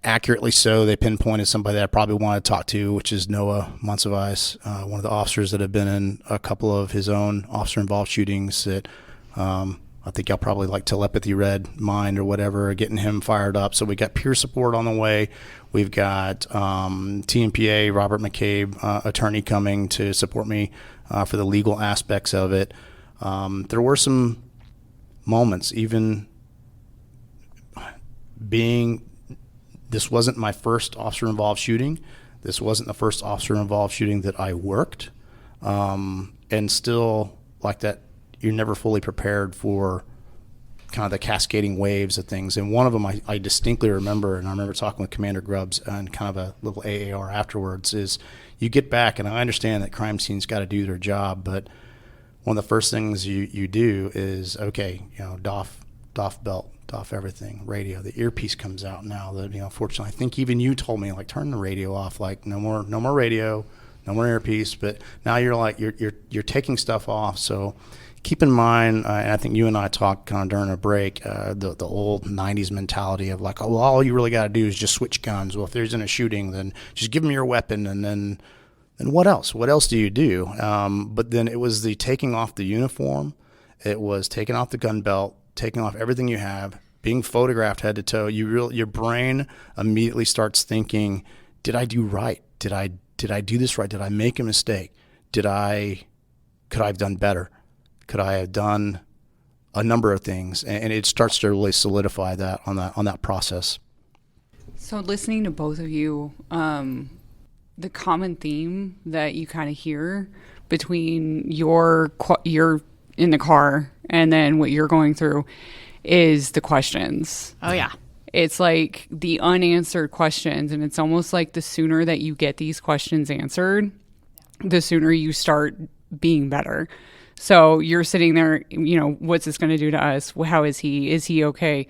[SPEAKER 1] accurately so, they pinpointed somebody that I probably want to talk to, which is Noah Monsivice, one of the officers that have been in a couple of his own officer-involved shootings that I think y'all probably like telepathy read mind or whatever, getting him fired up. So we got peer support on the way. We've got TMPA, Robert McCabe, attorney, coming to support me for the legal aspects of it. There were some moments, even this wasn't my first officer-involved shooting. This wasn't the first officer-involved shooting that I worked. And still, like that, you're never fully prepared for kind of the cascading waves of things. And one of them I distinctly remember, and I remember talking with Commander Grubbs and kind of a little AAR afterwards, is you get back, and I understand that crime scenes got to do their job, but one of the first things you do is, okay, doff belt, off everything, radio, the earpiece comes out now that, fortunately, I think even you told me, like, turn the radio off, like, no more radio, no more earpiece. But now you're like, you're taking stuff off. So keep in mind, and I think you and I talked kind of during a break, the old 90s mentality of like, oh, well, all you really got to do is just switch guns. Well, if there's in a shooting, then just give them your weapon, and then what else? What else do you do? But then it was the taking off the uniform. It was taking off the gun belt, taking off everything you have, being photographed head to toe. Your brain immediately starts thinking, did I do right? Did I do this right? Did I make a mistake? Could I have done better? Could I have done a number of things? And it starts to really solidify that on that process.
[SPEAKER 8] So listening to both of you, the common theme that you kind of hear between you're in the car and then what you're going through is the questions.
[SPEAKER 3] Oh, yeah.
[SPEAKER 8] It's like the unanswered questions, and it's almost like the sooner that you get these questions answered, the sooner you start being better. So you're sitting there, what's this going to do to us? How is he? Is he okay?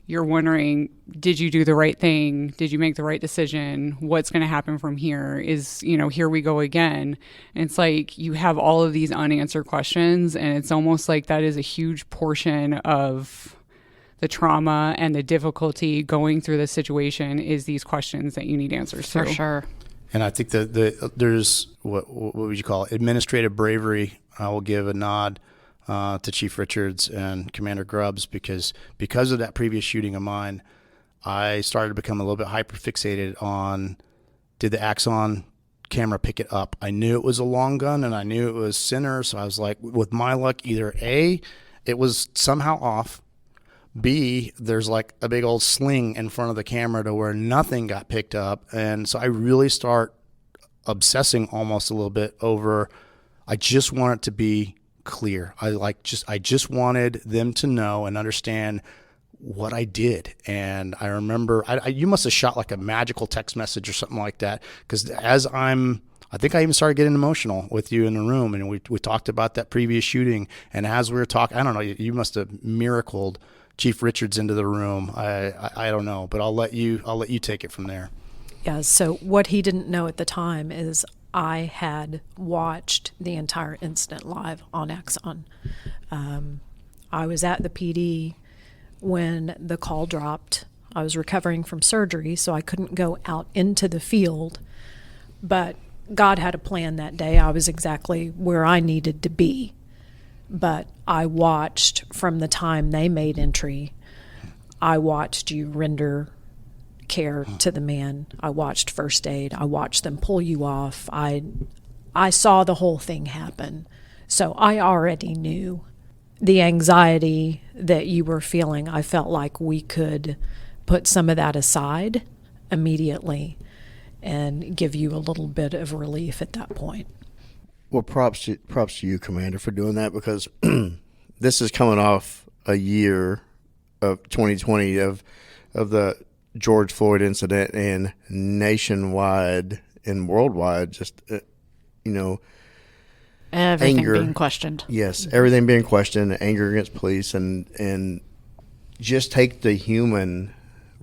[SPEAKER 8] You're wondering, did you do the right thing? Did you make the right decision? What's going to happen from here? Here we go again. And it's like you have all of these unanswered questions, and it's almost like that is a huge portion of the trauma and the difficulty going through this situation is these questions that you need answers to.
[SPEAKER 3] For sure.
[SPEAKER 1] And I think that there's, what would you call it, administrative bravery. I will give a nod to Chief Richards and Commander Grubbs because of that previous shooting of mine, I started to become a little bit hyper-fixated on, did the Axon camera pick it up? I knew it was a long gun, and I knew it was center, so I was like, with my luck, either A, it was somehow off, B, there's like a big old sling in front of the camera to where nothing got picked up. And so I really start obsessing almost a little bit over, I just want it to be clear. I just wanted them to know and understand what I did. And I remember you must have shot like a magical text message or something like that. Because I think I even started getting emotional with you in the room, and we talked about that previous shooting. And as we were talking, I don't know, you must have miracled Chief Richards into the room. I don't know, but I'll let you take it from there.
[SPEAKER 2] Yeah, so what he didn't know at the time is I had watched the entire incident live on Axon. I was at the PD when the call dropped. I was recovering from surgery, so I couldn't go out into the field, but God had a plan that day. I was exactly where I needed to be. But I watched from the time they made entry. I watched you render care to the man. I watched first aid. I watched them pull you off. I saw the whole thing happen. So I already knew the anxiety that you were feeling. I felt like we could put some of that aside immediately and give you a little bit of relief at that point.
[SPEAKER 4] Well, props to you, Commander, for doing that, because this is coming off a year of 2020 of the George Floyd incident, and nationwide and worldwide, just
[SPEAKER 3] everything
[SPEAKER 4] anger,
[SPEAKER 3] being questioned.
[SPEAKER 4] Yes, everything being questioned, anger against police, and just take the human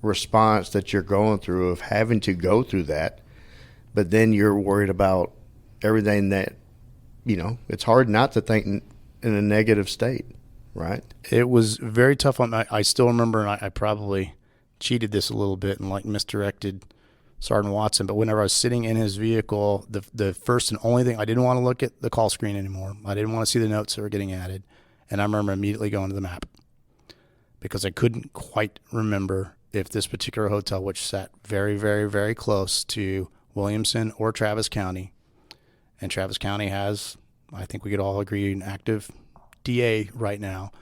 [SPEAKER 4] response that you're going through of having to go through that, but then you're worried about everything that. It's hard not to think in a negative state, right?
[SPEAKER 1] It was very tough on I still remember, and I probably cheated this a little bit and like misdirected Sergeant Watson, but whenever I was sitting in his vehicle, the first and only thing, I didn't want to look at the call screen anymore. I didn't want to see the notes that were getting added. And I remember immediately going to the map because I couldn't quite remember if this particular hotel, which sat very, very, very close to Williamson or Travis County, and Travis County has, I think we could all agree, an active DA right now.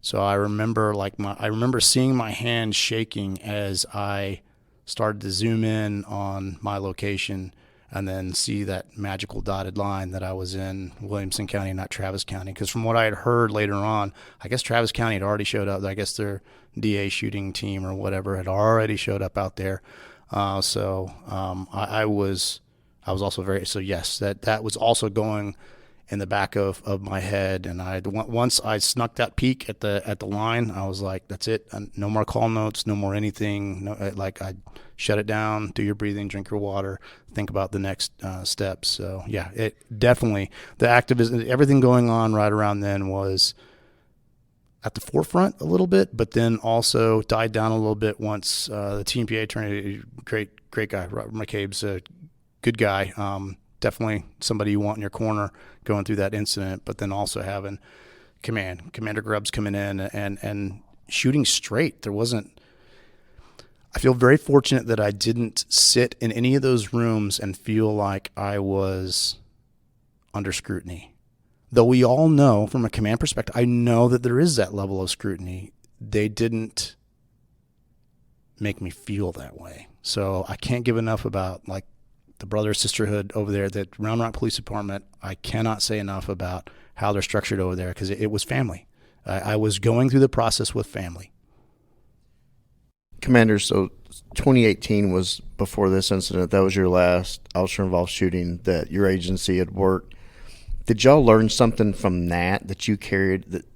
[SPEAKER 1] So I remember seeing my hand shaking as I started to zoom in on my location and then see that magical dotted line that I was in Williamson County, not Travis County. Because from what I had heard later on, I guess Travis County had already showed up. I guess their DA shooting team or whatever had already showed up out there. I was also very, so yes, that was also going. in the back of my head. And once I snuck that peek at the line, I was like, that's it. No more call notes, no more anything. No, I shut it down, do your breathing, drink your water, think about the next steps. So yeah, it definitely, the activism, everything going on right around then was at the forefront a little bit, but then also died down a little bit once the TMPA attorney, great guy, Robert McCabe's a good guy. Definitely somebody you want in your corner going through that incident, but then also having Commander Grubbs coming in and shooting straight. I feel very fortunate that I didn't sit in any of those rooms and feel like I was under scrutiny. Though we all know from a command perspective, I know that there is that level of scrutiny. They didn't make me feel that way. So I can't give enough about like the brother sisterhood over there, that Round Rock Police Department. I cannot say enough about how they're structured over there, because it was family. I was going through the process with family.
[SPEAKER 4] Commander, so 2018 was before this incident. That was your last officer-involved shooting that your agency had worked. Did y'all learn something from that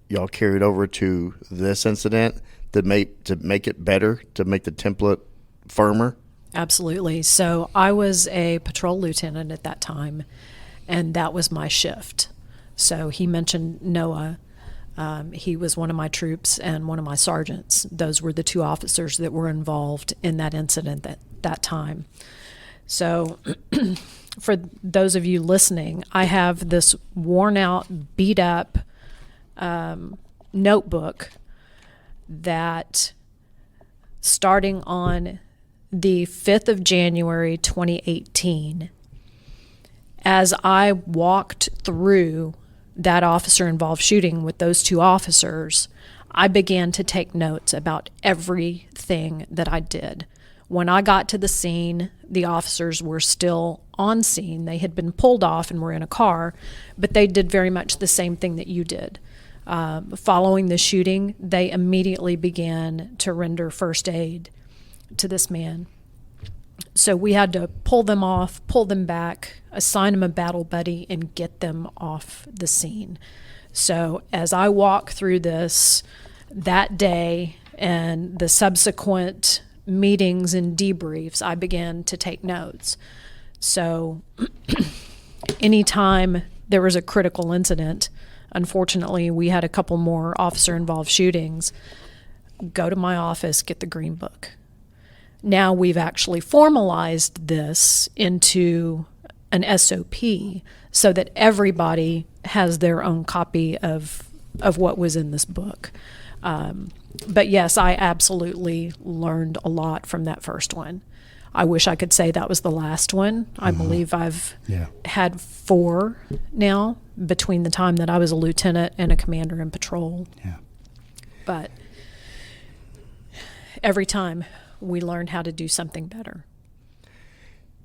[SPEAKER 4] y'all carried over to this incident to make it better, to make the template firmer?
[SPEAKER 2] Absolutely. So I was a patrol lieutenant at that time, and that was my shift. So he mentioned Noah. He was one of my troops and one of my sergeants. Those were the two officers that were involved in that incident at that time. So for those of you listening, I have this worn out, beat up notebook that, starting on the 5th of January 2018, as I walked through that officer-involved shooting with those two officers, I began to take notes about everything that I did. When I got to the scene, the officers were still on scene. They had been pulled off and were in a car, but they did very much the same thing that you did. Following the shooting, they immediately began to render first aid to this man. So we had to pull them off, pull them back, assign them a battle buddy, and get them off the scene. So as I walk through this that day and the subsequent meetings and debriefs, I began to take notes. So anytime there was a critical incident, unfortunately, we had a couple more officer-involved shootings, go to my office, get the green book. Now we've actually formalized this into an SOP so that everybody has their own copy of what was in this book. But yes, I absolutely learned a lot from that first one. I wish I could say that was the last one. I believe I've had 4 now between the time that I was a lieutenant and a commander in patrol.
[SPEAKER 1] Yeah.
[SPEAKER 2] But every time we learned how to do something better.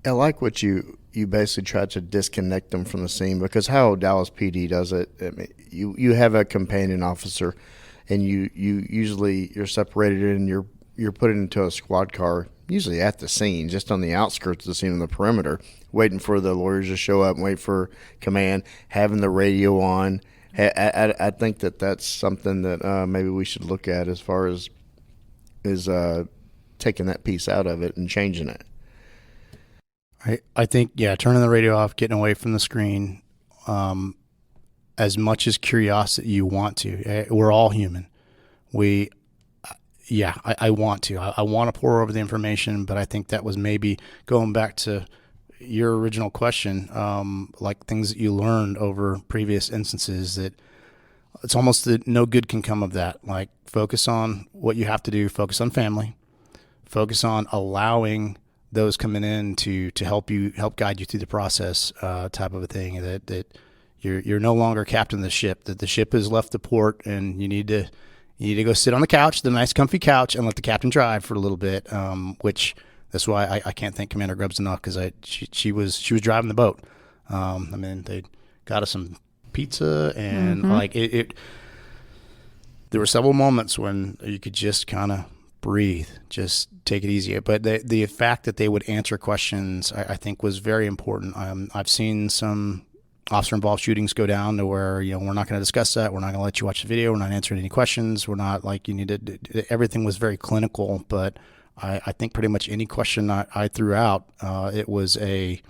[SPEAKER 4] I like what you basically tried to disconnect them from the scene, because how Dallas PD does it, I mean, you have a companion officer, and you're separated and you're put into a squad car, usually at the scene, just on the outskirts of the scene on the perimeter, waiting for the lawyers to show up and wait for command, having the radio on. I think that's something that maybe we should look at as far as taking that piece out of it and changing it.
[SPEAKER 1] I think, turning the radio off, getting away from the screen, as much as curiosity you want to. We're all human. I want to. I want to pour over the information, but I think that was maybe going back to your original question, like things that you learned over previous instances, that it's almost that no good can come of that. Like, focus on what you have to do, focus on family, focus on allowing those coming in to help guide you through the process, type of a thing, that you're no longer captain of the ship, that the ship has left the port, and you need to go sit on the couch, the nice comfy couch, and let the captain drive for a little bit, which that's why I can't thank Commander Grubbs enough, because she was driving the boat. They got us some pizza, and there were several moments when you could just kind of breathe, just take it easy. But the fact that they would answer questions, I think, was very important. I've seen some officer-involved shootings go down to where, you know, we're not going to discuss that. We're not going to let you watch the video. We're not answering any questions. We're not like you need to. Everything was very clinical, but I think pretty much any question I threw out, it was a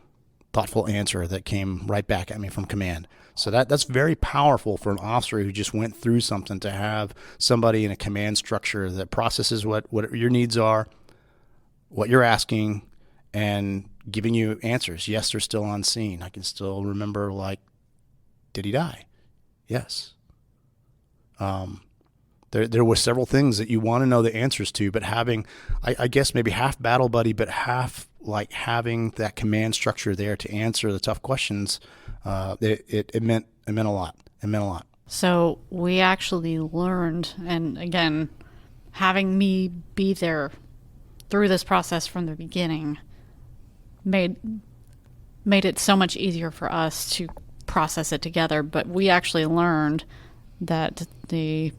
[SPEAKER 1] thoughtful answer that came right back at me from command. So that's very powerful for an officer who just went through something, to have somebody in a command structure that processes what your needs are, what you're asking, and giving you answers. Yes, they're still on scene. I can still remember, like, did he die? Yes. There were several things that you want to know the answers to, but having, I guess maybe half battle buddy, but half like having that command structure there to answer the tough questions, it meant a lot. It meant a lot.
[SPEAKER 3] So we actually learned, and again, having me be there through this process from the beginning made it so much easier for us to process it together. But we actually learned that the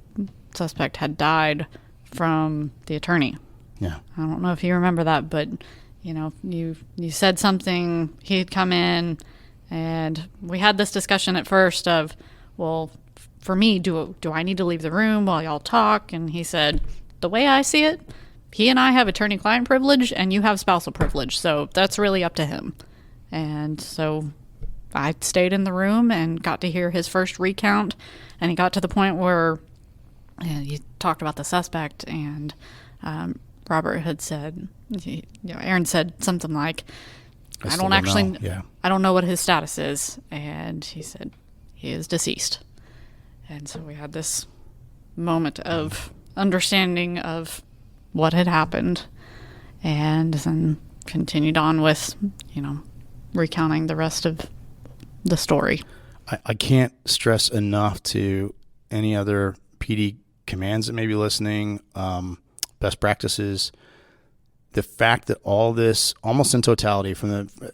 [SPEAKER 3] suspect had died from the attorney.
[SPEAKER 1] Yeah.
[SPEAKER 3] I don't know if you remember that, but you know, you said something, he had come in, and we had this discussion at first of, well, for me, do I need to leave the room while y'all talk? And he said, the way I see it, he and I have attorney-client privilege, and you have spousal privilege, so that's really up to him. And so I stayed in the room and got to hear his first recount, and he got to the point where he talked about the suspect, and Robert had said, Aaron said something like, I don't know what his status is. And he said, he is deceased. And so we had this moment of understanding of what had happened, and then continued on with, you know, recounting the rest of the story.
[SPEAKER 1] I can't stress enough to any other PD commands that may be listening, best practices, the fact that all this, almost in totality,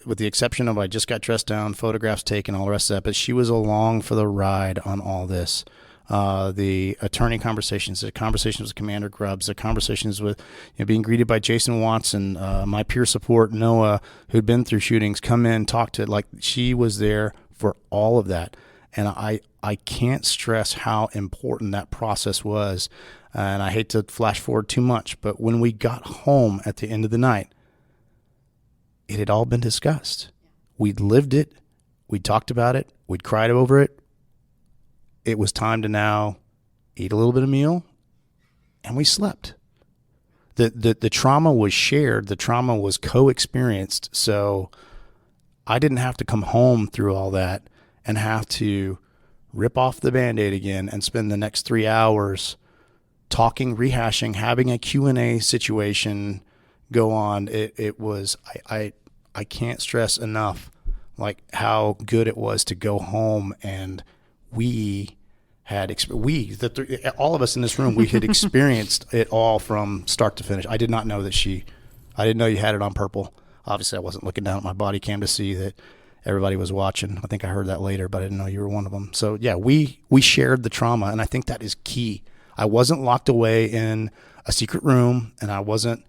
[SPEAKER 1] with the exception of I just got dressed down, photographs taken, all the rest of that, but she was along for the ride on all this. The attorney conversations, the conversations with Commander Grubbs, the conversations with, you know, being greeted by Jason Watson, my peer support, Noah, who'd been through shootings, come in, talk to, like, she was there for all of that. And I can't stress how important that process was. And I hate to flash forward too much, but when we got home at the end of the night, it had all been discussed. We'd lived it. We'd talked about it. We'd cried over it. It was time to now eat a little bit of meal, and we slept. The trauma was shared. The trauma was co-experienced. So I didn't have to come home through all that and have to rip off the Band-Aid again and spend the next 3 hours talking, rehashing, having a Q&A situation go on. It was, I can't stress enough, like, how good it was to go home, and we had, all of us in this room, we had experienced it all from start to finish. I did not know that I didn't know you had it on purple. Obviously, I wasn't looking down at my body cam to see that everybody was watching. I think I heard that later, but I didn't know you were one of them. So yeah, we shared the trauma, and I think that is key. I wasn't locked away in a secret room, and I wasn't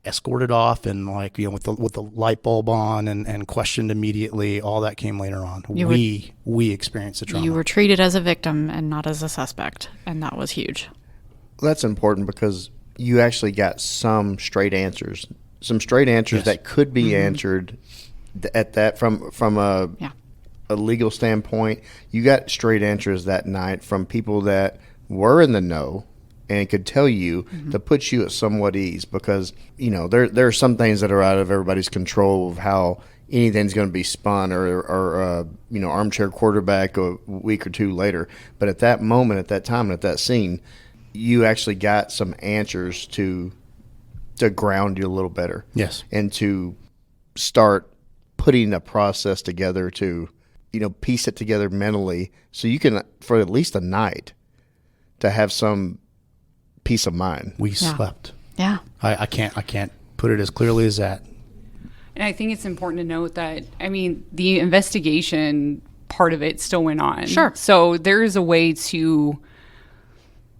[SPEAKER 1] escorted off and, like, you know, with the light bulb on and questioned immediately. All that came later on. We experienced the trauma.
[SPEAKER 3] You were treated as a victim and not as a suspect, and that was huge.
[SPEAKER 4] That's important because you actually got some straight answers. Yes. That could be answered at that from a legal standpoint. You got straight answers that night from people that were in the know and could tell you to put you at somewhat ease, because, you know, there are some things that are out of everybody's control of how anything's going to be spun or you know, armchair quarterback a week or two later. But at that moment, at that time, at that scene, you actually got some answers to ground you a little better.
[SPEAKER 1] Yes.
[SPEAKER 4] And to start putting a process together to, you know, piece it together mentally so you can, for at least a night, to have some peace of mind.
[SPEAKER 1] We slept.
[SPEAKER 3] Yeah.
[SPEAKER 1] I can't put it as clearly as that.
[SPEAKER 8] And I think it's important to note that, I mean, the investigation part of it still went on.
[SPEAKER 3] Sure.
[SPEAKER 8] So there is a way to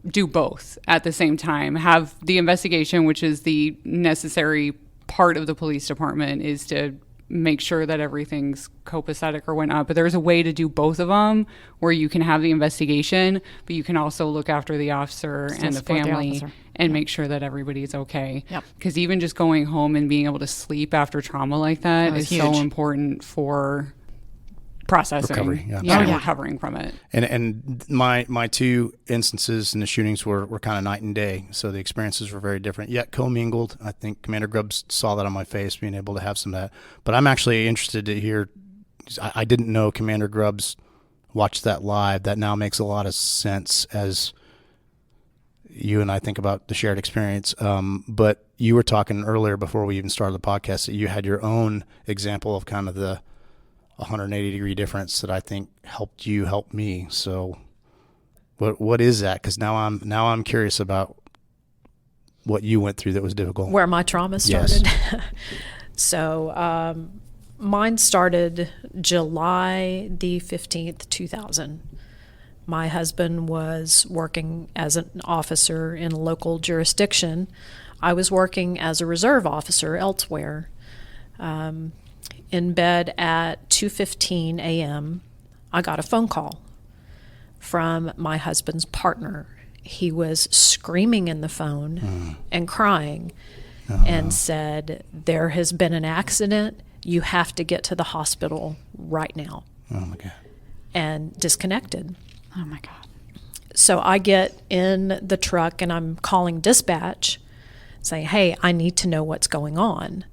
[SPEAKER 8] do both at the same time. Have the investigation, which is the necessary part of the police department, is to make sure that everything's copacetic or whatnot. But there's a way to do both of them where you can have the investigation, but you can also look after the officer and the family and make sure that everybody's okay. Because even just going home and being able to sleep after trauma like that is huge. So important for processing,
[SPEAKER 1] recovery,
[SPEAKER 8] recovering from it.
[SPEAKER 1] And my two instances in the shootings were kind of night and day, so the experiences were very different, yet commingled. I think Commander Grubbs saw that on my face, being able to have some of that. But I'm actually interested to hear, I didn't know Commander Grubbs watched that live. That now makes a lot of sense as you and I think about the shared experience. But you were talking earlier before we even started the podcast that you had your own example of kind of the 180-degree difference that I think helped you help me. So what is that? Because now I'm curious about what you went through that was difficult.
[SPEAKER 2] Where my trauma started.
[SPEAKER 1] Yes.
[SPEAKER 2] So mine started July the 15th, 2000. My husband was working as an officer in a local jurisdiction. I was working as a reserve officer elsewhere. In bed at 2:15 a.m., I got a phone call from my husband's partner. He was screaming in the phone and crying and said, "There has been an accident. You have to get to the hospital right now."
[SPEAKER 1] Oh, my God.
[SPEAKER 2] And disconnected.
[SPEAKER 3] Oh, my God.
[SPEAKER 2] So I get in the truck and I'm calling dispatch saying, "Hey, I need to know what's going on."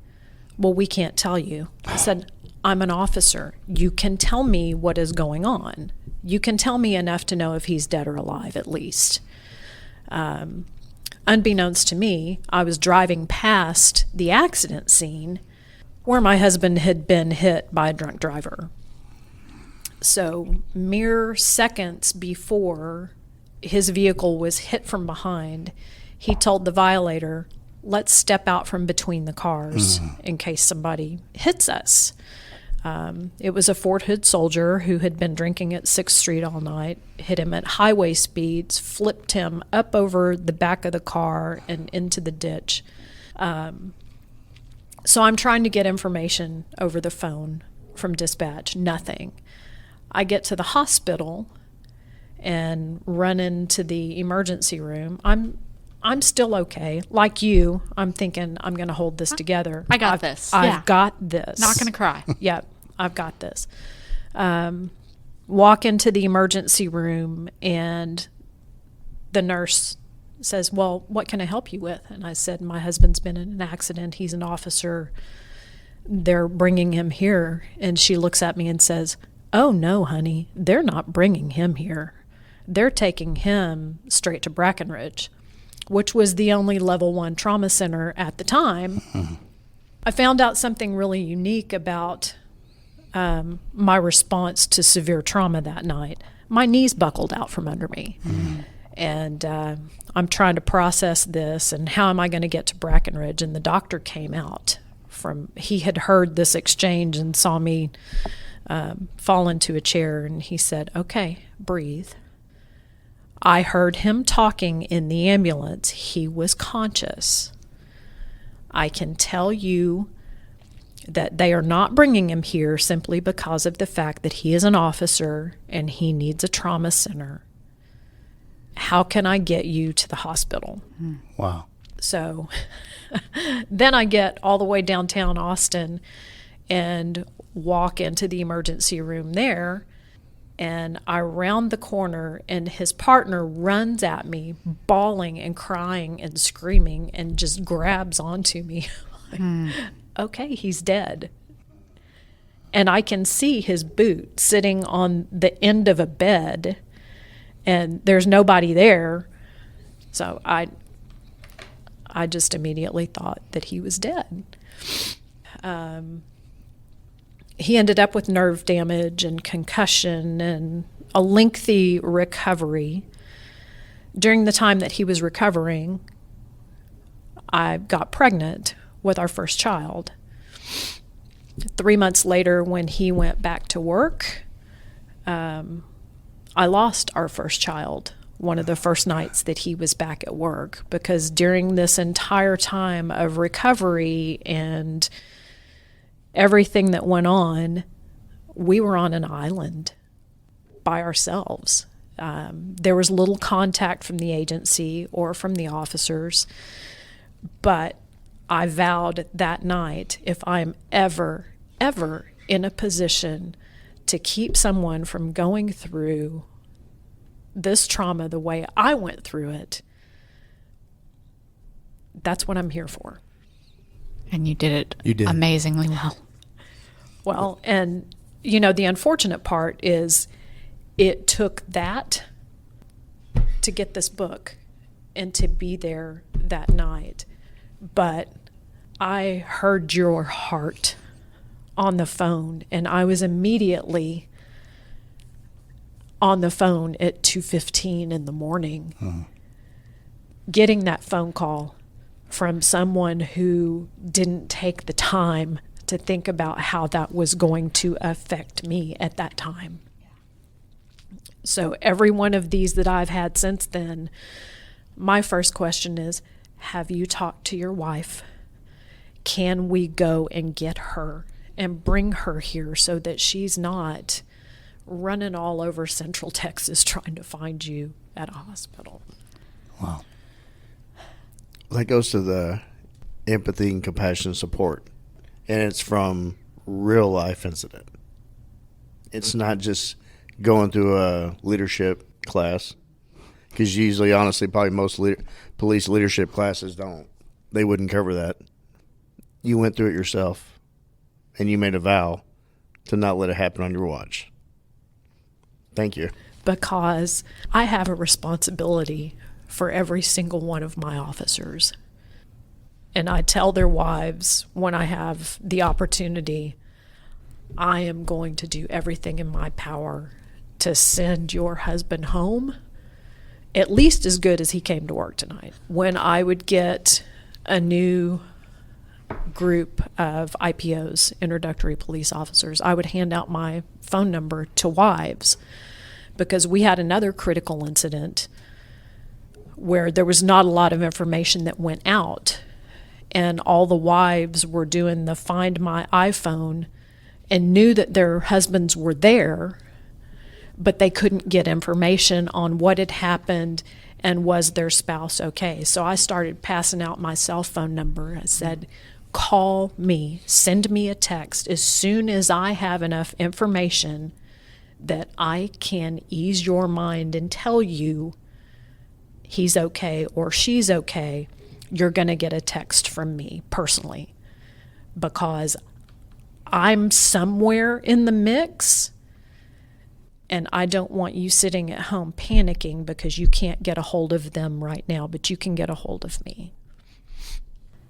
[SPEAKER 2] "Well, we can't tell you." I said, "I'm an officer. You can tell me what is going on. You can tell me enough to know if he's dead or alive, at least." Unbeknownst to me, I was driving past the accident scene where my husband had been hit by a drunk driver. So mere seconds before his vehicle was hit from behind, he told the violator, "Let's step out from between the cars in case somebody hits us." It was a Fort Hood soldier who had been drinking at 6th Street all night, hit him at highway speeds, flipped him up over the back of the car and into the ditch. So I'm trying to get information over the phone from dispatch. Nothing. I get to the hospital and run into the emergency room. I'm still okay. Like you, I'm thinking I'm going to hold this together.
[SPEAKER 3] I got this.
[SPEAKER 2] I've got this.
[SPEAKER 3] Not going to cry.
[SPEAKER 2] Yep, I've got this. Walk into the emergency room and the nurse says, "Well, what can I help you with?" And I said, "My husband's been in an accident. He's an officer. They're bringing him here." And she looks at me and says, "Oh, no, honey, they're not bringing him here. They're taking him straight to Brackenridge," which was the only level 1 trauma center at the time. I found out something really unique about my response to severe trauma that night. My knees buckled out from under me. And I'm trying to process this and how am I going to get to Brackenridge? And the doctor came out he had heard this exchange and saw me fall into a chair, and he said, "Okay, breathe." I heard him talking in the ambulance. He was conscious. I can tell you that they are not bringing him here simply because of the fact that he is an officer and he needs a trauma center. How can I get you to the hospital?
[SPEAKER 1] Wow.
[SPEAKER 2] So then I get all the way downtown Austin and walk into the emergency room there, and I round the corner and his partner runs at me bawling and crying and screaming and just grabs onto me. Okay, he's dead. And I can see his boot sitting on the end of a bed and there's nobody there. So I just immediately thought that he was dead. He ended up with nerve damage and concussion and a lengthy recovery. During the time that he was recovering, I got pregnant with our first child. 3 months later, when he went back to work, I lost our first child one of the first nights that he was back at work, because during this entire time of recovery and everything that went on, we were on an island by ourselves. There was little contact from the agency or from the officers, but I vowed that night, if I am ever in a position to keep someone from going through this trauma the way I went through it, that's what I'm here for.
[SPEAKER 3] And you did it
[SPEAKER 1] did.
[SPEAKER 3] amazingly well.
[SPEAKER 2] Well, and, the unfortunate part is it took that to get this book and to be there that night. But I heard your heart on the phone, and I was immediately on the phone at 2:15 in the morning, getting that phone call from someone who didn't take the time to think about how that was going to affect me at that time. So every one of these that I've had since then, my first question is, have you talked to your wife? Can we go and get her and bring her here so that she's not running all over Central Texas trying to find you at a hospital?
[SPEAKER 1] Wow.
[SPEAKER 4] That goes to the empathy and compassion support. And it's from real life incident. It's not just going through a leadership class, because usually, honestly, probably most police leadership classes don't. They wouldn't cover that. You went through it yourself, and you made a vow to not let it happen on your watch. Thank you.
[SPEAKER 2] Because I have a responsibility for every single one of my officers. And I tell their wives when I have the opportunity, I am going to do everything in my power to send your husband home at least as good as he came to work tonight. When I would get a new group of IPOs, introductory police officers, I would hand out my phone number to wives, because we had another critical incident where there was not a lot of information that went out, and all the wives were doing the Find My iPhone and knew that their husbands were there, but they couldn't get information on what had happened and was their spouse okay. So I started passing out my cell phone number. I said, call me, send me a text as soon as I have enough information that I can ease your mind and tell you he's okay or she's okay. You're going to get a text from me personally, because I'm somewhere in the mix, and I don't want you sitting at home panicking because you can't get a hold of them right now, but you can get a hold of me.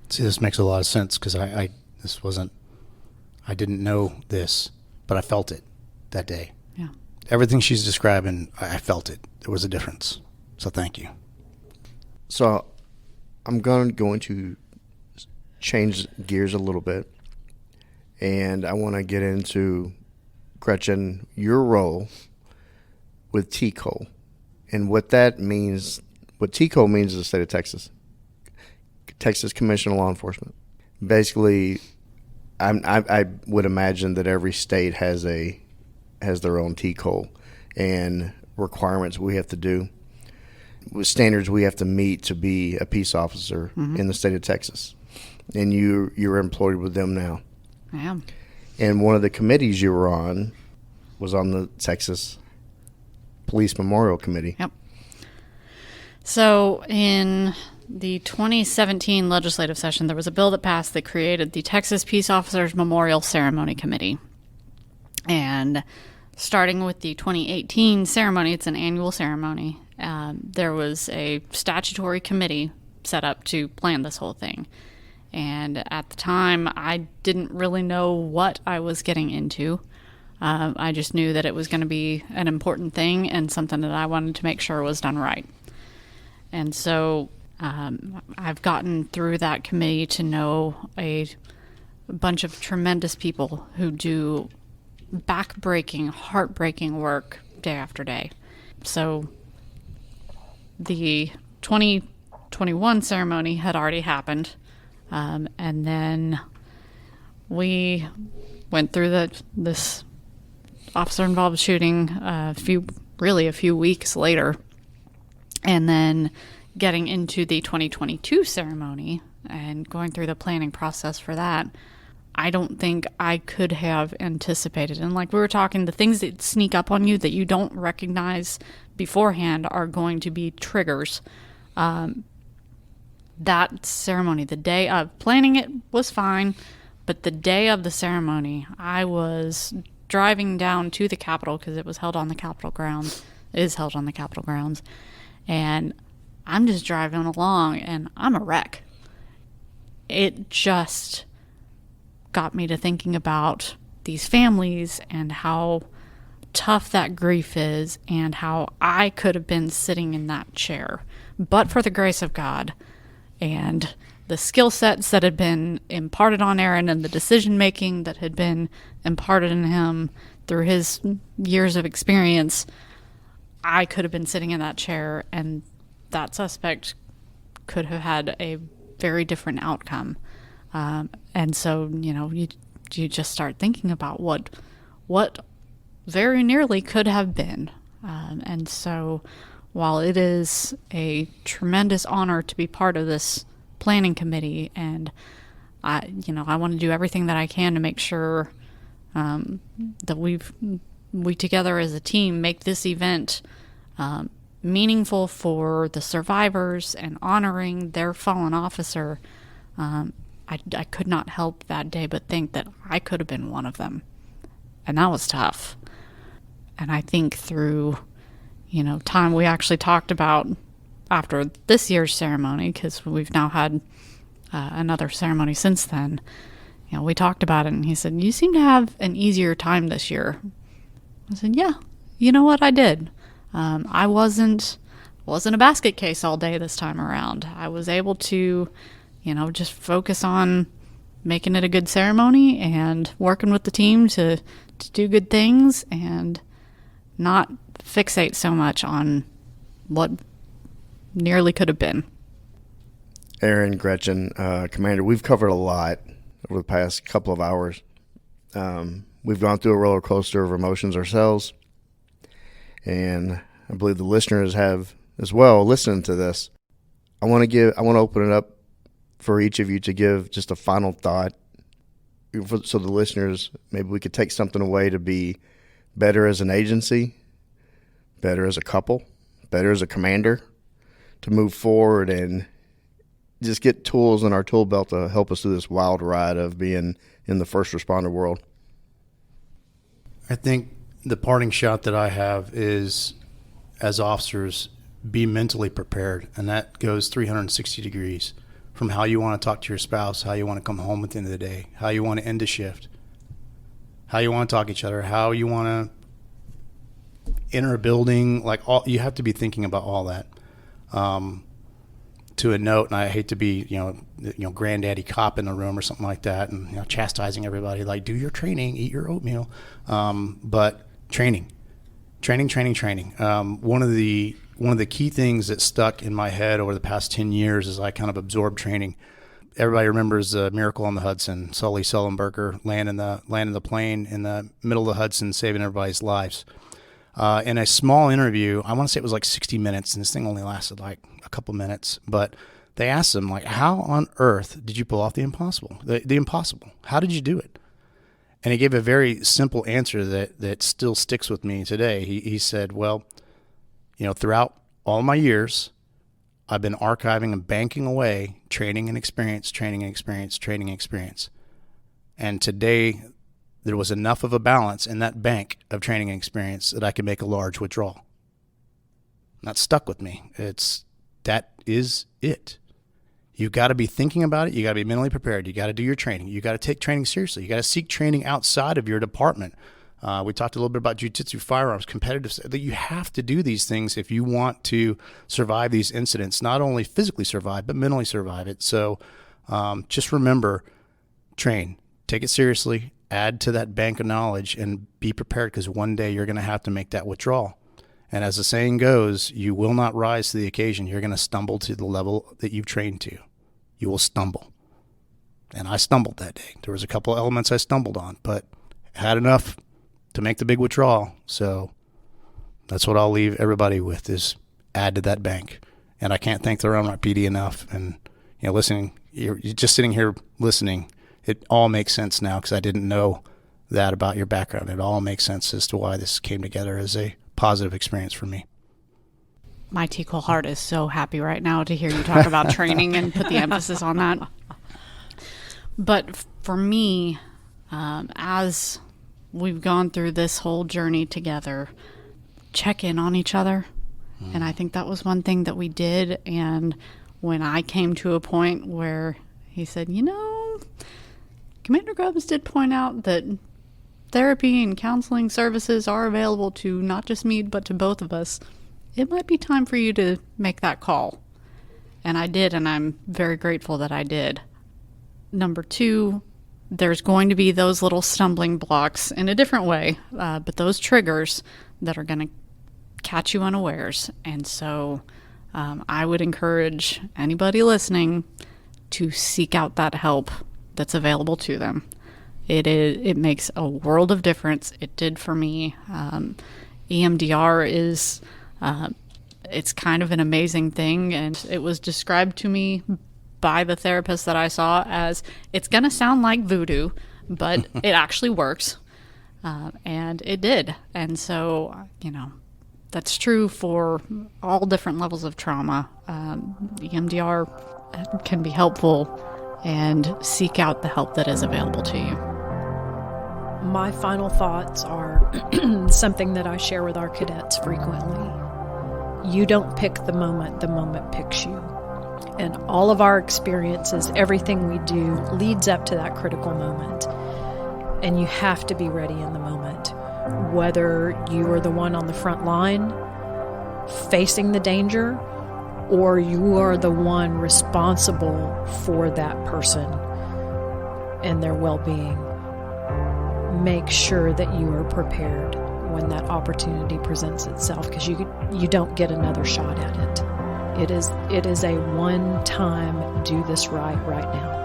[SPEAKER 1] See, this makes a lot of sense, because I didn't know this, but I felt it that day.
[SPEAKER 3] Yeah.
[SPEAKER 1] Everything she's describing, I felt it. There was a difference. So thank you.
[SPEAKER 4] So I'm going to change gears a little bit, and I want to get into, Gretchen, your role with TCOLE and what that means. What TCOLE means in the state of Texas, Texas Commission on Law Enforcement. Basically, I would imagine that every state has their own TCOLE and requirements we have to do, with standards we have to meet to be a peace officer in the state of Texas. And you're employed with them now.
[SPEAKER 3] I am.
[SPEAKER 4] And one of the committees you were on was on the Texas Police Memorial Committee.
[SPEAKER 3] Yep. So in the 2017 legislative session, there was a bill that passed that created the Texas Peace Officers Memorial Ceremony Committee. And starting with the 2018 ceremony, it's an annual ceremony, there was a statutory committee set up to plan this whole thing. And at the time, I didn't really know what I was getting into. I just knew that it was going to be an important thing and something that I wanted to make sure was done right. And so I've gotten through that committee to know a bunch of tremendous people who do back-breaking, heartbreaking work day after day. So the 2021 ceremony had already happened. And then we went through this officer-involved shooting a few weeks later. And then getting into the 2022 ceremony and going through the planning process for that, I don't think I could have anticipated. And like we were talking, the things that sneak up on you that you don't recognize beforehand are going to be triggers. That ceremony, the day of planning it was fine, but the day of the ceremony, I was driving down to the Capitol because it was held on the Capitol grounds. It is held on the Capitol grounds. And I'm just driving along and I'm a wreck. It just got me to thinking about these families and how tough that grief is and how I could have been sitting in that chair, but for the grace of God and the skill sets that had been imparted on Aaron and the decision making that had been imparted in him through his years of experience. I could have been sitting in that chair and that suspect could have had a very different outcome. And so, you just start thinking about what very nearly could have been. And so while it is a tremendous honor to be part of this planning committee, and I want to do everything that I can to make sure that we together as a team make this event meaningful for the survivors and honoring their fallen officer. I could not help that day but think that I could have been one of them. And that was tough. And I think through, time we actually talked about after this year's ceremony, because we've now had another ceremony since then, we talked about it and he said, "You seem to have an easier time this year." I said, "Yeah, you know what? I did. I wasn't a basket case all day this time around. I was able to, just focus on making it a good ceremony and working with the team to do good things and not fixate so much on what nearly could have been."
[SPEAKER 4] Aaron, Gretchen, Commander, we've covered a lot over the past couple of hours. We've gone through a roller coaster of emotions ourselves, and I believe the listeners have as well listening to this. I want to open it up for each of you to give just a final thought, so the listeners, maybe we could take something away to be better as an agency, better as a couple, better as a commander, to move forward and just get tools in our tool belt to help us through this wild ride of being in the first responder world.
[SPEAKER 1] I think the parting shot that I have is, as officers, be mentally prepared, and that goes 360 degrees from how you want to talk to your spouse, how you want to come home at the end of the day, how you want to end a shift, how you want to talk to each other, how you want to enter a building. You have to be thinking about all that. To a note, and I hate to be, granddaddy cop in the room or something like that, and chastising everybody, like, do your training, eat your oatmeal. But training. One of the key things that stuck in my head over the past 10 years as I kind of absorbed training. Everybody remembers the Miracle on the Hudson, Sully Sullenberger landing the plane in the middle of the Hudson, saving everybody's lives. In a small interview, I want to say it was like 60 minutes, and this thing only lasted like a couple minutes, but they asked him, like, how on earth did you pull off the impossible? The impossible. How did you do it? And he gave a very simple answer that still sticks with me today. He said, well, throughout all my years, I've been archiving and banking away training and experience. And today, there was enough of a balance in that bank of training and experience that I could make a large withdrawal. And that stuck with me. That is it. You got to be thinking about it. You got to be mentally prepared. You got to do your training. You got to take training seriously. You got to seek training outside of your department. We talked a little bit about jiu-jitsu, firearms, competitive. That you have to do these things if you want to survive these incidents. Not only physically survive, but mentally survive it. So just remember, train. Take it seriously. Add to that bank of knowledge and be prepared, because one day you're going to have to make that withdrawal. And as the saying goes, you will not rise to the occasion. You're going to stumble to the level that you've trained to. You will stumble. And I stumbled that day. There was a couple of elements I stumbled on, but had enough to make the big withdrawal. So that's what I'll leave everybody with, is add to that bank. And I can't thank the Round Rock PD enough. And, listening, you're just sitting here listening, it all makes sense now, because I didn't know that about your background. It all makes sense as to why this came together as a positive experience for me.
[SPEAKER 3] My TCOLE heart is so happy right now to hear you talk about training and put the emphasis on that. But for me, as we've gone through this whole journey together, check in on each other. And I think that was one thing that we did. And when I came to a point where he said, Commander Grubbs did point out that therapy and counseling services are available to not just me, but to both of us. It might be time for you to make that call. And I did, and I'm very grateful that I did. Number 2, there's going to be those little stumbling blocks in a different way, but those triggers that are going to catch you unawares. And so I would encourage anybody listening to seek out that help that's available to them. It makes a world of difference. It did for me. EMDR is it's kind of an amazing thing, and it was described to me by the therapist that I saw as, it's going to sound like voodoo, but it actually works. And it did. And so, that's true for all different levels of trauma. EMDR can be helpful, and seek out the help that is available to you.
[SPEAKER 2] My final thoughts are something that I share with our cadets frequently. You don't pick the moment picks you. And all of our experiences, everything we do, leads up to that critical moment. And you have to be ready in the moment. Whether you are the one on the front line facing the danger, or you are the one responsible for that person and their well-being. Make sure that you are prepared when that opportunity presents itself, because you don't get another shot at it. It is a one-time do this right now.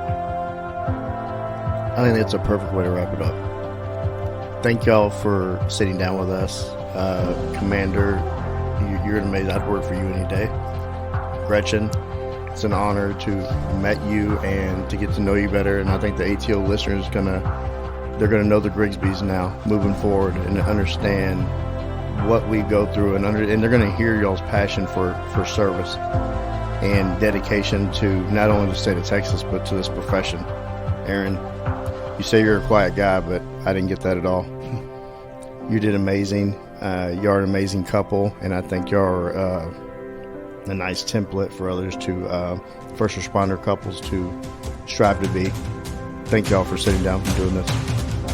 [SPEAKER 4] I think that's a perfect way to wrap it up. Thank y'all for sitting down with us. Commander, you're amazing. I'd work for you any day. Gretchen, it's an honor to have met you and to get to know you better. And I think the ATO listeners they're gonna know the Grigsbys now moving forward and understand what we go through, and they're gonna hear y'all's passion for service and dedication to not only the state of Texas but to this profession. Aaron, you say you're a quiet guy, but I didn't get that at all. You did amazing. You're an amazing couple, and I think you're a nice template for others to first responder couples to strive to be. Thank y'all for sitting down and doing this.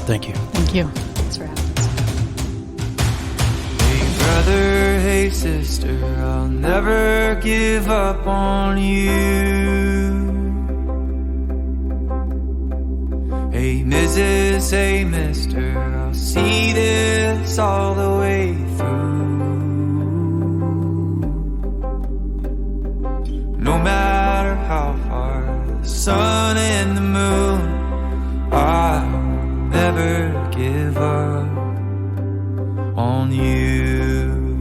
[SPEAKER 1] Thank you.
[SPEAKER 3] Thank you.
[SPEAKER 2] Thanks for having us.
[SPEAKER 9] Hey brother, hey sister, I'll never give up on you. Hey Mrs., hey mister, I'll see this all the way through. No matter how far the sun and the moon, I'll never give up on you.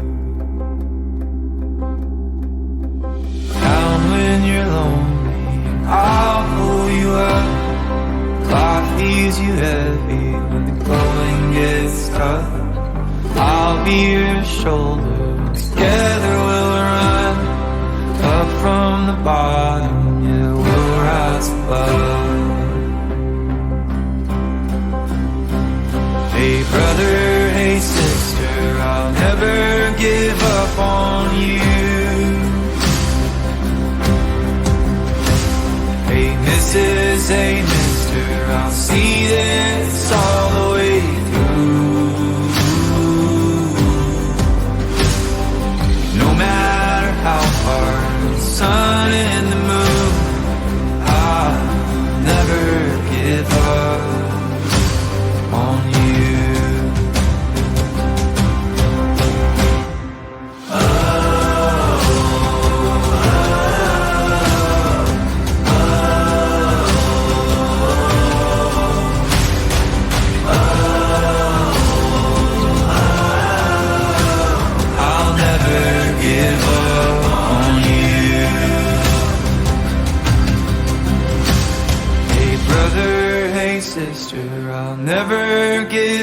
[SPEAKER 9] Down when you're lonely, I'll pull you up. Life leaves you heavy when the going gets tough. I'll be your shoulder, together we'll run. Up from the bottom, yeah, we'll rise above. Hey brother, hey sister, I'll never give up on you. Hey Mrs., hey mister, I'll see this all the way through. No matter how far the sun and the moon, I'll never give up on you.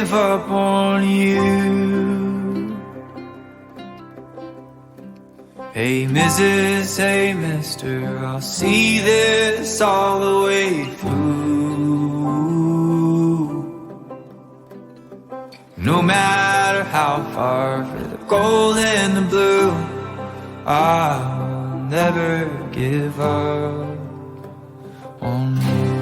[SPEAKER 9] give up on you. Hey Mrs., hey mister, I'll see this all the way through. No matter how far, for the gold and the blue, I'll never give up on you.